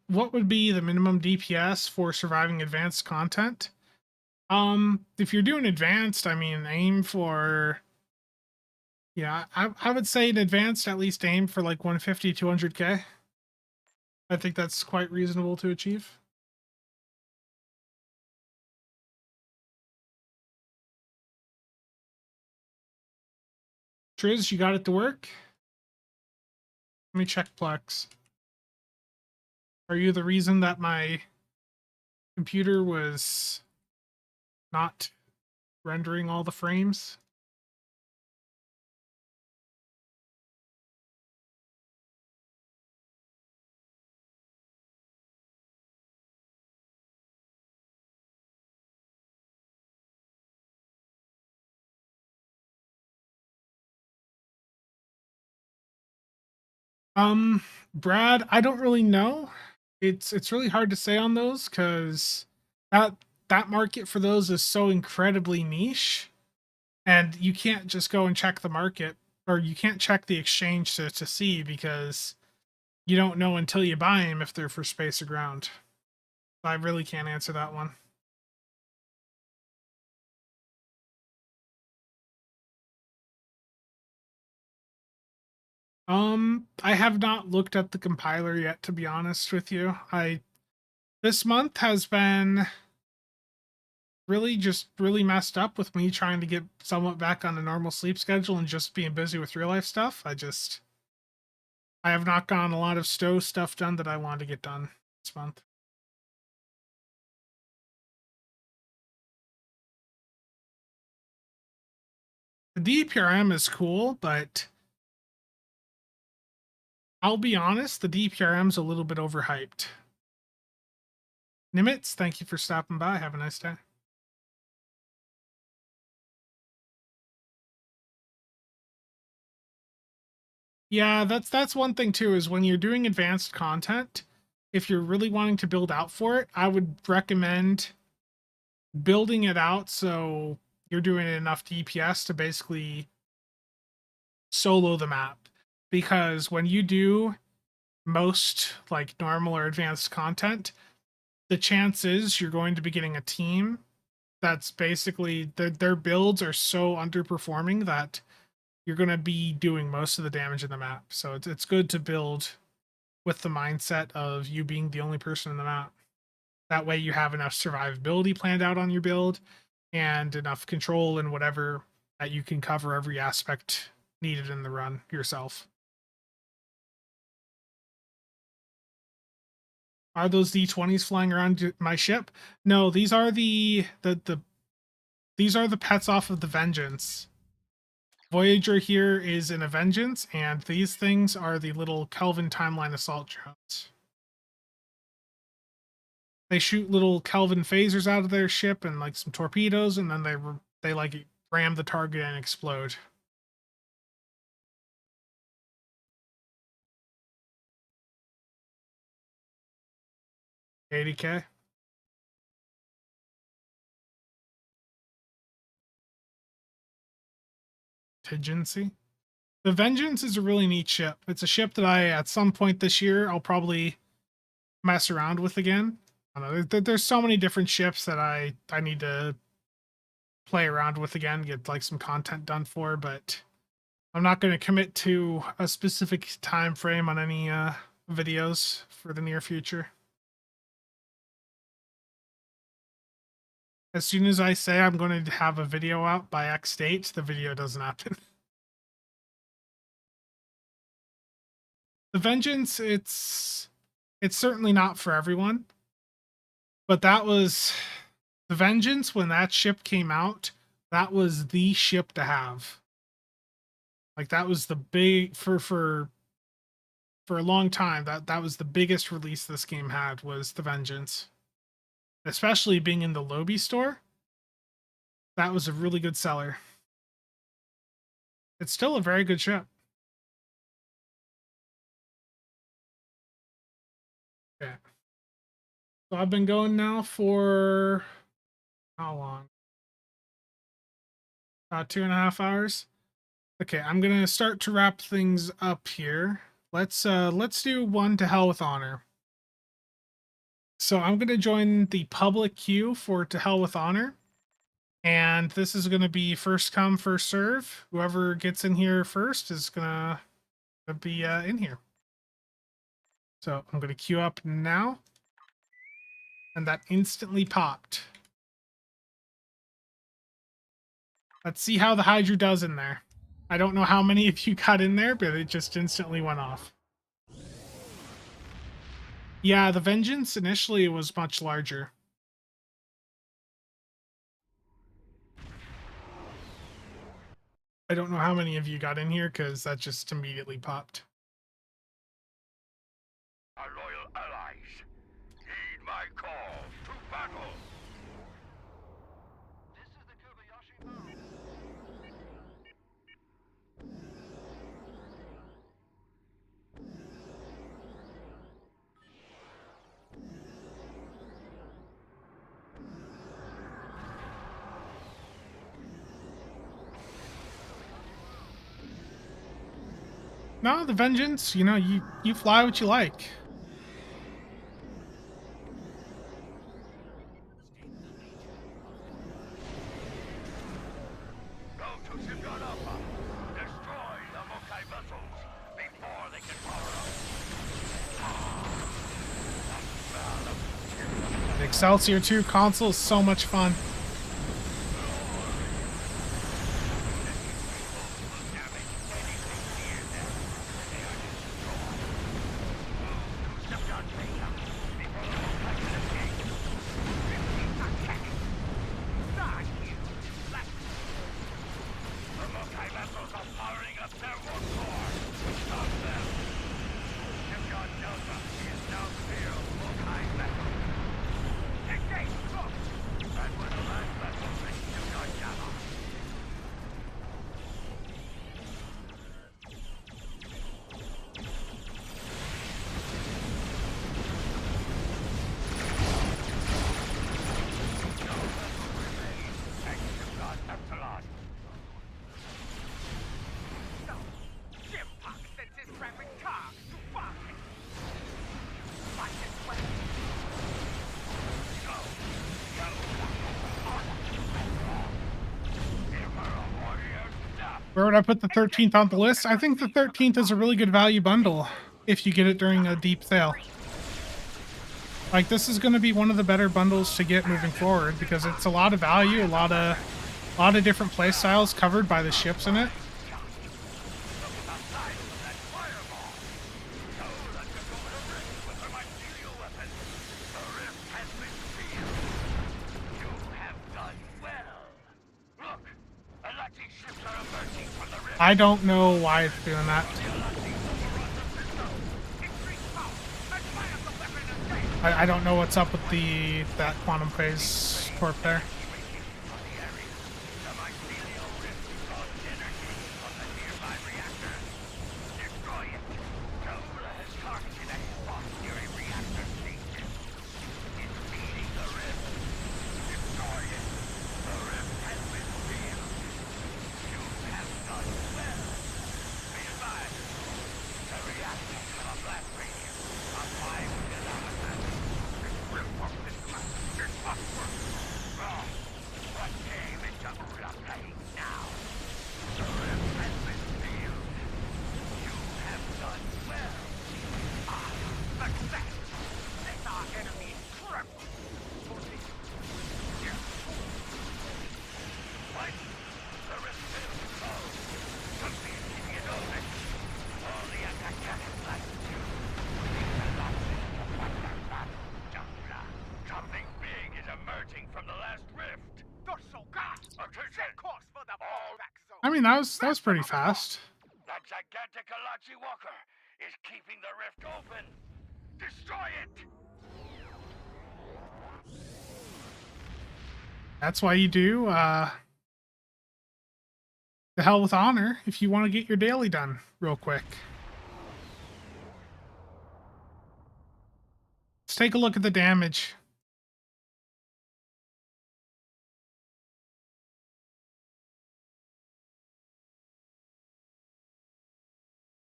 What would be the minimum DPS for surviving advanced content? If you're doing advanced, I mean, aim for, yeah, I would say in advanced at least aim for like 150, 200k. I think that's quite reasonable to achieve. Triz, you got it to work? Let me check Plex. Are you the reason that my computer was not rendering all the frames? Brad, I don't really know. It's really hard to say on those because that that market for those is so incredibly niche, and you can't just go and check the market, or you can't check the exchange to see, because you don't know until you buy them if they're for space or ground. I really can't answer that one. I have not looked at the compiler yet, to be honest with you. This month has been really messed up with me trying to get somewhat back on a normal sleep schedule and just being busy with real life stuff. I have not gotten a lot of stow stuff done that I want to get done this month. The DPRM is cool, but I'll be honest, the DPRM's a little bit overhyped. Nimitz, thank you for stopping by. Have a nice day. Yeah, that's one thing too, is when you're doing advanced content, if you're really wanting to build out for it, I would recommend building it out so you're doing enough DPS to basically solo the map. Because when you do most like normal or advanced content, the chances you're going to be getting a team that's basically their builds are so underperforming that you're going to be doing most of the damage in the map. So it's good to build with the mindset of you being the only person in the map. That way you have enough survivability planned out on your build and enough control and whatever that you can cover every aspect needed in the run yourself. Are those D20s flying around my ship? No, these are these are the pets off of the Vengeance. Voyager here is in a Vengeance, and these things are the little Kelvin timeline assault drones. They shoot little Kelvin phasers out of their ship and like some torpedoes, and then they like ram the target and explode. $80K. Pigeonsy. The Vengeance is a really neat ship. It's a ship that at some point this year, I'll probably mess around with again. I don't know. There's so many different ships that I need to play around with again, get like some content done for, but I'm not going to commit to a specific time frame on any videos for the near future. As soon as I say I'm going to have a video out by X date, the video doesn't happen. The Vengeance, it's certainly not for everyone, but that was the Vengeance when that ship came out. That was the ship to have. Like that was the big for a long time. That was the biggest release this game had was the Vengeance, especially being in the Lobby store. That was a really good seller. It's still a very good ship. Yeah. So I've been going now for how long? About 2.5 hours. Okay, I'm gonna start to wrap things up here. Let's do one to hell with honor. So I'm gonna join the public queue for to hell with honor. And this is gonna be first come, first serve. Whoever gets in here first is gonna be in here. So I'm gonna queue up now. And that instantly popped. Let's see how the Hydra does in there. I don't know how many of you got in there, but it just instantly went off. Yeah, the Vengeance initially was much larger. I don't know how many of you got in here because that just immediately popped. Our loyal allies, heed my call to battle. This is the Kobayashi Maru. No, the Vengeance, you know, you fly what you like. Go to Siganapa. Destroy the Mokai vessels before they can power up. The Excelsior 2 console is so much fun. Where would I put the 13th on the list? I think the 13th is a really good value bundle if you get it during a deep sale. Like, this is going to be one of the better bundles to get moving forward because it's a lot of value, a lot of different play styles covered by the ships in it. I don't know why it's doing that. I don't know what's up with that quantum phase torp there. I mean, that was pretty fast. That gigantic Alachi Walker is keeping the rift open. Destroy it! That's why you do the hell with honor if you want to get your daily done real quick. Let's take a look at the damage.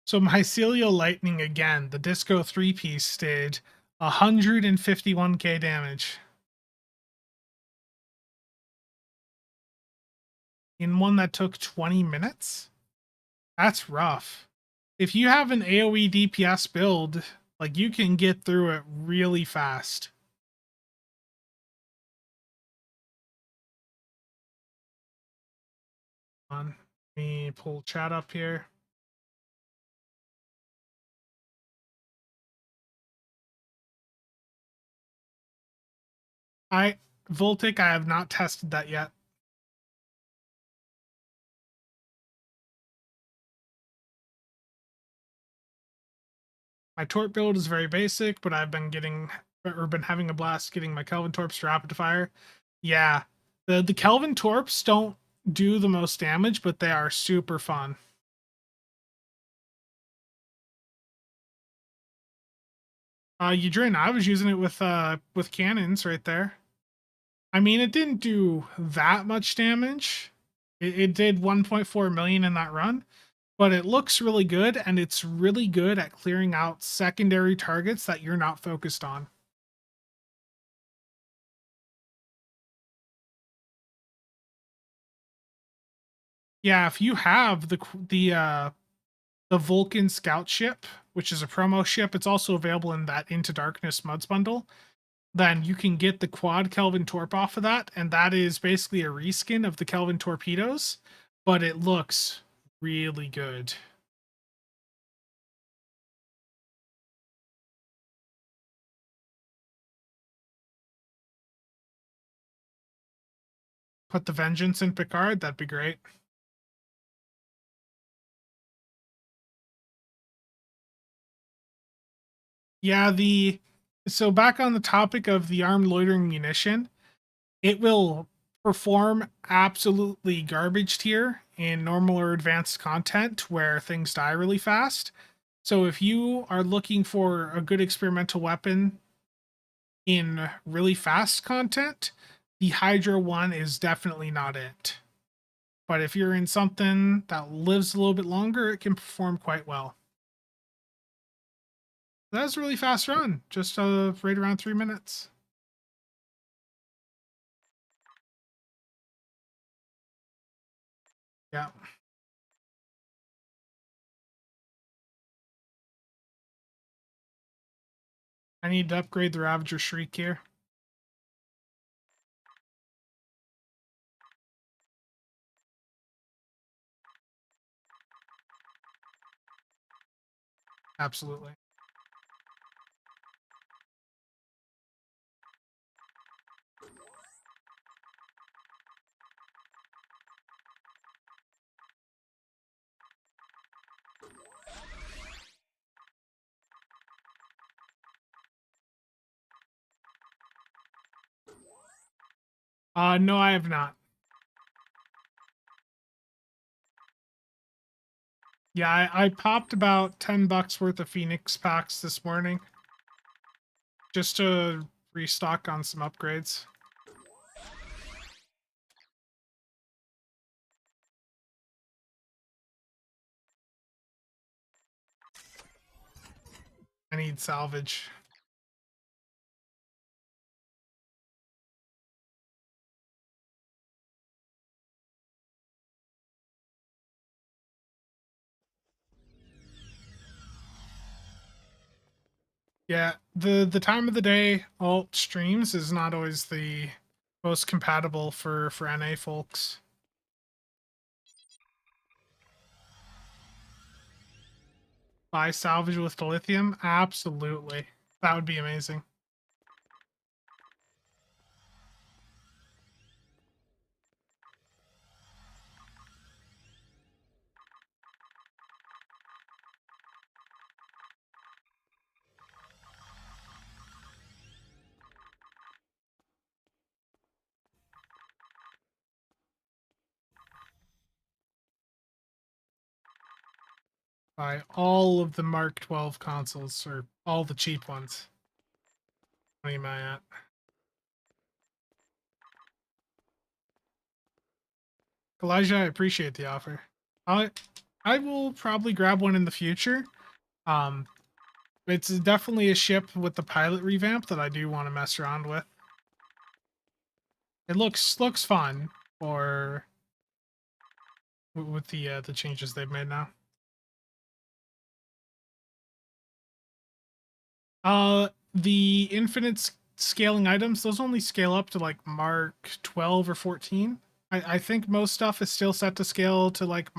So Mycelial Lightning again, the Disco 3-piece did 151k damage. In one that took 20 minutes? That's rough. If you have an AoE DPS build, like you can get through it really fast. Let me pull chat up here. Voltic, I have not tested that yet. My Torp build is very basic, but I've been having a blast getting my Kelvin Torps to rapid fire. Yeah, the Kelvin Torps don't do the most damage, but they are super fun. Eudrin, I was using it with cannons right there. I mean, it didn't do that much damage. It did 1.4 million in that run, but it looks really good, and it's really good at clearing out secondary targets that you're not focused on. Yeah, if you have the Vulcan Scout ship, which is a promo ship, it's also available in that Into Darkness Muds bundle. Then you can get the quad Kelvin Torp off of that, and that is basically a reskin of the Kelvin torpedoes, but it looks really good. Put the Vengeance in Picard, that'd be great. Yeah, so back on the topic of the armed loitering munition, it will perform absolutely garbage tier in normal or advanced content where things die really fast. So if you are looking for a good experimental weapon in really fast content, the Hydra one is definitely not it. But if you're in something that lives a little bit longer, it can perform quite well. That was a really fast run, just right around 3 minutes. Yeah. I need to upgrade the Ravager Shriek here. Absolutely. No, I have not. Yeah, I popped about $10 worth of Phoenix packs this morning just to restock on some upgrades. I need salvage. Yeah, the time of the day alt streams is not always the most compatible for NA folks. Buy salvage with the lithium? Absolutely. That would be amazing. Buy all of the Mark 12 consoles, or all the cheap ones. What am I at? Elijah, I appreciate the offer. I I will probably grab one in the future. Um, it's definitely a ship with the pilot revamp that I do want to mess around with. It looks fun for with the changes they've made now. The infinite scaling items, those only scale up to like Mark 12 or 14. I think most stuff is still set to scale to like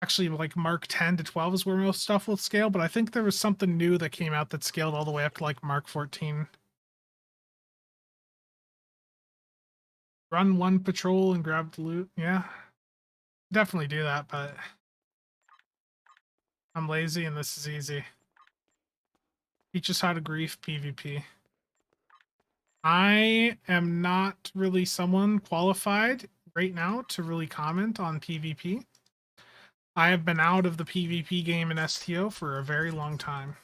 actually like Mark 10 to 12 is where most stuff will scale, but I think there was something new that came out that scaled all the way up to like Mark 14. Run one patrol and grab the loot. Yeah, definitely do that, but I'm lazy and this is easy. Teach us how to grief PvP. I am not really someone qualified right now to really comment on PvP. I have been out of the PvP game in STO for a very long time.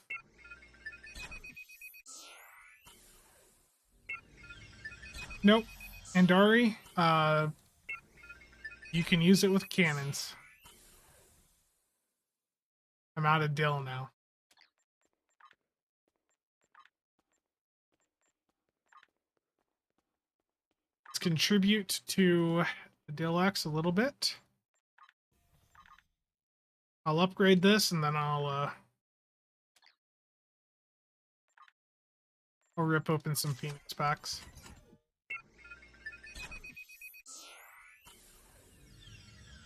Nope. Andari, you can use it with cannons. I'm out of dill now. Let's contribute to the dill X a little bit. I'll upgrade this and then I'll rip open some Phoenix packs.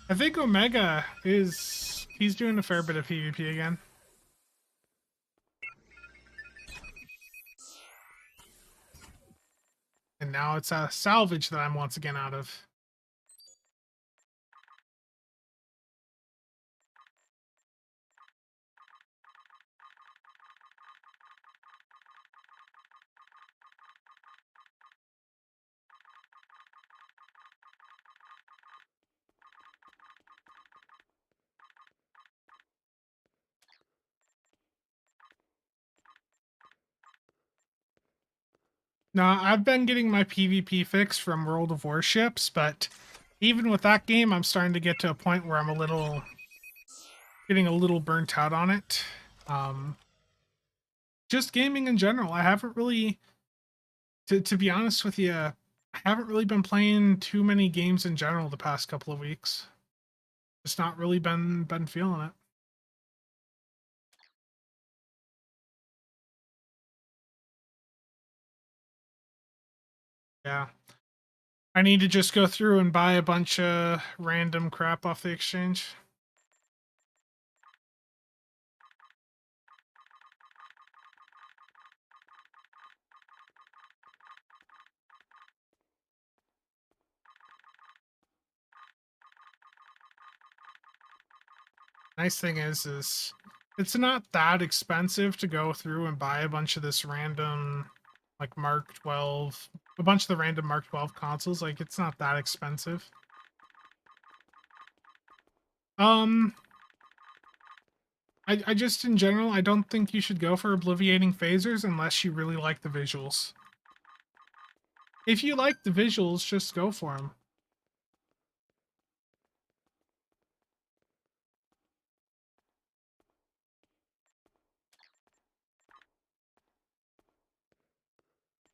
I think Omega he's doing a fair bit of PvP again. And now it's a salvage that I'm once again out of. Now, I've been getting my PvP fix from World of Warships, but even with that game, I'm starting to get to a point where I'm getting a little burnt out on it. Just gaming in general. I haven't really, to be honest with you, I haven't really been playing too many games in general the past couple of weeks. Just not really been feeling it. Yeah. I need to just go through and buy a bunch of random crap off the exchange. Nice thing is it's not that expensive to go through and buy a bunch of this random like Mark 12, a bunch of the random Mark 12 consoles. Like it's not that expensive. Um I just in general I don't think you should go for obliviating phasers unless you really like the visuals. If you like the visuals, just go for them.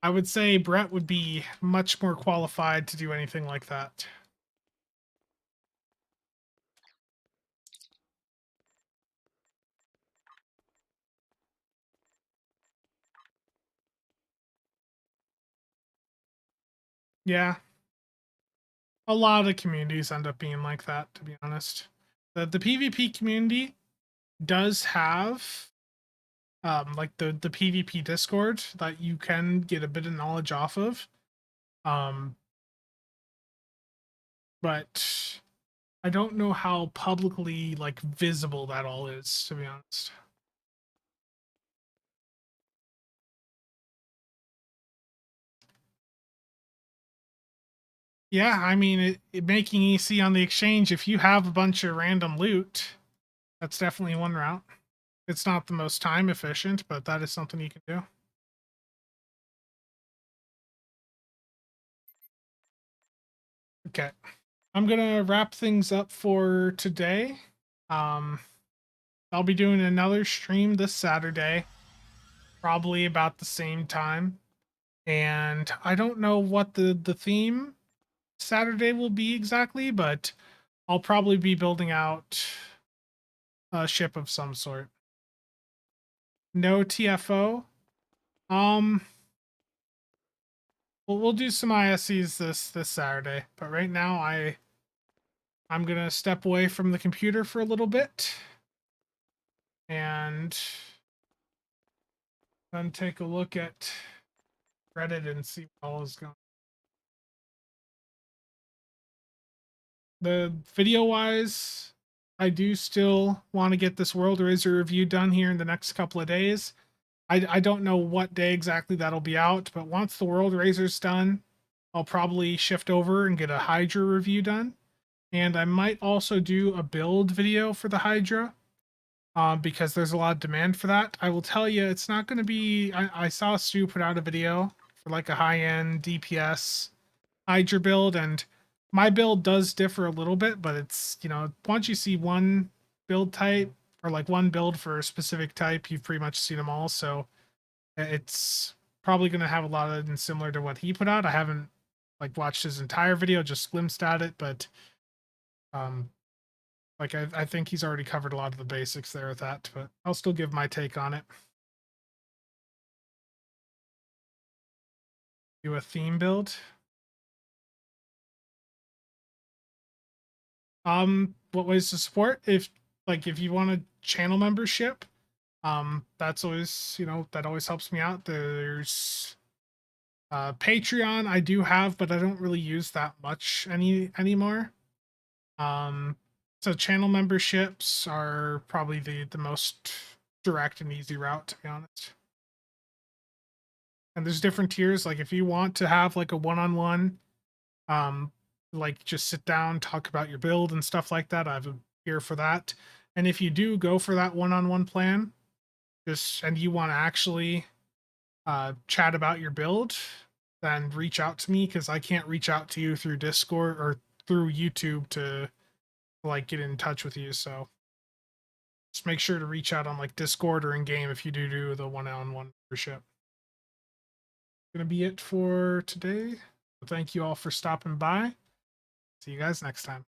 I would say Brett would be much more qualified to do anything like that. Yeah. A lot of communities end up being like that, to be honest. The PvP community does have like the PvP Discord that you can get a bit of knowledge off of. Um but I don't know how publicly like visible that all is, to be honest. Yeah, I mean, making EC on the exchange, if you have a bunch of random loot, That's definitely one route. It's not the most time efficient, but that is something you can do. Okay. I'm gonna wrap things up for today. Um, I'll be doing another stream this Saturday, probably about the same time. And I don't know what the theme Saturday will be exactly, but I'll probably be building out a ship of some sort. No TFO. Um, we'll do some ISCs this Saturday, but right now I'm gonna step away from the computer for a little bit and then take a look at Reddit and see what all is going. The video wise, I do still want to get this World Razor review done here in the next couple of days. I don't know what day exactly that'll be out, but once the World Razor's done, I'll probably shift over and get a Hydra review done. And I might also do a build video for the Hydra, because there's a lot of demand for that. I will tell you, it's not going to be. I saw Stu put out a video for like a high-end DPS Hydra build, and my build does differ a little bit, but it's, once you see one build type or like one build for a specific type, you've pretty much seen them all. So it's probably going to have a lot of them similar to what he put out. I haven't like watched his entire video, just glimpsed at it, but like I think he's already covered a lot of the basics there with that, but I'll still give my take on it. Do a theme build. What ways to support? If you want a channel membership, that's always, that always helps me out. There's Patreon I do have, but I don't really use that much anymore. So channel memberships are probably the most direct and easy route, to be honest. And there's different tiers. Like if you want to have like a one-on-one, like just sit down, talk about your build and stuff like that, I have a tier for that. And if you do go for that one-on-one plan, and you want to actually chat about your build, then reach out to me, because I can't reach out to you through Discord or through YouTube to like get in touch with you. So just make sure to reach out on like Discord or in game if you do the one-on-one membership. Gonna be it for today. Thank you all for stopping by. See you guys next time.